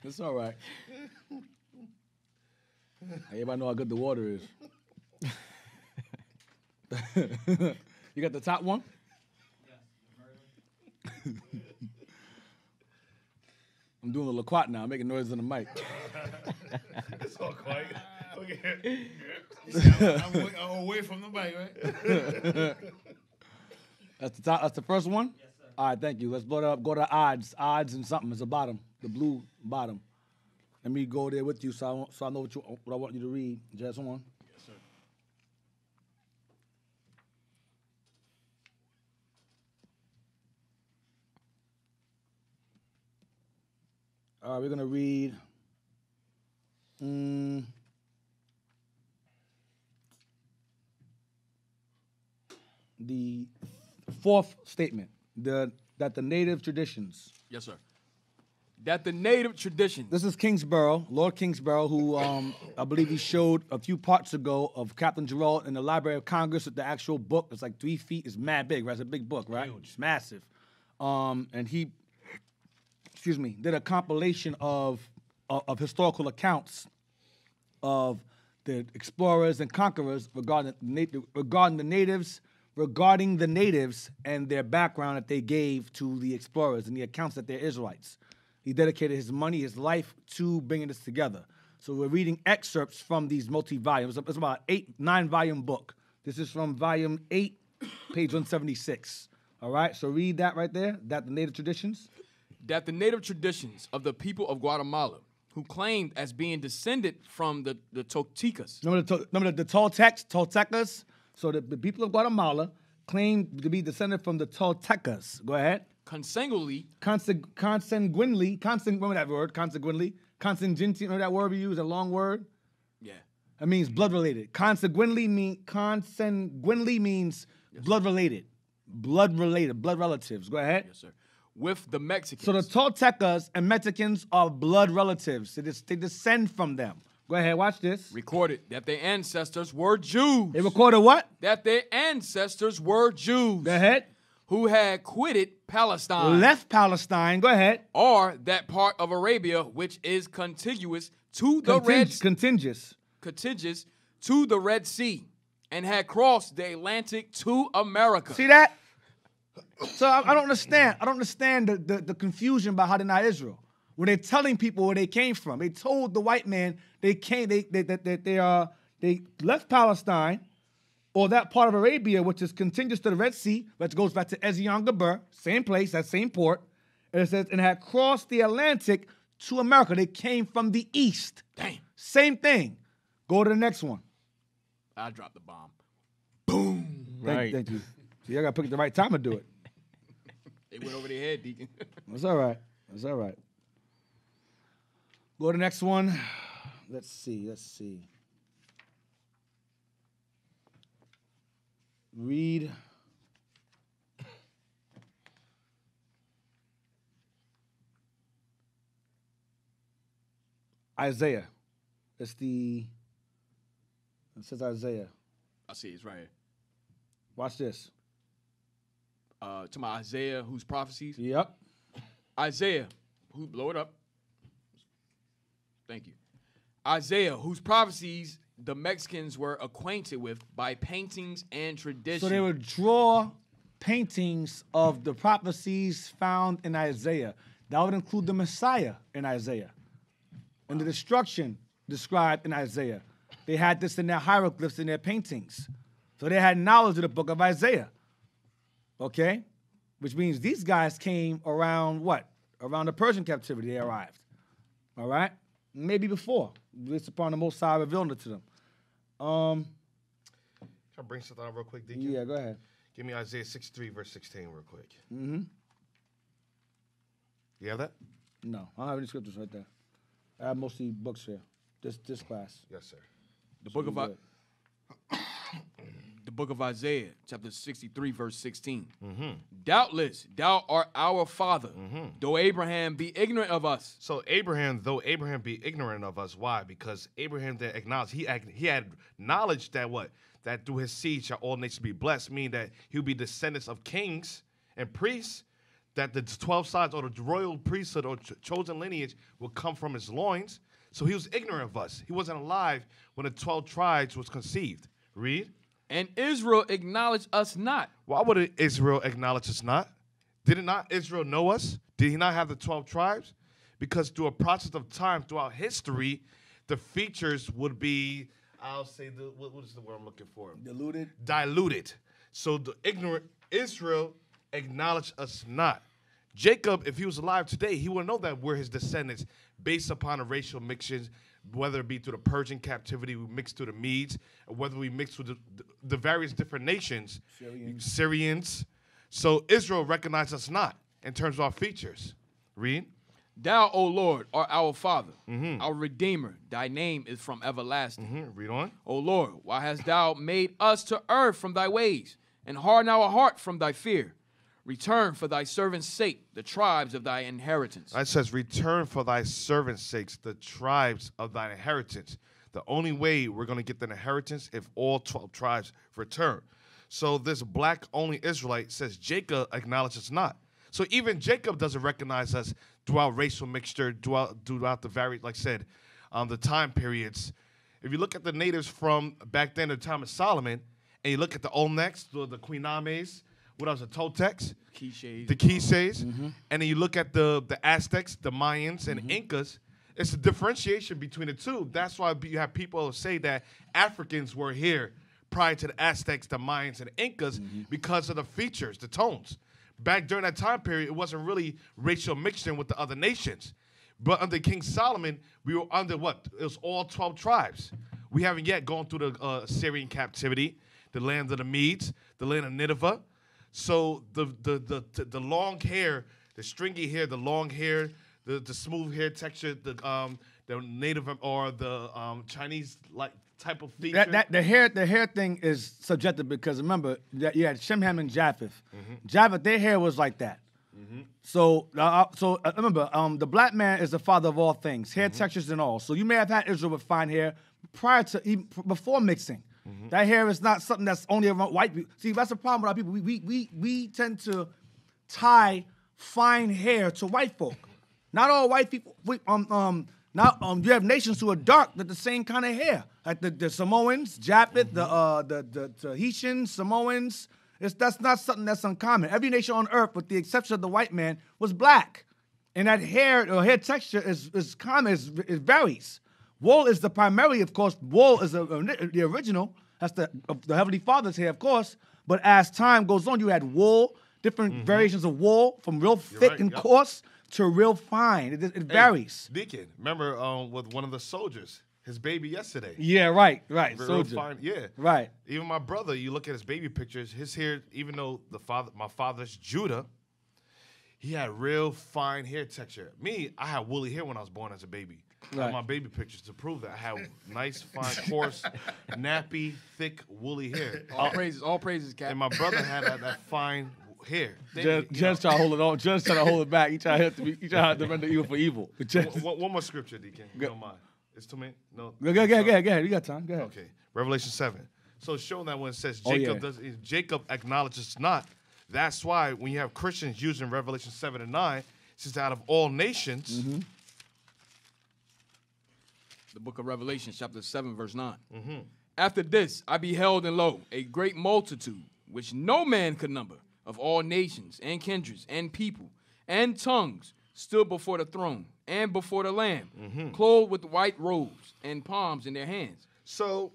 Speaker 2: It's all right. Everybody know how good the water is. You got the top one? I'm doing a LaQuat now. I'm making noises in the mic.
Speaker 3: It's all quiet. Okay.
Speaker 5: I'm away from the mic, right?
Speaker 2: That's the top. That's the first one? Yes, sir. All right, thank you. Let's blow it up. Go to odds. Odds and something is the bottom. The blue bottom. Let me go there with you so I know what I want you to read. Just one.
Speaker 5: Yes, sir.
Speaker 2: All right, we're going to read the fourth statement, that the native traditions.
Speaker 4: Yes, sir. That the native traditions.
Speaker 2: This is Kingsborough, Lord Kingsborough, who I believe he showed a few parts ago of Captain Gerald in the Library of Congress with the actual book. It's like 3 feet. It's mad big, right? It's a big book, right? Huge. It's massive. And he, did a compilation of historical accounts of the explorers and conquerors regarding the natives and their background that they gave to the explorers and the accounts that they're Israelites. He dedicated his money, his life to bringing this together. So we're reading excerpts from these multi-volumes. It's about a 9-volume book. This is from volume 8, page 176. All right, so read that right there, that the native traditions.
Speaker 4: That the native traditions of the people of Guatemala, who claimed as being descended from the Toltecas.
Speaker 2: Remember the Toltecas? So the people of Guatemala claimed to be descended from the Toltecas. Go ahead.
Speaker 4: Consanguinely.
Speaker 2: Remember that word, consanguinely. Consanguinity, remember that word we use, a long word?
Speaker 4: Yeah.
Speaker 2: That means blood related. Consanguinely means yes, blood related. Blood relatives. Go ahead.
Speaker 4: Yes, sir. With the Mexicans.
Speaker 2: So the Toltecas and Mexicans are blood relatives. They descend from them. Go ahead, watch this.
Speaker 4: Recorded that their ancestors were Jews.
Speaker 2: They recorded what?
Speaker 4: That their ancestors were Jews.
Speaker 2: Go ahead.
Speaker 4: Who had quitted Palestine.
Speaker 2: Left Palestine. Go ahead.
Speaker 4: Or that part of Arabia which is contiguous to the
Speaker 2: contiguous
Speaker 4: to the Red Sea and had crossed the Atlantic to America.
Speaker 2: See that? So I don't understand. I don't understand the confusion about how they're not Israel. When they're telling people where they came from, they told the white man they left Palestine or that part of Arabia, which is contiguous to the Red Sea, which goes back to Ezion-Geber, same place, that same port. And it says, and had crossed the Atlantic to America. They came from the east.
Speaker 4: Damn.
Speaker 2: Same thing. Go to the next one.
Speaker 4: I dropped the bomb.
Speaker 2: Boom.
Speaker 6: Right.
Speaker 2: Thank you. See, I got to pick the right time to do it.
Speaker 4: It went over their head, Deacon.
Speaker 2: That's all right. That's all right. Go to the next one. Let's see. Read. Isaiah. It says Isaiah.
Speaker 4: I see, it's right here.
Speaker 2: Watch this.
Speaker 4: To my Isaiah, whose prophecies?
Speaker 2: Yep.
Speaker 4: Isaiah, who blow it up. Thank you. Isaiah, whose prophecies the Mexicans were acquainted with by paintings and tradition.
Speaker 2: So they would draw paintings of the prophecies found in Isaiah. That would include the Messiah in Isaiah and the destruction described in Isaiah. They had this in their hieroglyphs in their paintings. So they had knowledge of the book of Isaiah. Okay? Which means these guys came around what? Around the Persian captivity they arrived. All right? Maybe before. Based upon the Most High revealing it to them.
Speaker 3: Can I bring something out real quick, Deacon?
Speaker 2: Yeah, go ahead.
Speaker 3: Give me Isaiah 63, verse 16 real quick.
Speaker 2: Mm-hmm.
Speaker 3: You have that?
Speaker 2: No, I don't have any scriptures right there. I have mostly books here. This class.
Speaker 3: Yes, sir.
Speaker 4: The book of Isaiah, chapter 63, verse 16. Doubtless, thou art our father, though Abraham be ignorant of us.
Speaker 3: So though Abraham be ignorant of us, why? Because Abraham did acknowledge, he had knowledge that what? That through his seed shall all nations be blessed, meaning that he would be descendants of kings and priests, that the 12 sides or the royal priesthood or chosen lineage will come from his loins. So he was ignorant of us. He wasn't alive when the 12 tribes was conceived. Read.
Speaker 4: And Israel acknowledged us not.
Speaker 3: Why would Israel acknowledge us not? Did not Israel know us? Did he not have the 12 tribes? Because through a process of time, throughout history, the features would be, I'll say, what is the word I'm looking for? Diluted. So the ignorant Israel acknowledged us not. Jacob, if he was alive today, he would know that we're his descendants based upon a racial mixture, whether it be through the Persian captivity, we mixed through the Medes, or whether we mixed with the various different nations, Syrians. So Israel recognized us not in terms of our features. Read.
Speaker 4: Thou, O Lord, art our Father, our Redeemer. Thy name is from everlasting.
Speaker 3: Read on.
Speaker 4: O Lord, why hast thou made us to err from thy ways, and harden our heart from thy fear? Return for thy servants' sake the tribes of thy inheritance.
Speaker 3: It says, return for thy servants' sakes the tribes of thy inheritance. The only way we're going to get the inheritance if all 12 tribes return. So this black-only Israelite says, Jacob acknowledges not. So even Jacob doesn't recognize us throughout racial mixture, throughout the various, like I said, the time periods. If you look at the natives from back then, the time of Solomon, and you look at the Olmecs, the Quinames, what else? The Toltecs, the Quiches, and then you look at the Aztecs, the Mayans, and Incas. It's a differentiation between the two. That's why you have people say that Africans were here prior to the Aztecs, the Mayans, and the Incas because of the features, the tones. Back during that time period, it wasn't really racial mixing with the other nations. But under King Solomon, we were under what? It was all 12 tribes. We haven't yet gone through the Assyrian captivity, the land of the Medes, the land of Nineveh. So the long hair, the stringy hair, the long hair, the smooth hair texture, the native or the Chinese like type of feature.
Speaker 2: The hair thing is subjective because remember that you had Shem, Ham, and Japheth. Japheth, their hair was like that. So remember, the black man is the father of all things, hair textures and all. So you may have had Israel with fine hair prior to even before mixing. That hair is not something that's only around white people. See, that's the problem with our people. We tend to tie fine hair to white folk. Not all white people. You have nations who are dark with the same kind of hair, like the Samoans, Japheth, the Tahitians, Samoans. That's not something that's uncommon. Every nation on earth, with the exception of the white man, was black, and that hair or hair texture is common. It varies. Wool is the primary, of course. Wool is the original. That's the Heavenly Father's hair, of course. But as time goes on, you had wool, different variations of wool, from real thick and coarse to real fine. It varies.
Speaker 3: Deacon, remember with one of the soldiers, his baby yesterday.
Speaker 2: Yeah, right.
Speaker 3: Real fine, yeah.
Speaker 2: Right.
Speaker 3: Even my brother, you look at his baby pictures, his hair, even though my father's Judah, he had real fine hair texture. Me, I had woolly hair when I was born as a baby. I have my baby pictures to prove that I had nice, fine, coarse, nappy, thick, woolly hair.
Speaker 4: All praises, Cap.
Speaker 3: And my brother had that fine hair.
Speaker 2: Just trying to hold it on. Just trying to hold it back. He trying to render evil for evil.
Speaker 3: One more scripture, Deacon. You don't mind. It's too many? No.
Speaker 2: Go ahead. You got time. Go ahead.
Speaker 3: Okay. Revelation 7. So it's showing that when it says Jacob acknowledges not, that's why when you have Christians using Revelation 7 and 9, it says out of all nations.
Speaker 4: The book of Revelation, chapter 7, verse 9. After this, I beheld, and lo, a great multitude, which no man could number, of all nations, and kindreds, and people, and tongues, stood before the throne, and before the Lamb, clothed with white robes, and palms in their hands.
Speaker 3: So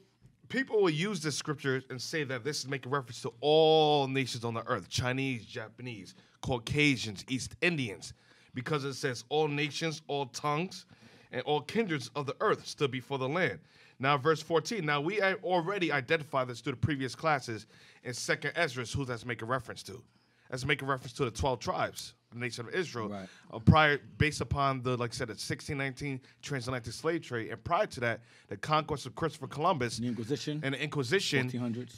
Speaker 3: people will use this scripture and say that this is making reference to all nations on the earth, Chinese, Japanese, Caucasians, East Indians, because it says all nations, all tongues, and all kindreds of the earth stood before the Lamb. Now, verse 14. Now, we already identified this through the previous classes in 2nd Ezra, who that's making reference to. That's making reference to the 12 tribes, the nation of Israel, prior, based upon the, like I said, the 1619 transatlantic slave trade, and prior to that, the conquest of Christopher Columbus,
Speaker 2: the Inquisition,
Speaker 3: and the Inquisition,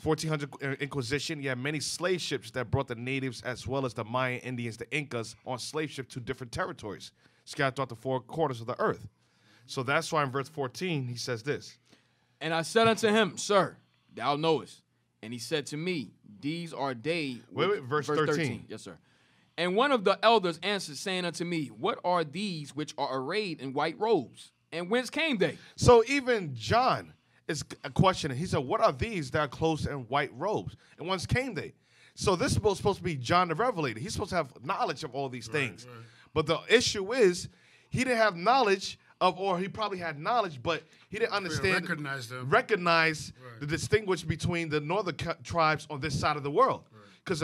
Speaker 3: 1400 Inquisition. You had many slave ships that brought the natives as well as the Mayan Indians, the Incas, on slave ships to different territories, scattered throughout the 4 quarters of the earth. So that's why in verse 14 he says this.
Speaker 4: And I said unto him, Sir, thou knowest. And he said to me, These are they.
Speaker 3: Wait, verse 13.
Speaker 4: Yes, sir. And one of the elders answered, saying unto me, What are these which are arrayed in white robes? And whence came they?
Speaker 3: So even John is questioning. He said, What are these that are clothed in white robes? And whence came they? So this is supposed to be John the Revelator. He's supposed to have knowledge of all these things. Right. But the issue is, he didn't have knowledge of, or he probably had knowledge, but he didn't understand, recognize the distinguish between the northern tribes on this side of the world. Because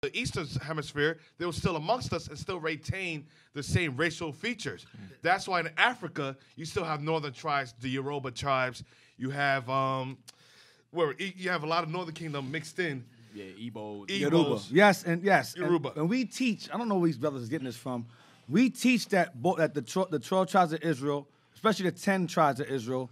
Speaker 3: the eastern hemisphere, they were still amongst us and still retain the same racial features. That's why in Africa, you still have northern tribes, the Yoruba tribes. You have where you have a lot of northern kingdom mixed in.
Speaker 4: Yeah, Igbo.
Speaker 2: Yoruba. Yes, and
Speaker 3: Yoruba.
Speaker 2: And we teach, I don't know where these brothers are getting this from. We teach that the 12 tribes of Israel, especially the 10 tribes of Israel,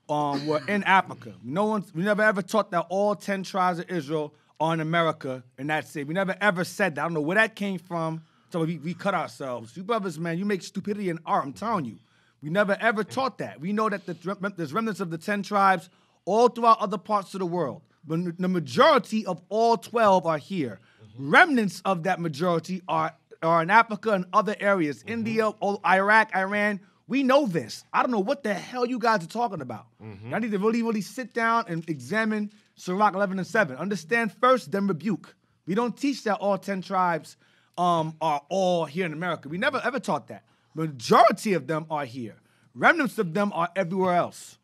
Speaker 2: were in Africa. We never ever taught that all 10 tribes of Israel are in America, and that's it. We never ever said that. I don't know where that came from. So we cut ourselves. You brothers, man, you make stupidity and art. I'm telling you. We never ever taught that. We know that there's remnants of the 10 tribes all throughout other parts of the world. But the majority of all 12 are here. Remnants of that majority are in Africa and other areas, India, Iraq, Iran. We know this. I don't know what the hell you guys are talking about. I need to really, really sit down and examine Sirach 11 and 7. Understand first, then rebuke. We don't teach that all 10 tribes are all here in America. We never ever taught that. Majority of them are here. Remnants of them are everywhere else.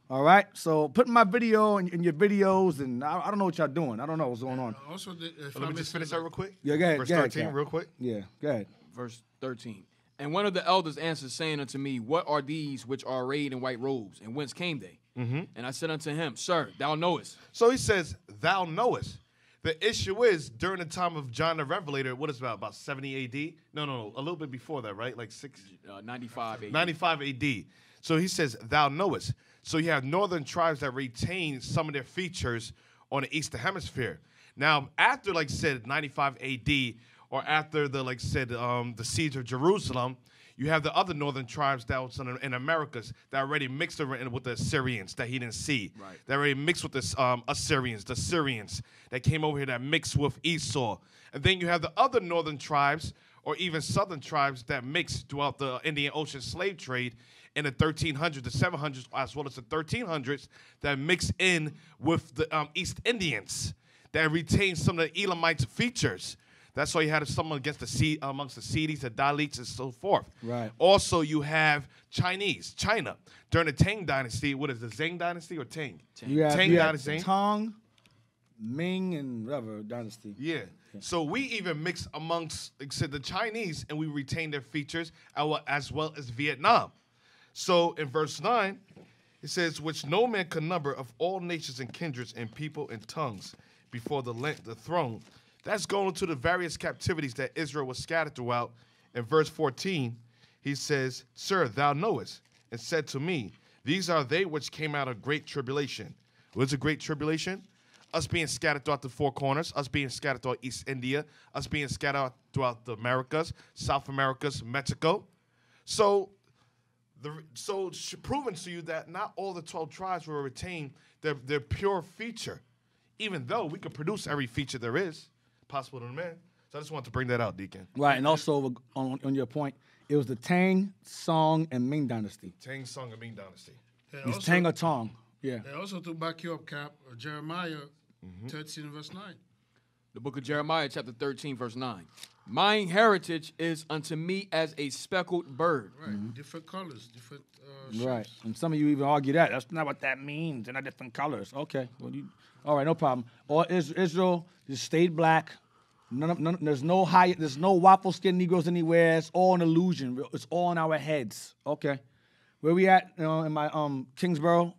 Speaker 2: All right, so put my video in your videos, and I don't know what y'all doing. I don't know what's going on.
Speaker 5: Also,
Speaker 3: let me just finish that real quick.
Speaker 2: Yeah, go ahead.
Speaker 3: Verse 13, real quick.
Speaker 2: Yeah, go ahead.
Speaker 4: Verse 13. And one of the elders answered, saying unto me, What are these which are arrayed in white robes, and whence came they? And I said unto him, Sir, thou knowest.
Speaker 3: So he says, Thou knowest. The issue is, during the time of John the Revelator, what is about 70 AD? No, a little bit before that, right? Like
Speaker 4: 95 AD.
Speaker 3: 95 AD. So he says, Thou knowest. So you have northern tribes that retain some of their features on the eastern hemisphere. Now, after, like I said, 95 AD, or after the, like I said, the siege of Jerusalem, you have the other northern tribes that was in Americas that already mixed with the Assyrians that he didn't see. Right. That already mixed with the Assyrians, the Syrians that came over here that mixed with Esau. And then you have the other northern tribes, or even southern tribes that mixed throughout the Indian Ocean slave trade in the 1300s, the 700s, as well as the 1300s, that mixed in with the East Indians that retained some of the Elamites' features. That's why you had someone amongst the Sidis, the Dalits, and so forth.
Speaker 2: Right.
Speaker 3: Also, you have China. During the Tang Dynasty, what is the Zheng Dynasty or Tang?
Speaker 2: Tang Dynasty. Tang, Ming, and whatever dynasty.
Speaker 3: Yeah. So we even mix amongst, like I said, the Chinese, and we retain their features as well as Vietnam. So in verse 9, it says, Which no man can number of all nations and kindreds and people and tongues before the throne. That's going to the various captivities that Israel was scattered throughout. In verse 14, he says, Sir, thou knowest, and said to me, These are they which came out of great tribulation. What's a great tribulation? Us being scattered throughout the 4 corners, us being scattered throughout East India, us being scattered throughout the Americas, South Americas, Mexico. So proving to you that not all the 12 tribes will retain their pure feature, even though we can produce every feature there is possible to man. So I just wanted to bring that out, Deacon.
Speaker 2: Right, and also on your point, it was the Tang, Song, and Ming dynasty.
Speaker 3: Tang, Song, and Ming dynasty.
Speaker 2: It's Tang or Tong. Yeah.
Speaker 5: And also to back you up, Cap, Jeremiah 13, verse 9.
Speaker 4: The book of Jeremiah, chapter 13, verse 9. Mine heritage is unto me as a speckled bird.
Speaker 5: Right, different colors, different shapes.
Speaker 2: Right, and some of you even argue that. That's not what that means. They're not different colors. Okay, well, all right, no problem. All Israel just stayed black. There's no waffle skin Negroes anywhere. It's all an illusion. It's all in our heads. Okay. Where we at in my Kingsborough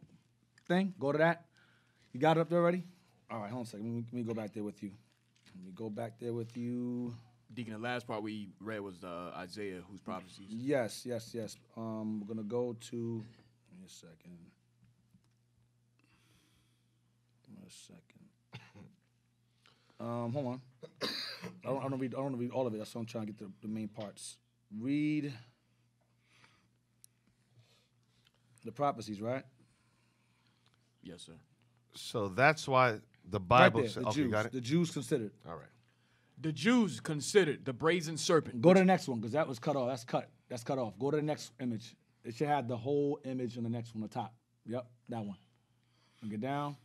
Speaker 2: thing? Go to that. You got it up there already? All right, hold on a second. Let me go back there with you. Let me go back there with you.
Speaker 4: Deacon, the last part we read was Isaiah, whose prophecies.
Speaker 2: Yes. We're going to go to, give me a second. Hold on. I don't want to read all of it. That's why I'm trying to get the main parts. Read the prophecies, right?
Speaker 4: Yes, sir.
Speaker 3: So that's why the Bible
Speaker 2: right there,
Speaker 3: says,
Speaker 2: the
Speaker 3: okay,
Speaker 2: Jews,
Speaker 3: got it?
Speaker 2: The Jews considered.
Speaker 3: All right.
Speaker 4: The Jews considered the brazen serpent.
Speaker 2: Go to the next one, because that was cut off. That's cut off. Go to the next image. It should have the whole image on the next one, the top. Yep, that one. And get down.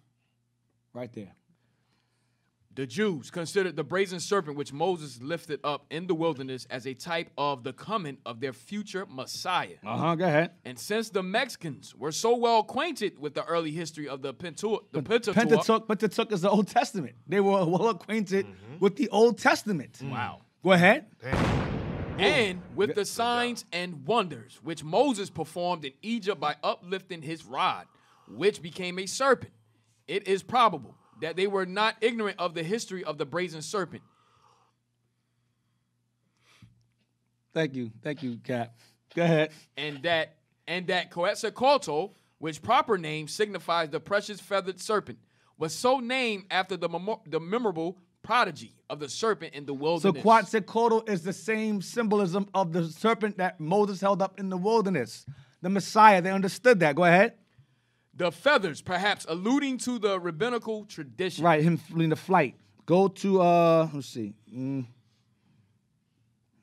Speaker 2: Right there.
Speaker 4: The Jews considered the brazen serpent which Moses lifted up in the wilderness as a type of the coming of their future Messiah.
Speaker 2: Go ahead.
Speaker 4: And since the Mexicans were so well acquainted with the early history of the Pentateuch,
Speaker 2: Pentateuch is the Old Testament. They were well acquainted with the Old Testament.
Speaker 4: Wow.
Speaker 2: Go ahead.
Speaker 4: And with the signs and wonders which Moses performed in Egypt by uplifting his rod, which became a serpent, it is probable that they were not ignorant of the history of the brazen serpent.
Speaker 2: Thank you, Cap. Go ahead.
Speaker 4: And that Quetzalcoatl, which proper name signifies the precious feathered serpent, was so named after the memorable prodigy of the serpent in the wilderness.
Speaker 2: So Quetzalcoatl is the same symbolism of the serpent that Moses held up in the wilderness. The Messiah, they understood that. Go ahead.
Speaker 4: The feathers, perhaps alluding to the rabbinical tradition.
Speaker 2: Right, him in the flight. Go to, let's see. Hold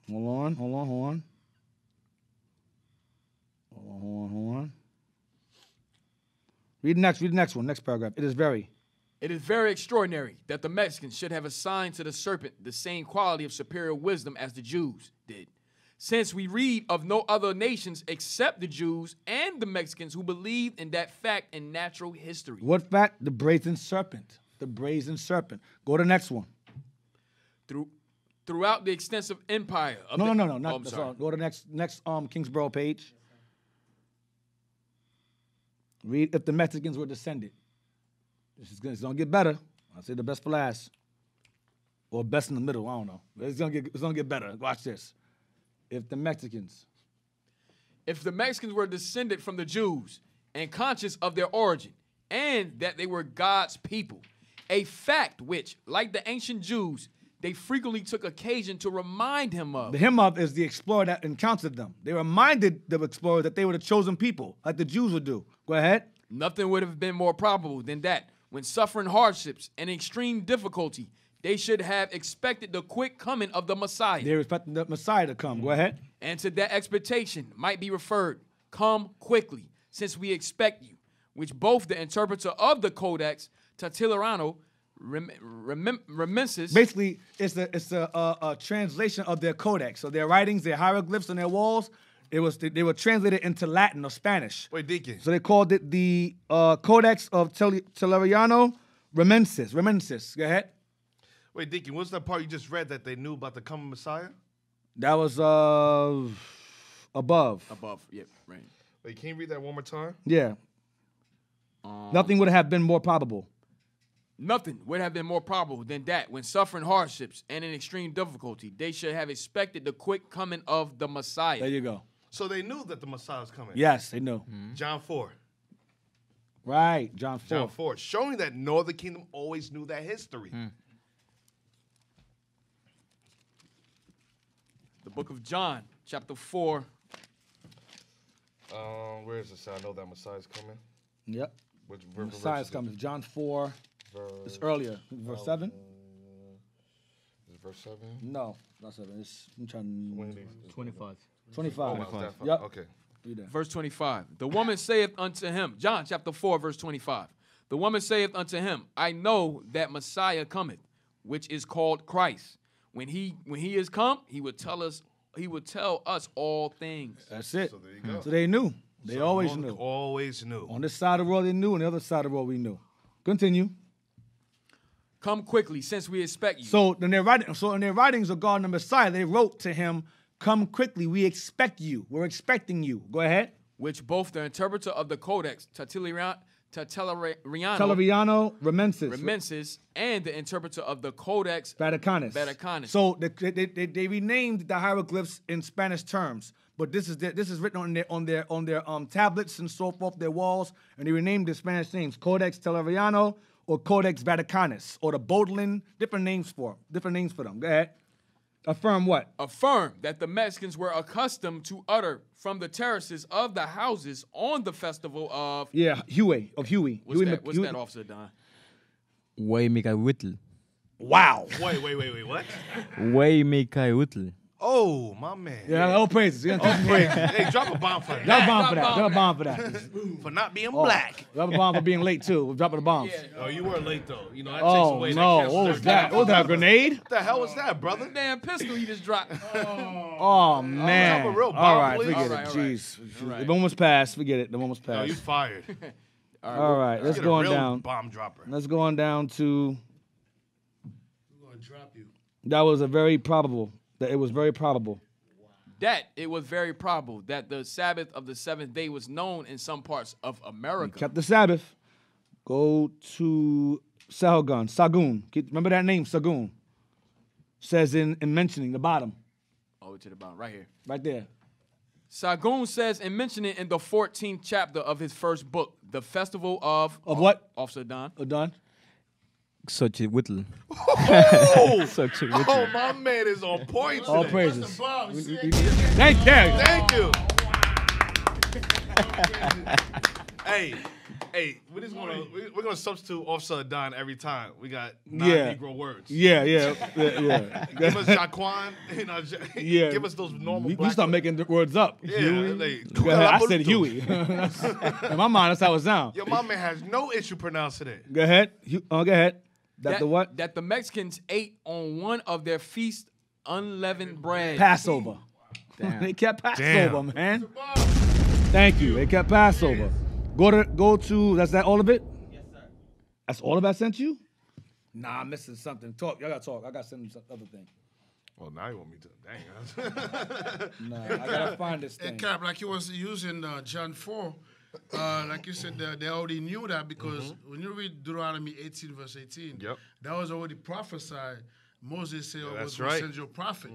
Speaker 2: on. Read the next one, next paragraph. It is very
Speaker 4: extraordinary that the Mexicans should have assigned to the serpent the same quality of superior wisdom as the Jews did, since we read of no other nations except the Jews and the Mexicans who believed in that fact in natural history.
Speaker 2: What fact? The brazen serpent. The brazen serpent. Go to the next one.
Speaker 4: Throughout the extensive empire of
Speaker 2: No.
Speaker 4: That's all.
Speaker 2: Go to the next Kingsborough page. Read if the Mexicans were descended. It's gonna get better. I'll say the best for last. Or best in the middle, I don't know. It's gonna get better. Watch this. If the Mexicans
Speaker 4: were descended from the Jews and conscious of their origin and that they were God's people, a fact which, like the ancient Jews, they frequently took occasion to remind him of.
Speaker 2: The him of is the explorer that encountered them. They reminded the explorer that they were the chosen people, like the Jews would do. Go ahead.
Speaker 4: Nothing would have been more probable than that when suffering hardships and extreme difficulty, they should have expected the quick coming of the Messiah.
Speaker 2: They were expecting the Messiah to come. Go ahead.
Speaker 4: And to that expectation might be referred, come quickly, since we expect you, which both the interpreter of the Codex, Tertulliano, reminisces.
Speaker 2: Basically, it's a translation of their codex. So their writings, their hieroglyphs on their walls, they were translated into Latin or Spanish.
Speaker 3: Wait, Deacon.
Speaker 2: So they called it the Codex of Tertulliano Reminiscences. Go ahead.
Speaker 3: Wait, Deacon, what's that part you just read that they knew about the coming Messiah?
Speaker 2: That was above.
Speaker 4: Above, yeah, right.
Speaker 3: Wait, can you read that one more time?
Speaker 2: Yeah. Nothing would have been more probable.
Speaker 4: Nothing would have been more probable than that when suffering hardships and in extreme difficulty, they should have expected the quick coming of the Messiah.
Speaker 2: There you go.
Speaker 3: So they knew that the Messiah was coming.
Speaker 2: Yes, they knew.
Speaker 3: John 4.
Speaker 2: Right, John 4.
Speaker 3: John 4, showing that Northern Kingdom always knew that history.
Speaker 4: The book of John, chapter 4.
Speaker 3: Where is this? I know that Messiah's coming.
Speaker 2: Yep.
Speaker 3: Which
Speaker 2: Messiah's coming. John 4. It's earlier. Verse 7?
Speaker 3: Is it verse 7?
Speaker 2: No, not 7. I'm trying to...
Speaker 6: 25.
Speaker 2: 25.
Speaker 3: Yep. Okay.
Speaker 4: Verse 25. The woman saith unto him, John chapter 4, verse 25. The woman saith unto him, I know that Messiah cometh, which is called Christ. When he is come, he would tell us all things.
Speaker 2: That's it.
Speaker 3: So there you go.
Speaker 2: So they knew. They always knew.
Speaker 3: Always knew.
Speaker 2: On this side of the world, they knew. On the other side of the world, we knew. Continue.
Speaker 4: Come quickly, since we expect you.
Speaker 2: So in their writings regarding the Messiah, they wrote to him, come quickly, we expect you. We're expecting you. Go ahead.
Speaker 4: which both the interpreter of the Codex, Tertulliano
Speaker 2: Telleriano Remensis.
Speaker 4: and the interpreter of the Codex
Speaker 2: Vaticanus. So they renamed the hieroglyphs in Spanish terms, but this is written on their tablets and so forth, their walls, and they renamed the Spanish names Codex Telleriano or Codex Vaticanus or the Baudelaire, different names for them. Go ahead. Affirm what?
Speaker 4: Affirm that the Mexicans were accustomed to utter from the terraces of the houses on the festival of...
Speaker 2: Huey.
Speaker 4: What's that, Officer Don?
Speaker 6: Huaymicahuitl.
Speaker 2: Wow.
Speaker 3: Wait, what?
Speaker 6: Huaymicahuitl.
Speaker 3: Oh, my man.
Speaker 2: Yeah, all praises.
Speaker 3: Hey, drop a bomb for that.
Speaker 2: Drop a bomb for that.
Speaker 3: For not being black.
Speaker 2: Drop a bomb for being late, too. We're dropping the bombs.
Speaker 3: Yeah. Oh, you were late, though. You know, that takes away.
Speaker 2: What was that? What was that, a grenade?
Speaker 3: What the hell was that, brother?
Speaker 4: Damn pistol you just dropped.
Speaker 2: Oh, man.
Speaker 3: Drop a real bomb,
Speaker 2: all right,
Speaker 3: please.
Speaker 2: forget it. Jeez. The moment's passed. Forget it. The moment's passed.
Speaker 3: No, you fired.
Speaker 2: All right, let's go on down.
Speaker 3: Bomb dropper.
Speaker 2: Let's go on down to...
Speaker 5: We're going to drop you.
Speaker 2: That was very probable. That it was very probable.
Speaker 4: That it was very probable that the Sabbath of the seventh day was known in some parts of America.
Speaker 2: Kept the Sabbath. Go to Sagun. Remember that name, Sagun. Says in mentioning the bottom.
Speaker 4: Oh, to the bottom, right here.
Speaker 2: Right there.
Speaker 4: Sagun says and mentioning in the 14th chapter of his first book, the festival of...
Speaker 2: Of what?
Speaker 4: Officer Don.
Speaker 2: Don?
Speaker 6: Xochitl.
Speaker 3: Oh, my man is on point.
Speaker 2: All
Speaker 3: today.
Speaker 2: praises.
Speaker 3: Thank you. Hey, we're gonna substitute Officer Don every time. We got non-Negro words.
Speaker 2: Yeah.
Speaker 3: Give us Jaquan. Give us those normal.
Speaker 2: We start making the words up.
Speaker 3: Yeah,
Speaker 2: I said Huey. In my mind, that's how it sounds.
Speaker 3: Yo, my man has no issue pronouncing it.
Speaker 2: Go ahead. Go ahead. That the what?
Speaker 4: That the Mexicans ate on one of their feasts unleavened bread.
Speaker 2: Passover. They kept Passover, man. Thank you. They kept Passover. Go to. That's that all of it?
Speaker 14: Yes, sir.
Speaker 2: That's all of it I sent you? Nah, I'm missing something. Talk. Y'all gotta talk. I gotta send them some other thing.
Speaker 3: Well, now you want me to. Dang.
Speaker 2: Nah, I gotta find this thing.
Speaker 5: And Cap, like you was using John 4, like you said, they already knew that because when you read Deuteronomy 18, verse 18, that was already prophesied. Moses said, was going to send your prophet.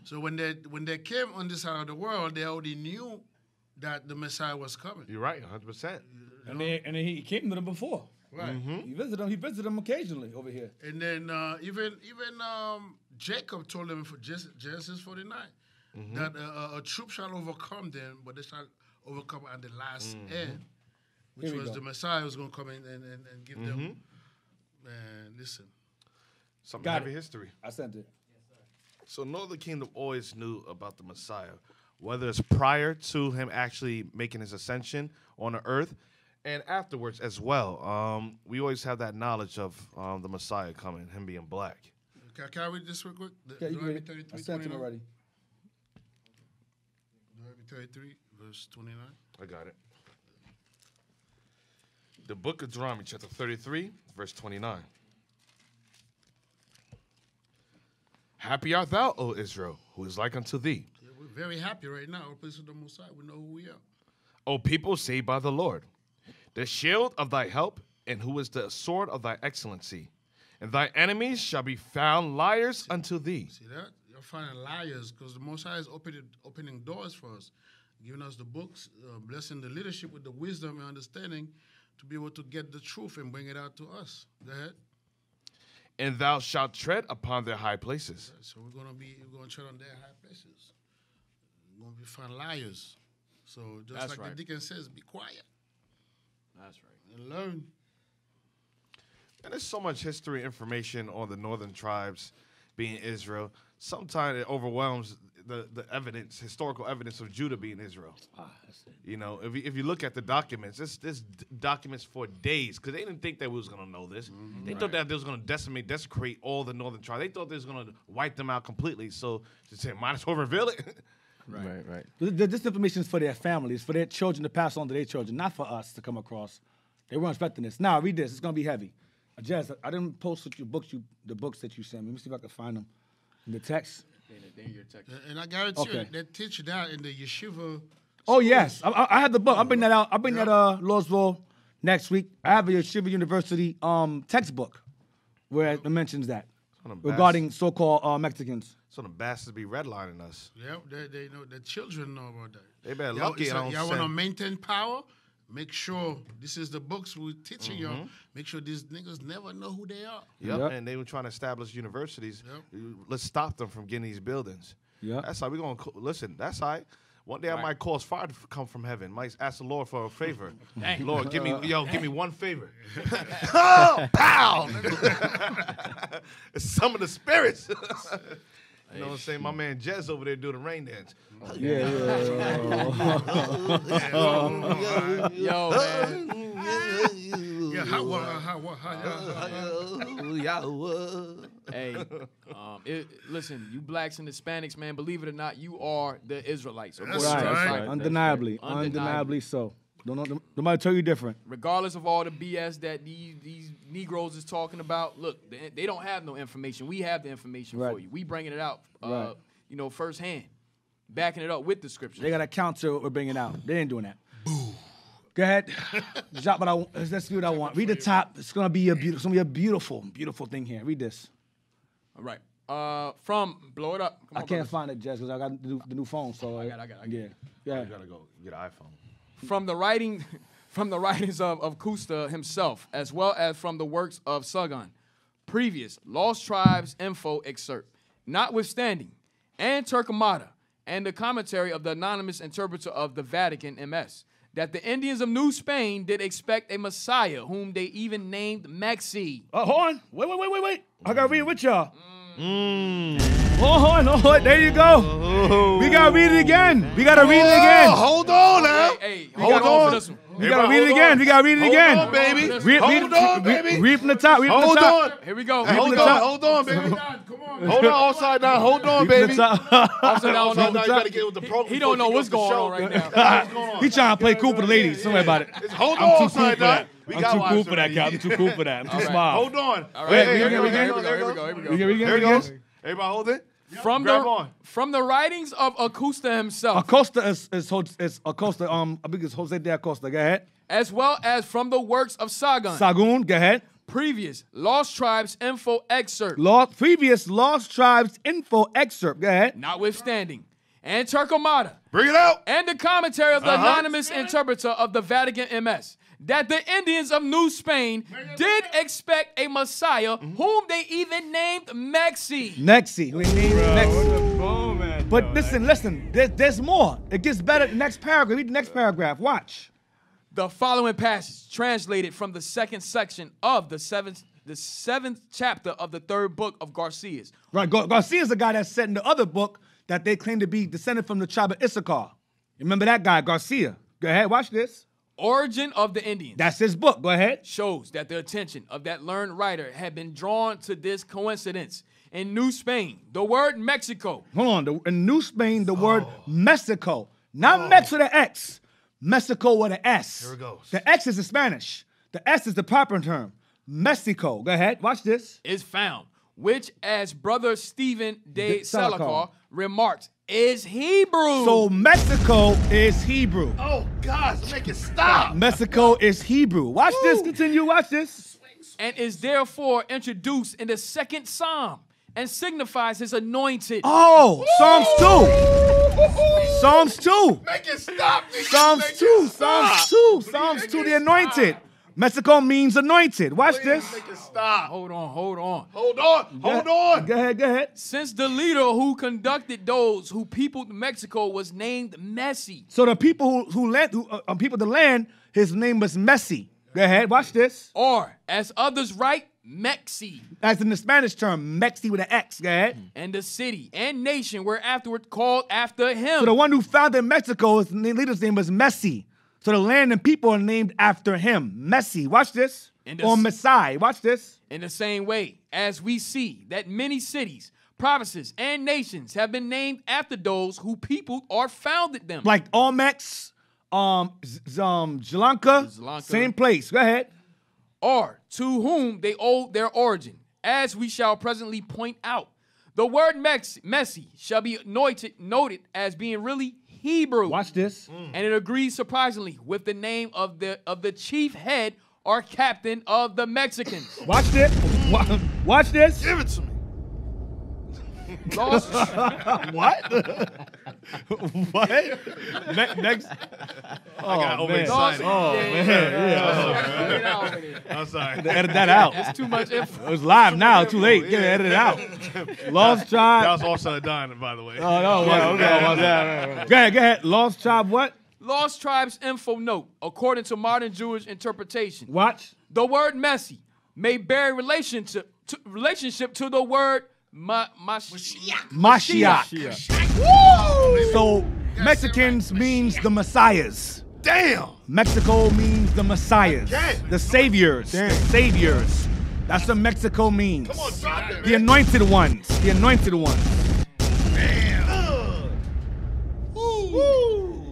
Speaker 5: So when they came on this side of the world, they already knew that the Messiah was coming.
Speaker 3: You're right, 100%.
Speaker 2: And he came to them before.
Speaker 5: Right.
Speaker 2: He visited them occasionally over here.
Speaker 5: And then even Jacob told them for Genesis 49 that a troop shall overcome them, but they shall overcome at the last end, which was the Messiah was going to come in and give them. Man, listen.
Speaker 3: Something heavy history.
Speaker 2: I sent it.
Speaker 14: Yes, sir.
Speaker 3: So Northern Kingdom always knew about the Messiah, whether it's prior to him actually making his ascension on the earth and afterwards as well. We always have that knowledge of the Messiah coming, him being black.
Speaker 5: Can I read this real quick?
Speaker 2: I sent it already.
Speaker 5: Deuteronomy 33, verse 29.
Speaker 3: I got it. The book of Deuteronomy, chapter 33, verse 29. Happy art thou, O Israel, who is like unto thee.
Speaker 5: Yeah, we're very happy right now. We're pleased with the Messiah. We know who we are.
Speaker 3: O people saved by the Lord, the shield of thy help, and who is the sword of thy excellency. And thy enemies shall be found liars unto thee.
Speaker 5: See that? You're finding liars because the Messiah is opening doors for us, giving us the books, blessing the leadership with the wisdom and understanding to be able to get the truth and bring it out to us. Go ahead.
Speaker 3: And thou shalt tread upon their high places.
Speaker 5: So we're gonna tread on their high places. We're gonna be found liars. So just the Deacon says, be quiet.
Speaker 4: That's right.
Speaker 5: And learn.
Speaker 3: And there's so much history information on the northern tribes being Israel. Sometimes it overwhelms the evidence, historical evidence of Judah being Israel. You know, if you look at the documents, this documents for days because they didn't think that we was going to know this. They thought that they was going to desecrate all the northern tribes. They thought they was going to wipe them out completely. So they said, might as well reveal it.
Speaker 6: Right.
Speaker 2: This information is for their families, for their children to pass on to their children, not for us to come across. They weren't expecting this. Now, read this. It's going to be heavy. Jazz, I didn't post with the books that you sent me. Let me see if I can find them in the text.
Speaker 5: And I guarantee you, they teach that in the yeshiva
Speaker 2: Oh yes, I have the book. I'll bring that out. I'll bring that Lordsville next week. I have a Yeshiva University textbook where it mentions that regarding so-called Mexicans.
Speaker 3: So the bastards be redlining us.
Speaker 5: Yeah, they know. The children know about that.
Speaker 3: They better lucky.
Speaker 5: Y'all want to maintain power? Make sure this is the books we're teaching y'all. Make sure these niggas never know who they are.
Speaker 3: Yep. And they were trying to establish universities. Let's stop them from getting these buildings.
Speaker 2: Yeah,
Speaker 3: that's how we're gonna listen. That's how. One day I might cause fire to come from heaven. Might ask the Lord for a favor.
Speaker 4: Dang.
Speaker 3: Lord, give me one favor. Oh, pow! It's some of the spirits. You know what I'm saying? My man Jez over there doing the rain dance.
Speaker 2: Yeah.
Speaker 4: Yo, man. Hey, listen, you blacks and Hispanics, man, believe it or not, you are the Israelites.
Speaker 2: That's right. Undeniably so. Nobody tell you different.
Speaker 4: Regardless of all the BS that these Negroes is talking about, look, they don't have no information. We have the information for you. We bringing it out, firsthand, backing it up with the scriptures.
Speaker 2: They got to counter what we're bringing out. They ain't doing that. Boo. Go ahead. Let's see what I want. Read the top. It's gonna be a beautiful, beautiful thing here. Read this.
Speaker 4: All right. From blow it up.
Speaker 2: I can't find it, Jess, because I got the new phone. So
Speaker 4: I got it.
Speaker 2: Yeah.
Speaker 3: You gotta go get an iPhone.
Speaker 4: From the writings of Kusta himself, as well as from the works of Sargon, previous Lost Tribes info excerpt, notwithstanding, and Turkomata, and the commentary of the anonymous interpreter of the Vatican MS, that the Indians of New Spain did expect a Messiah, whom they even named Mexi.
Speaker 2: Hold on. Wait. I gotta read it with y'all. Hold on. There you go. We gotta read it again.
Speaker 3: Hold on now.
Speaker 4: Hey,
Speaker 3: hold on.
Speaker 2: We gotta read it again.
Speaker 3: Hold on, baby. Hold on, baby.
Speaker 2: Read from the top.
Speaker 3: Hold on.
Speaker 4: Here we go.
Speaker 3: Hold on, baby. Hold on, upside down. Hold on, baby.
Speaker 4: Upside down.
Speaker 3: You gotta get with the program.
Speaker 4: He don't know what's going on right now.
Speaker 2: He trying to play cool for the ladies. Don't worry about it.
Speaker 3: Hold on, upside down.
Speaker 2: I'm too cool for that, guy. I'm too cool for that. I'm too smart.
Speaker 3: Hold on.
Speaker 4: All right. Here we
Speaker 3: go. Everybody hold it.
Speaker 4: From the writings of Acosta himself.
Speaker 2: Acosta is Acosta. I think it's Jose de Acosta. Go ahead.
Speaker 4: As well as from the works of Sargon.
Speaker 2: Go ahead.
Speaker 4: Previous Lost Tribes info excerpt.
Speaker 2: Previous Lost Tribes info excerpt. Go ahead.
Speaker 4: Notwithstanding. And Turkomata.
Speaker 3: Bring it out.
Speaker 4: And the commentary of the anonymous interpreter of the Vatican MS. That the Indians of New Spain did expect a Messiah, whom they even named Mexi.
Speaker 2: We named Mexi. But listen. There's more. It gets better. Next paragraph. Read the next paragraph. Watch.
Speaker 4: The following passage, translated from the second section of the seventh chapter of the third book of Garcias.
Speaker 2: Right. Garcia's the guy that said in the other book that they claim to be descended from the tribe of Issachar. Remember that guy, Garcia. Go ahead. Watch this.
Speaker 4: Origin of the Indians.
Speaker 2: That's his book. Go ahead.
Speaker 4: Shows that the attention of that learned writer had been drawn to this coincidence. In New Spain, the word Mexico.
Speaker 2: Hold on. In New Spain, the word Mexico. Not Mex with an X. Mexico with an S.
Speaker 3: Here it goes.
Speaker 2: The X is the Spanish. The S is the proper term. Mexico. Go ahead. Watch this.
Speaker 4: Is found, which, as Brother Stephen de Salakar remarked, is Hebrew.
Speaker 2: So Mexico is Hebrew.
Speaker 3: Oh, gosh, make it stop.
Speaker 2: Mexico is Hebrew. Watch this. Continue. Watch this.
Speaker 4: And is therefore introduced in the second Psalm and signifies his anointed.
Speaker 2: Oh, Psalms 2.
Speaker 3: Make it stop.
Speaker 2: Psalms 2, the anointed. Mexico means anointed. Watch this.
Speaker 3: Make it stop.
Speaker 4: Hold on.
Speaker 3: Hold on.
Speaker 2: Go ahead.
Speaker 4: Since the leader who conducted those who peopled Mexico was named Messi.
Speaker 2: So the people who peopled the land, his name was Messi. Go ahead. Watch this.
Speaker 4: Or, as others write, Mexi.
Speaker 2: As in the Spanish term, Mexi with an X. Go ahead.
Speaker 4: And the city and nation were afterward called after him.
Speaker 2: So the one who founded Mexico, his leader's name was Messi. So the land and people are named after him. Messi. Watch this. Or Messiah. Watch this.
Speaker 4: In the same way, as we see that many cities, provinces, and nations have been named after those who peopled or founded them.
Speaker 2: Like Olmecs, Jalanka, same place. Go ahead.
Speaker 4: Or to whom they owed their origin, as we shall presently point out. The word Messi shall be noted as being really Hebrew.
Speaker 2: Watch this.
Speaker 4: And it agrees surprisingly with the name of the chief head or captain of the Mexicans.
Speaker 2: Watch this. Watch this.
Speaker 5: Give it to me.
Speaker 4: Lost.
Speaker 2: What? What? Next.
Speaker 3: I got overexcited.
Speaker 2: Oh, man.
Speaker 3: I'm sorry.
Speaker 2: Edit that out.
Speaker 4: It's too much info.
Speaker 2: It's live now. Too late. Yeah, edit it out. Lost Tribe.
Speaker 3: That was also Don, by the way.
Speaker 2: Oh, no. Okay. Go ahead. Lost Tribe what?
Speaker 4: Lost Tribes info note. According to modern Jewish interpretation,
Speaker 2: Watch.
Speaker 4: the word messy may bear relationship to the word
Speaker 2: Mashiach. So Mexicans means the Messiahs.
Speaker 3: Damn.
Speaker 2: Mexico means the Messiahs. The saviors. The saviors. That's what Mexico means.
Speaker 3: Come on, drop it,
Speaker 2: The anointed ones. The anointed ones.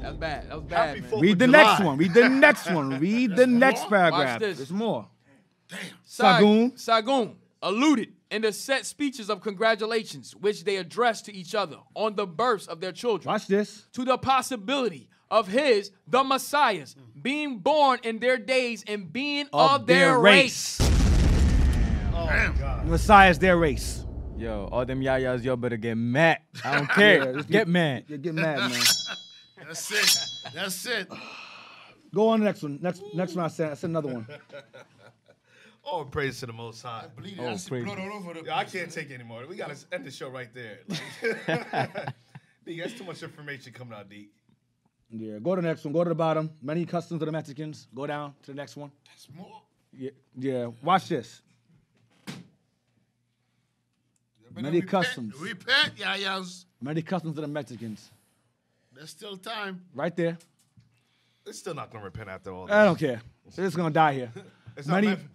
Speaker 4: That's bad. That was bad, man.
Speaker 2: Read the next one. Read the next one. Read the next paragraph.
Speaker 4: Watch this.
Speaker 2: There's more.
Speaker 4: Sagun alluded in the set speeches of congratulations, which they addressed to each other on the births of their children.
Speaker 2: Watch this.
Speaker 4: To the possibility of the Messiahs, being born in their days and being of their race.
Speaker 2: The Messiah's their race.
Speaker 6: Yo, all them yayas, y'all better get mad. I don't care.
Speaker 2: Just
Speaker 6: get mad.
Speaker 2: Yeah, get mad, man.
Speaker 5: That's it. That's it.
Speaker 2: Go on the next one. Next one I said another one.
Speaker 3: Oh, praise to the Most High.
Speaker 5: I see blood all over the
Speaker 3: I can't take it anymore. We got to end the show right there. D, that's too much information coming out, D.
Speaker 2: Yeah, go to the next one. Go to the bottom. Many customs of the Mexicans. Go down to the next one.
Speaker 5: That's more.
Speaker 2: Yeah. Watch this. Many customs.
Speaker 5: Repent, yayas.
Speaker 2: Many customs of the Mexicans.
Speaker 5: There's still time.
Speaker 2: Right there.
Speaker 3: It's still not going to repent after all this.
Speaker 2: I don't care. They're just going to die here.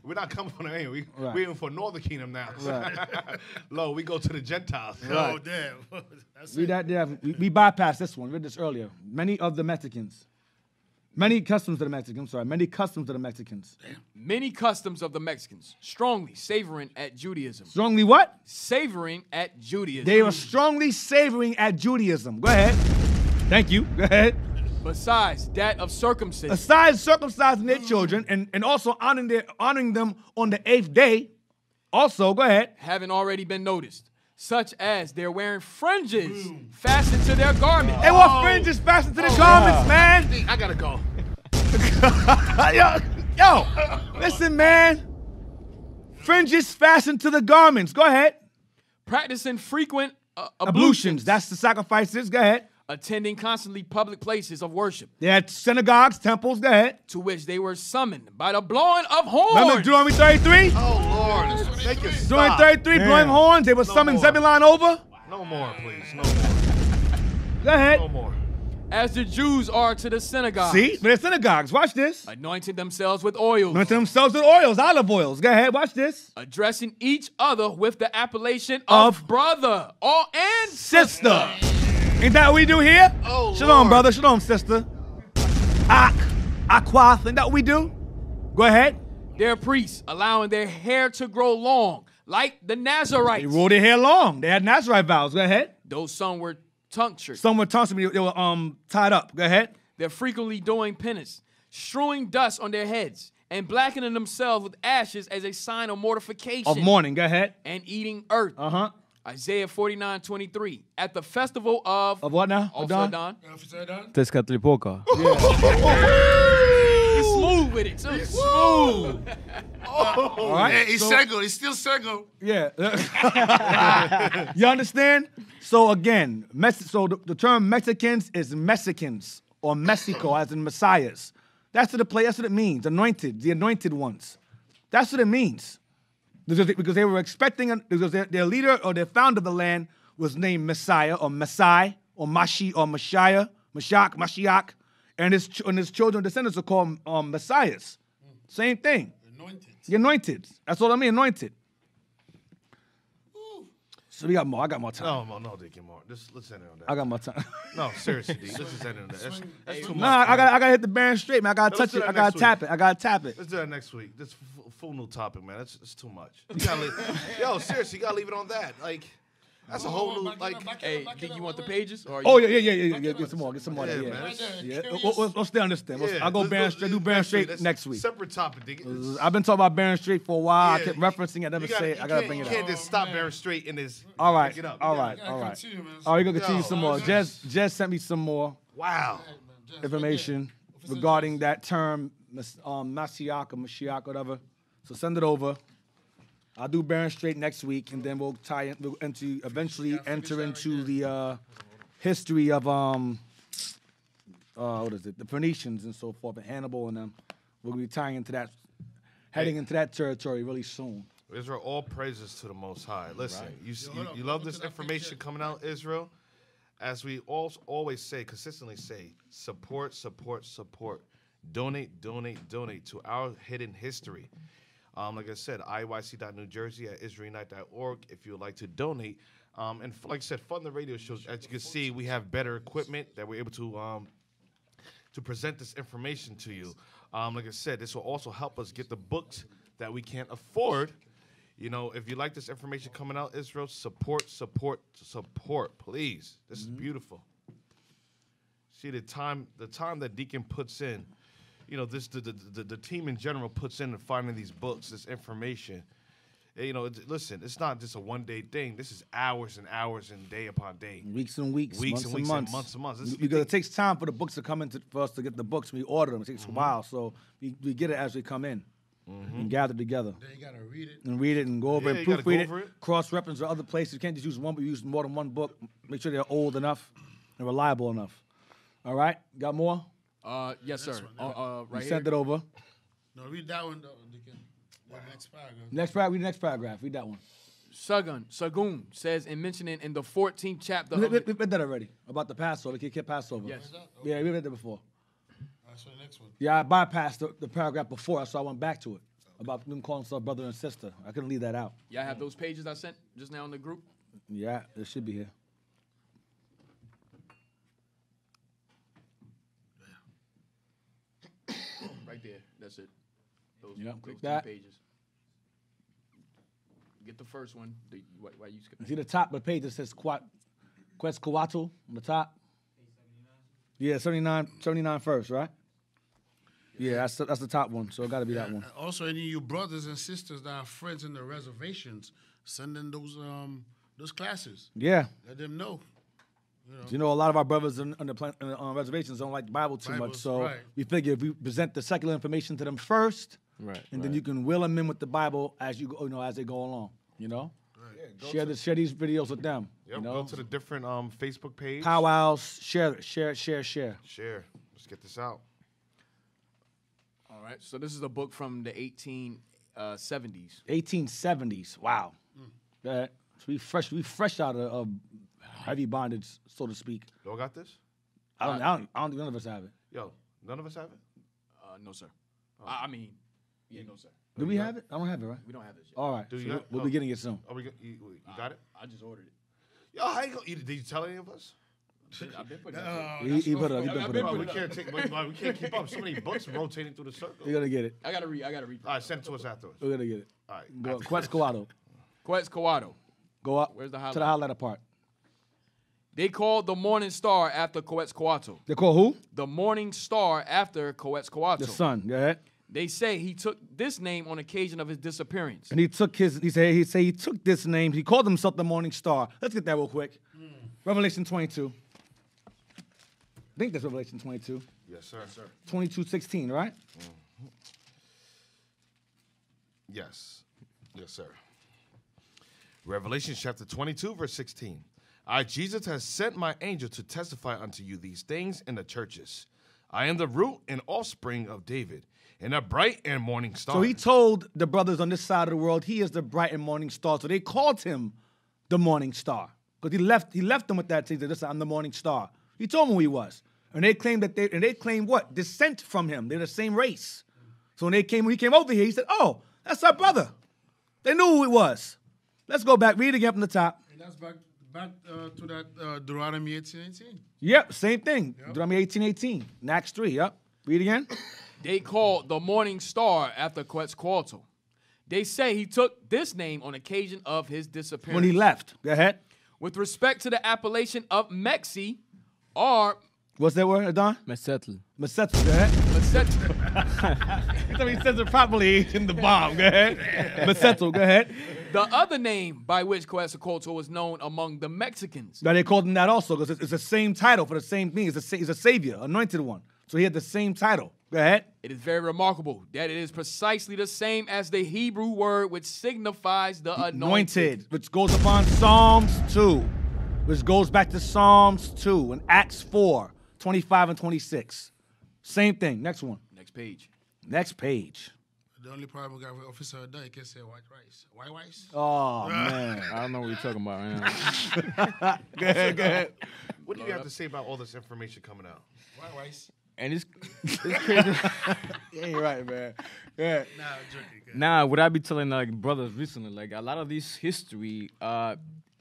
Speaker 3: We're not coming from the aim. We're waiting for Northern Kingdom now.
Speaker 2: Right.
Speaker 3: Lo, we go to the Gentiles.
Speaker 5: Oh, damn. That's
Speaker 2: Read that there. We bypassed this one. We read this earlier. Many of the Mexicans. Many customs of the Mexicans. Sorry. Many customs of the Mexicans.
Speaker 5: Damn.
Speaker 4: Many customs of the Mexicans, strongly savoring at Judaism.
Speaker 2: Strongly what?
Speaker 4: Savoring at Judaism.
Speaker 2: They were strongly savoring at Judaism. Go ahead. Thank you. Go ahead.
Speaker 4: Besides that of circumcision.
Speaker 2: Aside circumcising their children and also honoring them on the 8th day. Also, go ahead.
Speaker 4: Having already been noticed, such as they're wearing fringes fastened to their garments.
Speaker 2: They wore fringes fastened to their garments, man.
Speaker 3: I gotta go.
Speaker 2: Yo, listen, man. Fringes fastened to the garments. Go ahead.
Speaker 4: Practicing frequent
Speaker 2: ablutions. That's the sacrifices. Go ahead.
Speaker 4: Attending constantly public places of worship.
Speaker 2: They had synagogues, temples. Go ahead.
Speaker 4: To which they were summoned by the blowing of horns.
Speaker 2: Remember Deuteronomy 33?
Speaker 3: Oh, Lord. Make it stop.
Speaker 2: Deuteronomy 33, blowing horns. They were summoned Zebulon over.
Speaker 3: No more, please. No more.
Speaker 2: Go ahead.
Speaker 3: No more.
Speaker 4: As the Jews are to the synagogues.
Speaker 2: See? They're synagogues. Watch this.
Speaker 4: Anointing themselves with oils.
Speaker 2: Anointing themselves with oils, olive oils. Go ahead. Watch this.
Speaker 4: Addressing each other with the appellation of brother or and
Speaker 2: sister. Ain't that what we do here?
Speaker 3: Oh,
Speaker 2: Shalom,
Speaker 3: Lord.
Speaker 2: brother. Shalom, sister. Aquath. Ain't that what we do? Go ahead.
Speaker 4: Their priests allowing their hair to grow long, like the Nazarites.
Speaker 2: They wore their hair long. They had Nazarite vows. Go ahead.
Speaker 4: Though some were punctured.
Speaker 2: Some were tonsured. They were tied up. Go ahead.
Speaker 4: They're frequently doing penance, strewing dust on their heads, and blackening themselves with ashes as a sign of mortification.
Speaker 2: Of mourning. Go ahead.
Speaker 4: And eating earth.
Speaker 2: Uh-huh.
Speaker 4: Isaiah 49:23. At the festival of
Speaker 2: what now?
Speaker 4: Adon.
Speaker 6: Tezcatlipoca.
Speaker 4: He's smooth with it too.
Speaker 5: Smooth.
Speaker 2: All right.
Speaker 5: Yeah, he's single. He's still single.
Speaker 2: Yeah. You understand? So again, the term Mexicans is Mexicans or Mexico, as in Messiahs. That's what it means. Anointed, the anointed ones. That's what it means. Because they were expecting, because their leader or their founder of the land was named Messiah or Messiah or Mashi or Messiah, Mashiach, and his children, descendants are called Messiahs. Same thing.
Speaker 5: Anointed.
Speaker 2: The anointed. That's what I mean, anointed. So we got more. I got more time.
Speaker 3: No, Deacon, more. Let's end it on that.
Speaker 2: I got more time.
Speaker 3: No, seriously, D. Let's just end it on that. That's too much.
Speaker 2: Nah, I gotta hit the band straight, man. I gotta touch it. I gotta tap it.
Speaker 3: Let's do that next week. This full new topic, man. It's too much. You gotta yo, seriously, you gotta leave it on that. Like, That's a whole new, like...
Speaker 4: Hey, you want the pages? Or
Speaker 2: Oh, yeah. Get some more. Get some more.
Speaker 3: Yeah,
Speaker 2: Yeah,
Speaker 3: man.
Speaker 2: yeah. We'll stay on this thing. I'll go Baron Straight. Do Baron Straight
Speaker 3: That's
Speaker 2: next week.
Speaker 3: Separate topic, Deacon.
Speaker 2: I've been talking about Baron Straight for a while. I
Speaker 3: Yeah,
Speaker 2: kept referencing it. I never say it. I gotta bring it
Speaker 3: You
Speaker 2: up.
Speaker 3: can't just stop Baron Straight in this.
Speaker 2: All right.
Speaker 3: Pick it up.
Speaker 2: All right. All right. All right, you're gonna continue some more. Jez sent me some more
Speaker 3: Wow.
Speaker 2: information regarding that term, Mashiach or Mashiach, whatever. So send it over. I'll do Baron Straight next week, and then we'll eventually enter into the history of what is it? The Phoenicians and so forth, and Hannibal and them. We're gonna be tying into that, heading into that territory really soon.
Speaker 3: Israel, all praises to the Most High. Listen, you love this information coming out, Israel. As we always say, consistently say, support. Donate to our hidden history. Like I said, IYC.NewJersey at IsraelUnite.org if you would like to donate. And like I said, fund the radio shows. As you can see, we have better equipment that we're able to present this information to you. Like I said, this will also help us get the books that we can't afford. You know, if you like this information coming out, Israel, support, please. This is beautiful. See the time that Deacon puts in. You know, the team in general puts in finding these books, this information. You know, listen, it's not just a one-day thing. This is hours and hours and day upon day.
Speaker 2: Weeks and weeks, months and
Speaker 3: months.
Speaker 2: Because it takes time for the books to come in for us to get the books. We order them. It takes a while, so we get it as they come in and gather together.
Speaker 5: Then you gotta read it.
Speaker 2: And read it and go over
Speaker 3: Yeah,
Speaker 2: it,
Speaker 3: you gotta
Speaker 2: proofread
Speaker 3: go over
Speaker 2: it,
Speaker 3: it.
Speaker 2: cross-reference to other places. You can't just use one, but use more than one book. Make sure they're old enough and reliable enough. All right? Got more?
Speaker 4: Yes, sir. Right
Speaker 2: You
Speaker 4: here.
Speaker 2: sent it over.
Speaker 5: No, read that one, though, Deacon. The next paragraph.
Speaker 2: Read the next paragraph. Read that one.
Speaker 4: Sagun says in mentioning in the 14th chapter.
Speaker 2: We read that already, about the Passover. The kid Passover.
Speaker 4: Yes.
Speaker 2: Yeah, we read that before.
Speaker 5: So the next one.
Speaker 2: Yeah, I bypassed the paragraph before, so I went back to it. About them calling themselves brother and sister. I couldn't leave that out.
Speaker 4: Y'all have those pages I sent just now in the group?
Speaker 2: Yeah, it should be here.
Speaker 4: Right there. That's it. Those,
Speaker 2: Yep,
Speaker 4: those
Speaker 2: click
Speaker 4: 2
Speaker 2: that.
Speaker 4: pages. Get the first one. Why you skip?
Speaker 2: See the top of the page that says Quetzalcoatl on the top? Yeah, 79 first, right? Yeah, that's the top one, so it got to be that one.
Speaker 5: Also, any of you brothers and sisters that are friends in the reservations, send in those classes.
Speaker 2: Yeah.
Speaker 5: Let them know.
Speaker 2: You know, a lot of our brothers on reservations don't like the Bible too much, so we figure if we present the secular information to them first, and then you can will them in with the Bible as you go, as they go along. You know, share these videos with them.
Speaker 3: Yep,
Speaker 2: you know?
Speaker 3: go to the different Facebook page.
Speaker 2: Powwows, share.
Speaker 3: Share. Let's get this out.
Speaker 4: All right. So this is a book from the 1870s.
Speaker 2: 1870s. Wow. So we fresh out of heavy bondage, so to speak.
Speaker 3: Y'all got this?
Speaker 2: I don't think none of us have it.
Speaker 3: Yo, none of us have it?
Speaker 4: No, sir.
Speaker 3: Oh.
Speaker 4: I mean, yeah, no, sir.
Speaker 2: Do we have it? I don't have it, right?
Speaker 4: We don't have this yet.
Speaker 2: All right. We'll be getting it soon.
Speaker 3: You got it?
Speaker 4: I just ordered it.
Speaker 3: Yo, how you go? Did you tell any of us?
Speaker 4: I've been putting it
Speaker 2: He put it up.
Speaker 3: We can't keep up. So many books rotating through the circle.
Speaker 2: You're gonna get it.
Speaker 4: I gotta read.
Speaker 3: All right, send it to us afterwards.
Speaker 2: We're gonna get it.
Speaker 3: All right.
Speaker 2: Go Quetzalcoatl. Go up.
Speaker 4: Where's the highlight?
Speaker 2: To the highlighter part.
Speaker 4: They called the morning star after Quetzalcoatl.
Speaker 2: They call who?
Speaker 4: The morning star after Quetzalcoatl.
Speaker 2: The sun. Go ahead.
Speaker 4: They say he took this name on occasion of his disappearance.
Speaker 2: And he took he took this name. He called himself the Morning Star. Let's get that real quick. Revelation 22. I think that's Revelation 22.
Speaker 3: Yes, sir.
Speaker 2: 22:16, right?
Speaker 3: Mm-hmm. Yes, sir. Revelation chapter 22, verse 16. I, Jesus, has sent my angel to testify unto you these things in the churches. I am the root and offspring of David, and a bright and morning star.
Speaker 2: So he told the brothers on this side of the world, he is the bright and morning star. So they called him the morning star. Because he left them with that. He said, listen, I'm the morning star. He told them who he was. And they claimed they claimed what? Descent from him. They're the same race. So when he came over here, he said, oh, that's our brother. They knew who it was. Let's go back. Read it again from the top.
Speaker 5: And that's back to that Deuteronomy 18:18.
Speaker 2: Yep, same thing. Yep. Deuteronomy 18:18. Acts 3, yep. Read again.
Speaker 4: They called the morning star after Quetzalcoatl. They say he took this name on occasion of his disappearance.
Speaker 2: When he left. Go ahead.
Speaker 4: With respect to the appellation of Mexi, or
Speaker 2: What's that word, Adon?
Speaker 6: Mesetl.
Speaker 2: Mesetl, go ahead.
Speaker 4: Mesetl.
Speaker 2: He told me he says it properly in the bomb. Go ahead. Mesetl, go ahead.
Speaker 4: The other name by which Quetzalcoatl was known among the Mexicans.
Speaker 2: Now they called him that also because it's the same title for the same thing. He's a savior, anointed one. So he had the same title. Go ahead.
Speaker 4: It is very remarkable that it is precisely the same as the Hebrew word which signifies the anointed.
Speaker 2: Which goes upon Psalms 2, which goes back to Psalms 2 and Acts 4, 25 and 26. Same thing. Next one.
Speaker 4: Next page.
Speaker 2: Next page.
Speaker 5: The only problem we got with Officer Adon, he can say white rice. White rice?
Speaker 2: Oh, man.
Speaker 6: I don't know what you're talking about right now.
Speaker 2: Go ahead.
Speaker 3: What do you have to say about all this information coming out?
Speaker 5: White rice.
Speaker 6: And it's crazy.
Speaker 2: Yeah, you're right, man. Yeah.
Speaker 5: Nah, I'm joking.
Speaker 6: Nah, what I be telling like brothers recently, like a lot of this history,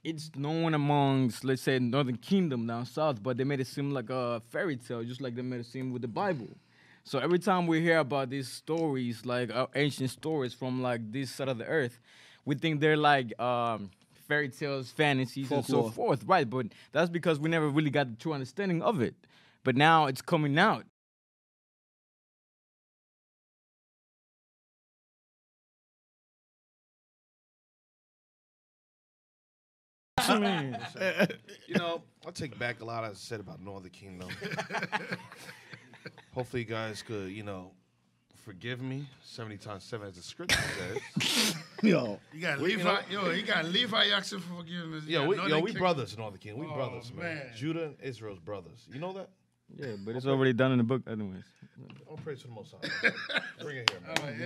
Speaker 6: it's known amongst, let's say, Northern Kingdom down south, but they made it seem like a fairy tale, just like they made it seem with the Bible. So every time we hear about these stories, like ancient stories from like this side of the earth, we think they're like fairy tales, fantasies, and so forth, right? But that's because we never really got the true understanding of it. But now it's coming out.
Speaker 3: You know, I'll take back a lot I said about Northern Kingdom. Hopefully you guys could, you know, forgive me 70 times 7 as the scripture says.
Speaker 2: Yo.
Speaker 5: You got Levi. You got Levi asking for forgiveness.
Speaker 3: We brothers in Northern Kingdom. We brothers, man. Judah and Israel's brothers. You know that?
Speaker 6: Yeah, but it's already done in the book anyways.
Speaker 3: All praise to the Most High. Bring it here, man.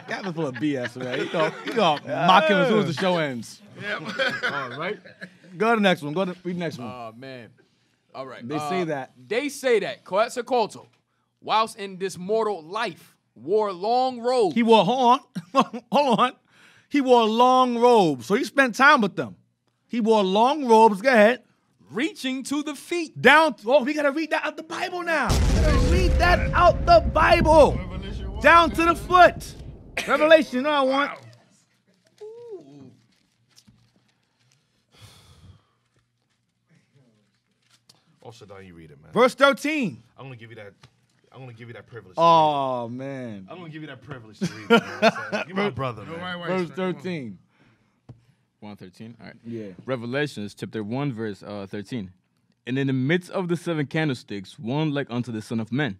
Speaker 2: Guy was full of BS, man. You gonna mock him as soon as the show ends.
Speaker 5: Yep.
Speaker 2: All right. Go to the next one. Read the next one.
Speaker 4: Oh, man. All right.
Speaker 2: They say that.
Speaker 4: They say that Quetzalcoatl, whilst in this mortal life, wore long robes.
Speaker 2: He wore, hold on. He wore long robes. So he spent time with them. He wore long robes. Go ahead.
Speaker 4: Reaching to the feet.
Speaker 2: Down. Oh, we got to read that out the Bible now. We got to read that out the Bible. Down to the foot. Revelation, you know I want.
Speaker 3: Also, don't you read it, man.
Speaker 2: Verse 13.
Speaker 3: I'm gonna give you that privilege.
Speaker 2: Oh, man.
Speaker 3: I'm gonna give you that privilege to read it. You know what I'm saying? You're my brother, man.
Speaker 2: Verse 13.
Speaker 6: 1:13. All right.
Speaker 2: Yeah.
Speaker 6: Revelations chapter 1 verse 13. And in the midst of the 7 candlesticks, one like unto the Son of Man,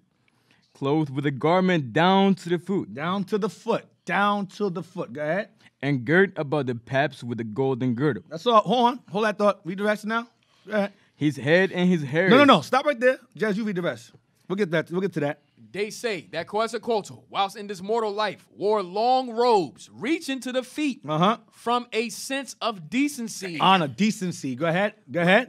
Speaker 6: clothed with a garment down to the foot.
Speaker 2: Down to the foot. Down to the foot. Go ahead.
Speaker 6: And girt about the paps with a golden girdle.
Speaker 2: That's all. Hold on. Hold that thought. Read the rest now. Go ahead.
Speaker 6: His head and his hair.
Speaker 2: No. Stop right there. Jazz, you read the rest. We'll get to that.
Speaker 4: They say that Quetzalcoatl, whilst in this mortal life, wore long robes, reaching to the feet, from a sense of decency.
Speaker 2: Honor, decency. Go ahead.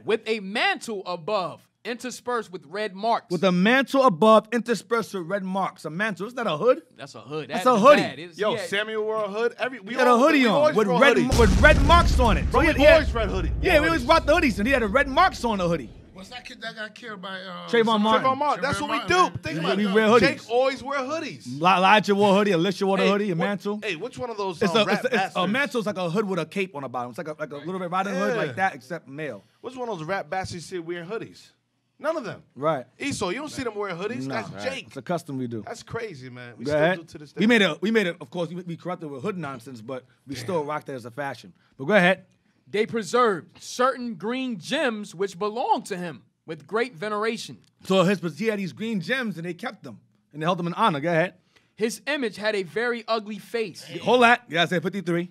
Speaker 4: With a mantle above, interspersed with red marks.
Speaker 2: With a mantle above, interspersed with red marks. A mantle. Isn't that a hood?
Speaker 4: That's a hood.
Speaker 2: That's a hoodie.
Speaker 3: Yo, Samuel wore a hood.
Speaker 2: We had a hoodie on with red marks on it.
Speaker 3: Bro, we always red hoodie.
Speaker 2: Yeah, we always brought the hoodies, and he had a red marks on the hoodie.
Speaker 5: What's that kid that got killed by
Speaker 2: Trayvon Martin?
Speaker 3: That's what we do. Think about it.
Speaker 2: Wear hoodies.
Speaker 3: Jake always wear hoodies.
Speaker 2: Elijah wore a hoodie. Alicia wore a hoodie, a mantle.
Speaker 3: Hey, which one of those
Speaker 2: a mantle's like a hood with a cape on the bottom. It's like a little bit Riding Hood like that, except male.
Speaker 3: Which one of those rap bastards see wearing hoodies? None of them.
Speaker 2: Right.
Speaker 3: Esau, you don't see them wearing hoodies.
Speaker 2: Nah,
Speaker 3: that's Jake.
Speaker 2: It's a custom we do.
Speaker 3: That's crazy, man. We
Speaker 2: Go
Speaker 3: still
Speaker 2: ahead.
Speaker 3: do to this day.
Speaker 2: We made it. Of course, we corrupted with hood nonsense, but we still rock that as a fashion. But go ahead.
Speaker 4: They preserved certain green gems which belonged to him with great veneration.
Speaker 2: So he had these green gems, and they kept them, and they held them in honor. Go ahead.
Speaker 4: His image had a very ugly face.
Speaker 2: Hold that. Yeah, I said 53.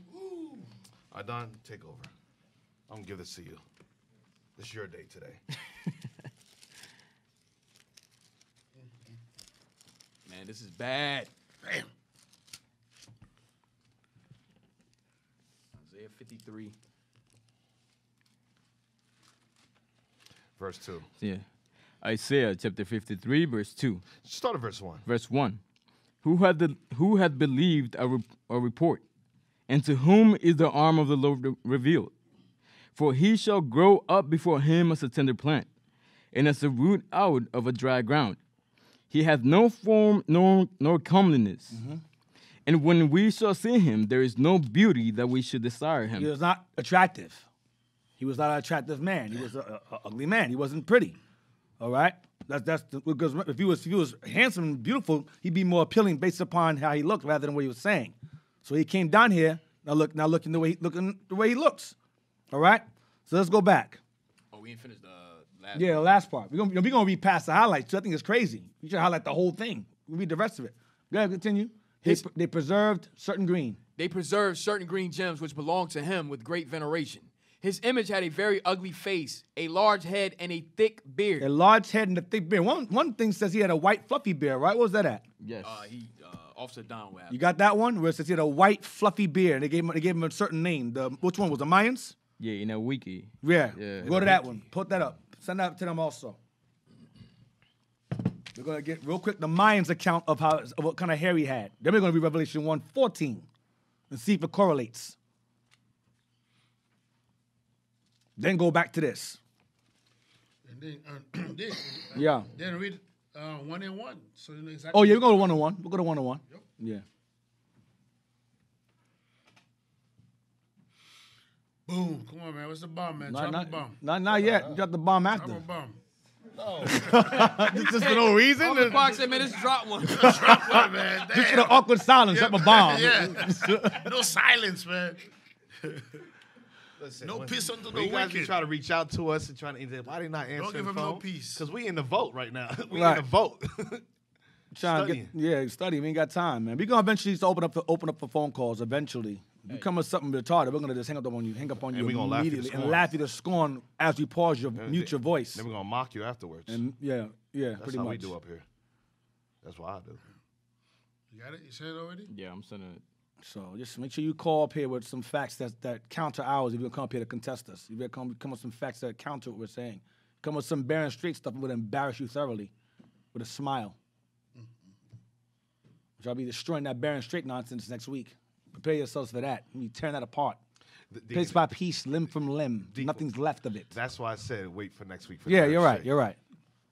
Speaker 3: Adon, take over. I'm gonna give this to you. This is your day today.
Speaker 4: Man, this is bad.
Speaker 5: Damn.
Speaker 4: Isaiah 53.
Speaker 3: Verse 2.
Speaker 6: Yeah. Isaiah chapter 53, verse 2.
Speaker 3: Start at verse 1.
Speaker 6: Verse 1. Who had believed a report, and to whom is the arm of the Lord revealed? For he shall grow up before him as a tender plant, and as a root out of a dry ground. He hath no form nor comeliness, And when we shall see him, there is no beauty that we should desire him.
Speaker 2: He was not attractive. He was not an attractive man. He was an ugly man. He wasn't pretty. All right? Because if he was handsome and beautiful, he'd be more appealing based upon how he looked rather than what he was saying. So he came down here, now looking the way he looks. All right? So let's go back.
Speaker 4: Oh, we ain't finished the last
Speaker 2: Yeah, the last part. We're gonna read past the highlights. I think it's crazy. You should highlight the whole thing. We'll read the rest of it. Go ahead, continue. They preserved certain green.
Speaker 4: They preserved certain green gems which belonged to him with great veneration. His image had a very ugly face, a large head, and a thick beard.
Speaker 2: A large head and a thick beard. One thing says he had a white fluffy beard, right? What was that at?
Speaker 6: Yes.
Speaker 4: Officer Don.
Speaker 2: You got that one? Where it says he had a white fluffy beard. They gave him a certain name. Which one was the Mayans?
Speaker 6: Yeah, in a wiki.
Speaker 2: Yeah.
Speaker 6: Yeah.
Speaker 2: Go to that one. Put that up. Send that to them also. We're gonna get real quick the Mayans account of what kind of hair he had. Then we're gonna read Revelation 1:14 and see if it correlates. Then go back to this.
Speaker 5: And then read 1 and 1. So you know exactly.
Speaker 2: Oh yeah, we're going to 1 We'll go to 1
Speaker 5: Yep.
Speaker 2: Yeah.
Speaker 5: Boom. Come on, man. What's the bomb, man? Drop the bomb.
Speaker 2: Not yet. You got the bomb after.
Speaker 5: Drop a bomb.
Speaker 2: No. Just for no reason?
Speaker 4: On the box, said, man, let's drop one.
Speaker 5: Drop one, man. Damn.
Speaker 2: Just for the awkward silence, drop a bomb.
Speaker 5: Yeah. No silence, man.
Speaker 1: Listen,
Speaker 5: no peace unto the
Speaker 1: you guys
Speaker 5: wicked.
Speaker 1: try to reach out to us and trying to why they not answering
Speaker 5: Don't give
Speaker 1: the
Speaker 5: him
Speaker 1: phone?
Speaker 5: no peace.
Speaker 1: Because we in the vote right now. We
Speaker 2: Right.
Speaker 1: in the vote.
Speaker 2: Trying to get, study. We ain't got time, man. We're gonna eventually just open up for phone calls. Eventually, if you come with something retarded, we're gonna just hang up on you
Speaker 1: And we gonna laugh you to
Speaker 2: immediately and
Speaker 1: scorn.
Speaker 2: laugh you to scorn as we pause mute your voice.
Speaker 1: Then we're gonna mock you afterwards.
Speaker 2: And yeah,
Speaker 1: That's
Speaker 2: pretty
Speaker 1: how
Speaker 2: much.
Speaker 1: we do up here. That's what I do.
Speaker 5: You got it? You said it already?
Speaker 6: Yeah, I'm sending it.
Speaker 2: So just make sure you call up here with some facts that counter ours. If you're gonna come up here to contest us, you better come with some facts that counter what we're saying. Come with some barren straight stuff that would embarrass you thoroughly, with a smile. Which I'll be destroying that barren straight nonsense next week. Prepare yourselves for that. We tearing that apart. Piece by piece, limb from limb. Nothing's left of it.
Speaker 1: That's why I said wait for next week. For
Speaker 2: Yeah,
Speaker 1: the
Speaker 2: you're
Speaker 1: third
Speaker 2: right.
Speaker 1: shit.
Speaker 2: You're right.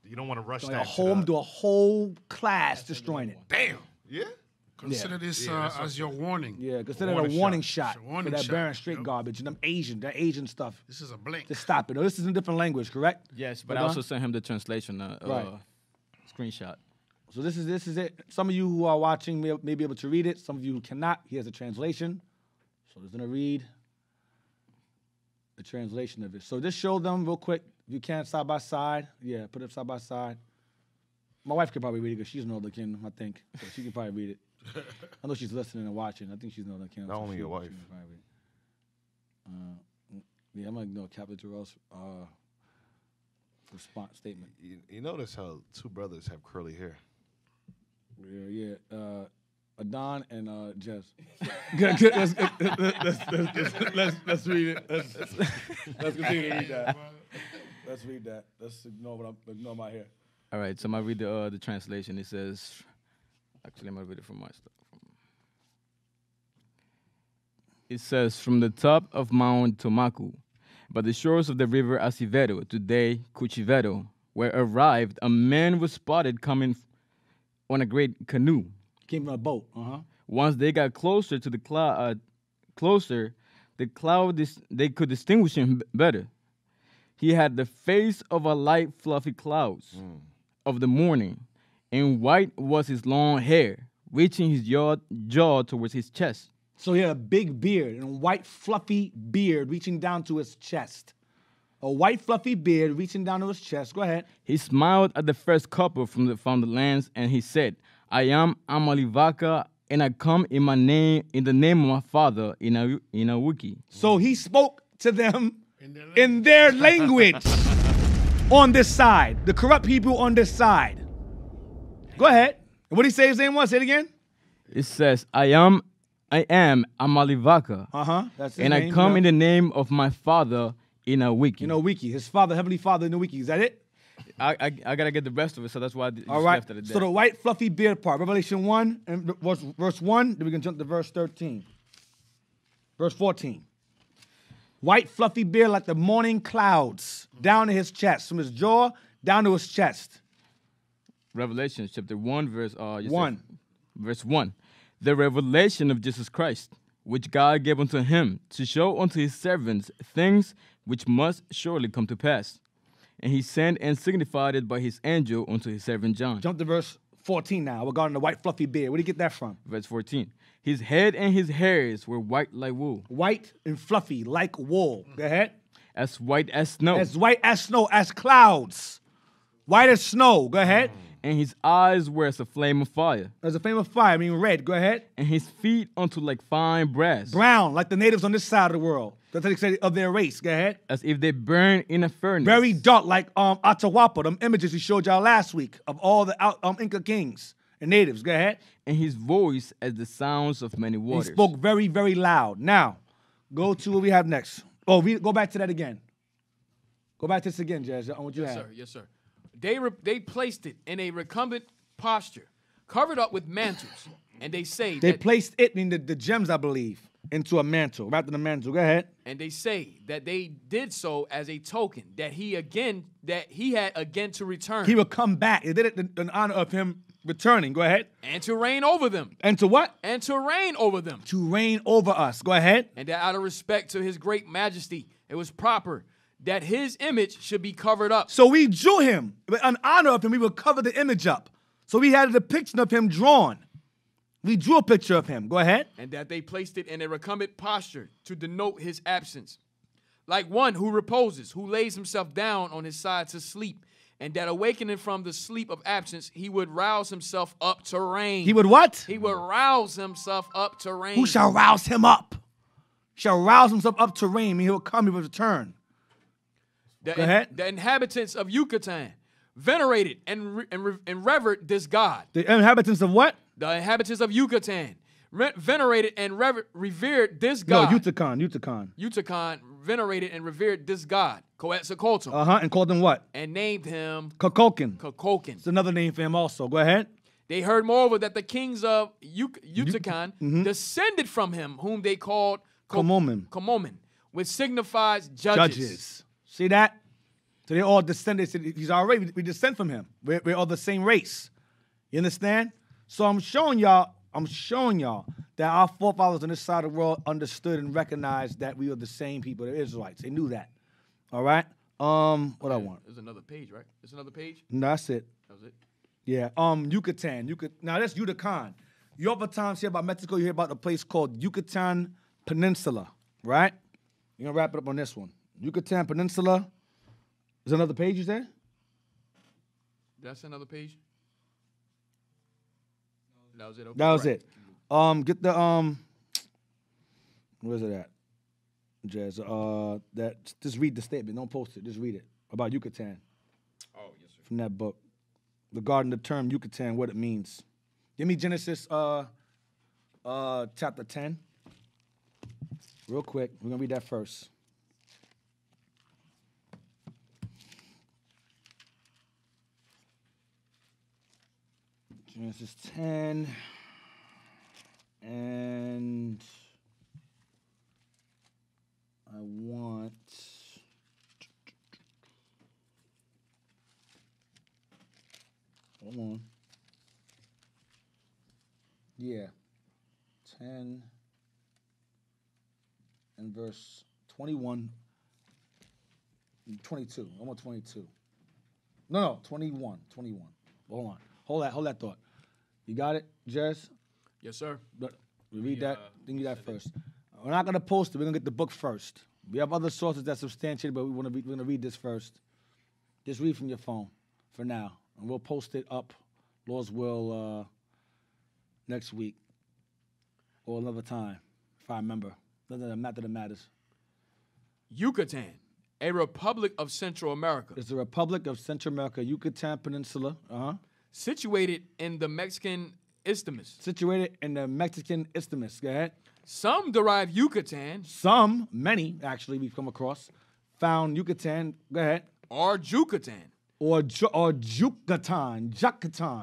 Speaker 1: You don't want to rush
Speaker 2: Do
Speaker 1: that.
Speaker 2: a whole class destroying it.
Speaker 1: Damn. Yeah.
Speaker 5: Consider this as your warning.
Speaker 2: Yeah, consider it a warning shot
Speaker 5: It's a warning
Speaker 2: for that
Speaker 5: shot.
Speaker 2: barren straight garbage and that Asian stuff.
Speaker 5: This is a blink.
Speaker 2: Just stop it. No, this is in different language, correct?
Speaker 6: Yes, but
Speaker 2: Hold
Speaker 6: I
Speaker 2: on.
Speaker 6: also sent him the translation
Speaker 2: Right.
Speaker 6: screenshot.
Speaker 2: So this is it. Some of you who are watching may be able to read it. Some of you who cannot. He has a translation. So he's gonna read the translation of it. So just show them real quick, if you can, side by side. Yeah, put it side by side. My wife could probably read it because she's Northern Kingdom, I think. So she can probably read it. I know she's listening and watching. I think she's Northern Kingdom.
Speaker 1: Not
Speaker 2: so
Speaker 1: only
Speaker 2: she-
Speaker 1: your wife.
Speaker 2: she can probably read it. Yeah, I'm gonna ignore Captain Terrell's response statement.
Speaker 1: You notice how two brothers have curly hair.
Speaker 2: Yeah. Adon and Jess. Good. Let's read it. Let's continue to read that. Let's read that. Let's ignore my hair.
Speaker 6: All right, so I'm gonna read the translation. It says, actually, I'm gonna read it from my stuff. It says, from the top of Mount Tomaku, by the shores of the river Asivero, today Cuchivero, where arrived a man was spotted coming on a great canoe.
Speaker 2: Came from a boat.
Speaker 6: Once they got closer to the cloud, they could distinguish him better. He had the face of a light, fluffy clouds of the morning, and white was his long hair, reaching his jaw towards his chest.
Speaker 2: So he had a big beard and a white, fluffy beard reaching down to his chest. A white, fluffy beard reaching down to his chest. Go ahead.
Speaker 6: He smiled at the first couple from the lands, and he said, I am Amalivaka, and I come in the name of my father, Inawuki.
Speaker 2: So he spoke to them in their language on this side. The corrupt people on this side. Go ahead. And what did he say his name was? Say it again.
Speaker 6: It says, I am Amalivaka.
Speaker 2: That's his
Speaker 6: and
Speaker 2: name,
Speaker 6: I come
Speaker 2: yeah.
Speaker 6: in the name of my father, Inawiki.
Speaker 2: Inawiki, his father, Heavenly Father, Inawiki. Is that it?
Speaker 6: I gotta get the rest of it, so that's why I just
Speaker 2: All right.
Speaker 6: left it at that.
Speaker 2: So the white, fluffy beard part, Revelation 1, and verse 1, then we can jump to verse 13. Verse 14. White, fluffy beard like the morning clouds, down to his chest, from his jaw down to his chest.
Speaker 6: Revelation chapter 1, verse
Speaker 2: 1.
Speaker 6: Verse 1. the revelation of Jesus Christ, which God gave unto him to show unto his servants things which must surely come to pass. And he sent and signified it by his angel unto his servant John.
Speaker 2: Jump to verse 14 now, regarding the white fluffy beard. Where do you get that from?
Speaker 6: Verse 14. His head and his hairs were white like wool.
Speaker 2: White and fluffy like wool. Go ahead.
Speaker 6: As white as snow.
Speaker 2: As white as snow, as clouds. White as snow. Go ahead.
Speaker 6: And his eyes were as a flame of fire.
Speaker 2: As a flame of fire, I mean red. Go ahead.
Speaker 6: And his feet unto like fine brass.
Speaker 2: Brown, like the natives on this side of the world. That's what they say of their race. Go ahead.
Speaker 6: As if they burn in a furnace.
Speaker 2: Very dark, like Atahualpa, them images we showed y'all last week of all the Inca kings and natives. Go ahead.
Speaker 6: And his voice as the sounds of many waters.
Speaker 2: He spoke very, very loud. Now, go to what we have next. Oh, go back to that again. Go back to this again, Jazz, on what you have.
Speaker 4: Yes, sir. They placed it in a recumbent posture, covered up with mantles, and they say
Speaker 2: they placed it, meaning the gems, I believe, into a mantle, wrapped in a mantle. Go ahead.
Speaker 4: And they say that they did so as a token that he had again to return.
Speaker 2: He would come back. They did it in honor of him returning. Go ahead.
Speaker 4: And to reign over them.
Speaker 2: And to what?
Speaker 4: And to reign over them.
Speaker 2: To reign over us. Go ahead.
Speaker 4: And that out of respect to his great majesty, it was proper that his image should be covered up.
Speaker 2: So we drew him. In honor of him, we would cover the image up. So we had a depiction of him drawn. We drew a picture of him. Go ahead.
Speaker 4: And that they placed it in a recumbent posture to denote his absence. Like one who reposes, who lays himself down on his side to sleep. And that awakening from the sleep of absence, he would rouse himself up to reign.
Speaker 2: He would what?
Speaker 4: He would rouse himself up to reign.
Speaker 2: Who shall rouse him up? Shall rouse himself up to reign. I mean, he will come, he will return. Go ahead.
Speaker 4: The inhabitants of Yucatan venerated and revered this God.
Speaker 2: The inhabitants of what?
Speaker 4: The inhabitants of Yucatan venerated and revered this God.
Speaker 2: No, Yucatan.
Speaker 4: Yucatan venerated and revered this God, Quetzalcoatl.
Speaker 2: And called him what?
Speaker 4: And named him
Speaker 2: Kukulkan. It's another name for him also. Go ahead.
Speaker 4: They heard moreover that the kings of Yucatan descended from him, whom they called Comomin, which signifies judges.
Speaker 2: See that? So they all descended. He's already, we descend from him. We're all the same race. You understand? So I'm showing y'all that our forefathers on this side of the world understood and recognized that we are the same people, the Israelites. They knew that. All right? What I want?
Speaker 4: There's another page, right? There's another page?
Speaker 2: No, that's it.
Speaker 4: That was it?
Speaker 2: Yeah. Yucatan. Now that's Yucatan. You oftentimes hear about Mexico, you hear about the place called Yucatan Peninsula, right? You're gonna wrap it up on this one. Yucatan Peninsula. Is another page you said?
Speaker 4: That's another page? That was it. Okay,
Speaker 2: that was it. Get the where's it at? Jazz. Just read the statement. Don't post it. Just read it about Yucatan.
Speaker 4: Oh, yes, sir.
Speaker 2: From that book. Regarding the term Yucatan, what it means. Give me Genesis chapter 10. Real quick. We're gonna read that first. Genesis 10, and I want, hold on, yeah, 10 and verse 21, 22, I want 22. No, 21. Hold on. Hold that thought. You got it, Jess?
Speaker 4: Yes, sir.
Speaker 2: But we read that. Then you that first. We're not gonna post it. We're gonna get the book first. We have other sources that substantiate, but we're gonna read this first. Just read from your phone for now, and we'll post it up, Lord's will, next week or another time, if I remember. Not that it matters.
Speaker 4: Yucatan, a republic of Central America.
Speaker 2: It's the Republic of Central America, Yucatan Peninsula.
Speaker 4: Situated in the Mexican Isthmus.
Speaker 2: Go ahead.
Speaker 4: Some derive Yucatan.
Speaker 2: Many actually we've come across, found Yucatan. Go ahead.
Speaker 4: Or Yucatan.
Speaker 2: Or Yucatan.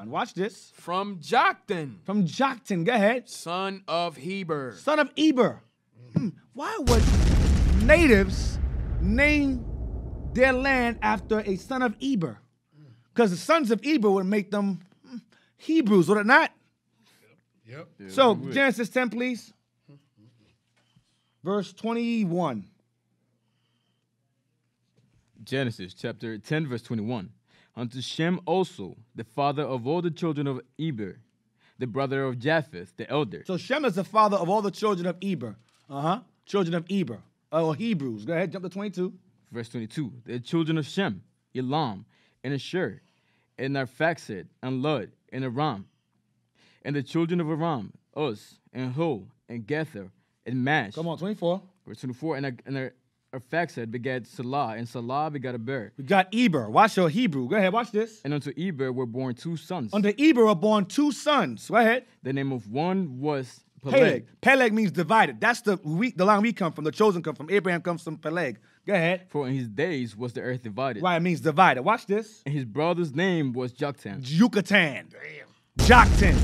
Speaker 2: Watch this.
Speaker 4: From Joktan.
Speaker 2: Go ahead.
Speaker 4: Son of Heber.
Speaker 2: Why would natives name their land after a son of Eber? Because the sons of Eber would make them Hebrews, would it not?
Speaker 5: Yep.
Speaker 2: So, Genesis 10, please. Verse 21.
Speaker 6: Genesis chapter 10, verse 21. Unto Shem also, the father of all the children of Eber, the brother of Japheth, the elder.
Speaker 2: So Shem is the father of all the children of Eber. Children of Eber. Or Hebrews. Go ahead, jump to 22.
Speaker 6: Verse 22. The children of Shem, Elam, and Asher, and Arphaxad, and Lud, and Aram. And the children of Aram, Uz, and Hul, and Gether, and Mash.
Speaker 2: Come on, 24.
Speaker 6: Verse 24. And Arphaxad begat Salah, and Salah begat Eber.
Speaker 2: We got Eber. Watch your Hebrew. Go ahead, watch this.
Speaker 6: And unto Eber were born 2 sons.
Speaker 2: Unto Eber were born 2 sons. Go ahead.
Speaker 6: The name of one was
Speaker 2: Peleg. Peleg means divided. That's the line we come from. The chosen come from. Abraham comes from Peleg. Go ahead.
Speaker 6: For in his days was the earth divided.
Speaker 2: Right, it means divided. Watch this.
Speaker 6: And his brother's name was Joktan.
Speaker 2: Yucatan. Joktan.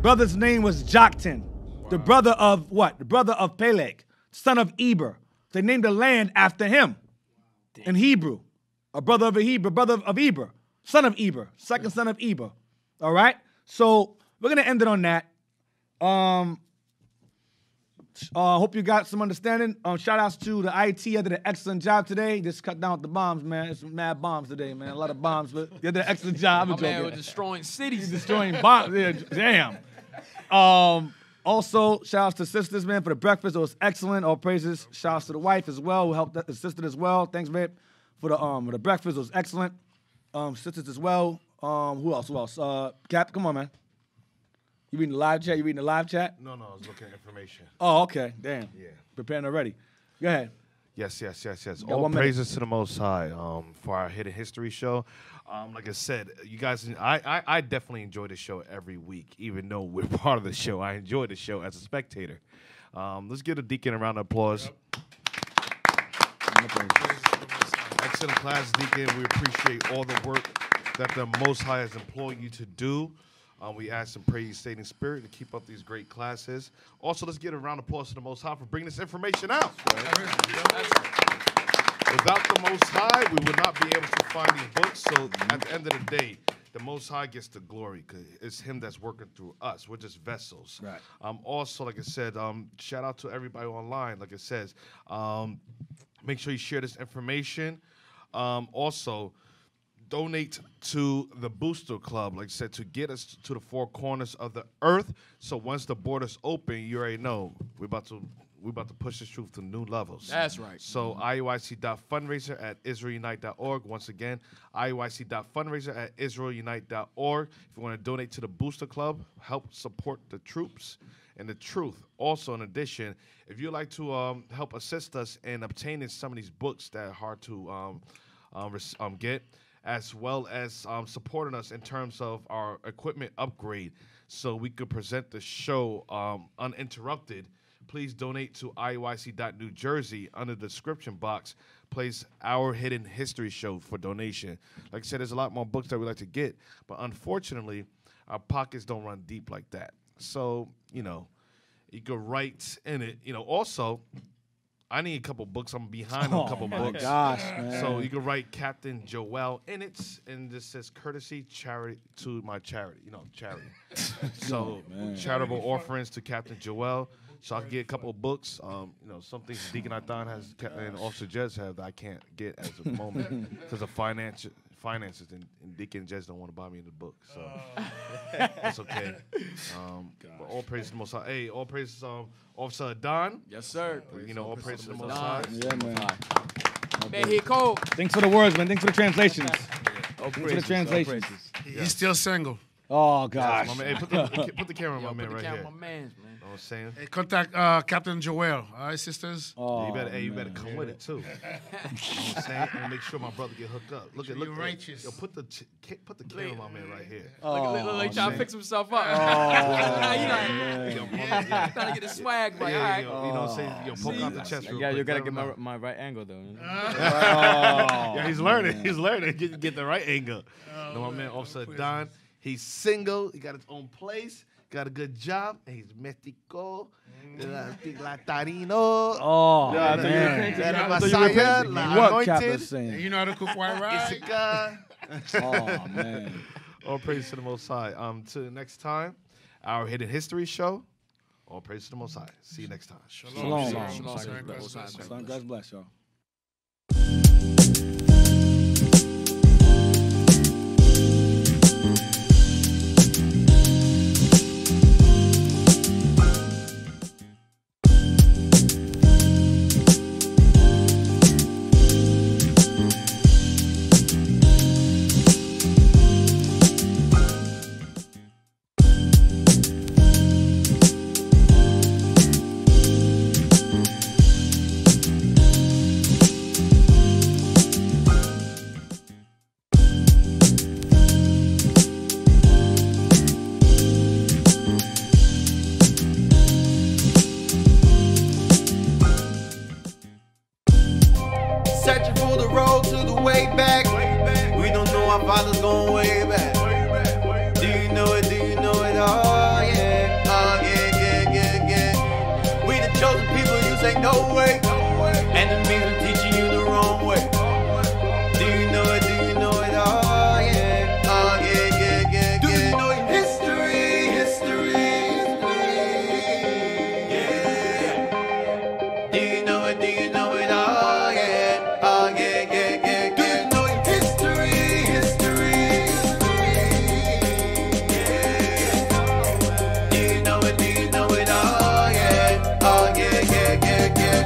Speaker 2: Brother's name was Joktan. Wow. The brother of what? The brother of Peleg, son of Eber. They named the land after him. In Hebrew. A brother of Eber, brother of Eber. Son of Eber. Second son of Eber. All right? So we're going to end it on that. Hope you got some understanding. Shout outs to the IT. They did an excellent job today. Just cut down the bombs, man. It's mad bombs today, man. A lot of bombs, but they did an excellent job.
Speaker 4: My man was destroying cities.
Speaker 2: Destroying bombs. Yeah, damn. Also, shout outs to sisters, man, for the breakfast. It was excellent. All praises. Shout outs to the wife as well, who helped assisted as well. Thanks, babe, for the breakfast. It was excellent. Sisters as well. Who else? Cap, come on, man. You reading the live chat?
Speaker 3: No, I was looking at information.
Speaker 2: Oh, okay. Damn.
Speaker 3: Yeah.
Speaker 2: Preparing already. Go ahead.
Speaker 3: Yes. All praises to the Most High for our Hidden History show. Like I said, you guys, I definitely enjoy the show every week, even though we're part of the show. I enjoy the show as a spectator. Let's give the Deacon a round of applause. Excellent class, Deacon. We appreciate all the work that the Most High has employed you to do. We ask and pray you stay in spirit to keep up these great classes. Also, let's give a round of applause to the Most High for bringing this information out. Without the Most High, we would not be able to find these books. So at the end of the day, the Most High gets the glory because it's Him that's working through us. We're just vessels.
Speaker 2: Right.
Speaker 3: Also, like I said, shout out to everybody online. Like it says, make sure you share this information. Also, donate to the Booster Club, like I said, to get us to the 4 corners of the earth. So once the borders open, you already know we're about to push this truth to new levels.
Speaker 4: That's right.
Speaker 3: So IUIC.fundraiser@israelunite.org. Once again, IUIC.fundraiser@israelunite.org. If you want to donate to the Booster Club, help support the troops and the truth. Also, in addition, if you'd like to help assist us in obtaining some of these books that are hard to get, as well as supporting us in terms of our equipment upgrade so we could present the show uninterrupted, please donate to IUIC.New Jersey. Under the description box, place Our Hidden History Show for donation. Like I said, there's a lot more books that we like to get, but unfortunately, our pockets don't run deep like that. So, you could write in it. Also, I need a couple books. I'm behind on a couple books.
Speaker 2: Gosh, man.
Speaker 3: So you can write Captain Joel in it, and this says courtesy charity to my charity. Charity. So charitable offerings to Captain Joel. So I can get a couple of books. Some things Deacon Athan has and Officer Jez have that I can't get at the moment because of finances, and Deacon Jez don't want to buy me the book. So that's okay. But all praise to the Most High. Hey, all praise Officer Don.
Speaker 4: Yes, sir.
Speaker 3: All praise to the Most High.
Speaker 2: Yeah, man.
Speaker 4: Man, he cold.
Speaker 2: Thanks for the words, man. Thanks for the translations. Thanks for the translations.
Speaker 5: He's still single.
Speaker 2: Oh, gosh.
Speaker 3: Hey, put the camera on my man right here.
Speaker 4: My man's, man.
Speaker 3: Know what I'm saying?
Speaker 5: Hey, contact Captain Joel. All right, sisters?
Speaker 2: Oh,
Speaker 3: you better come with it, too. You know what I'm saying? And make sure my brother get hooked up. Look,
Speaker 5: righteous.
Speaker 3: Yo, put the camera on my man right here.
Speaker 4: Look, like trying to fix himself up. Trying to get the swag right. All right.
Speaker 3: You know what I'm saying? Yo, poke out the chest real quick.
Speaker 6: You gotta get my right angle though.
Speaker 3: Yeah, he's learning. He's learning. Get the right angle. My man, Officer Don. He's single. He got his own place. Got a good job. And he's Mexico. Latarino.
Speaker 2: Oh, man.
Speaker 3: Anointed.
Speaker 5: And you know how to cook white rice?
Speaker 2: Oh, man.
Speaker 3: All praise to the Most High. Till next time, our Hidden History show. All praise to the Most High. See you next time.
Speaker 2: Shalom.
Speaker 5: God
Speaker 2: bless y'all.
Speaker 1: Searching for the road to the way back. We don't know our fathers going way back. Do you know it? Do you know it? Oh yeah. Oh yeah, yeah, yeah, yeah. We the chosen people, you say no way. Enemies are teaching you the wrong way. Do you know it? Do you know it? Oh yeah. Oh yeah, yeah, yeah, yeah. Do you know it? History, yeah. Do you know it? Do you know it? Oh yeah. Oh yeah, yeah, yeah, yeah. Do you know it? History, yeah. Do you know it? Do you know it? Oh yeah. Oh yeah, yeah, yeah, yeah.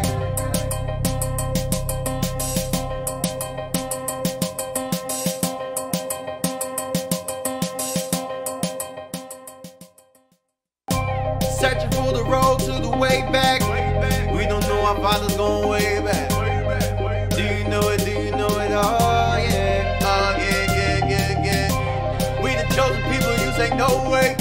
Speaker 1: Searching for the road to the way back. We don't know our fathers going way back. Do you know it? Do you know it? Oh yeah. Oh yeah, yeah, yeah, yeah. We the chosen people, you say no way.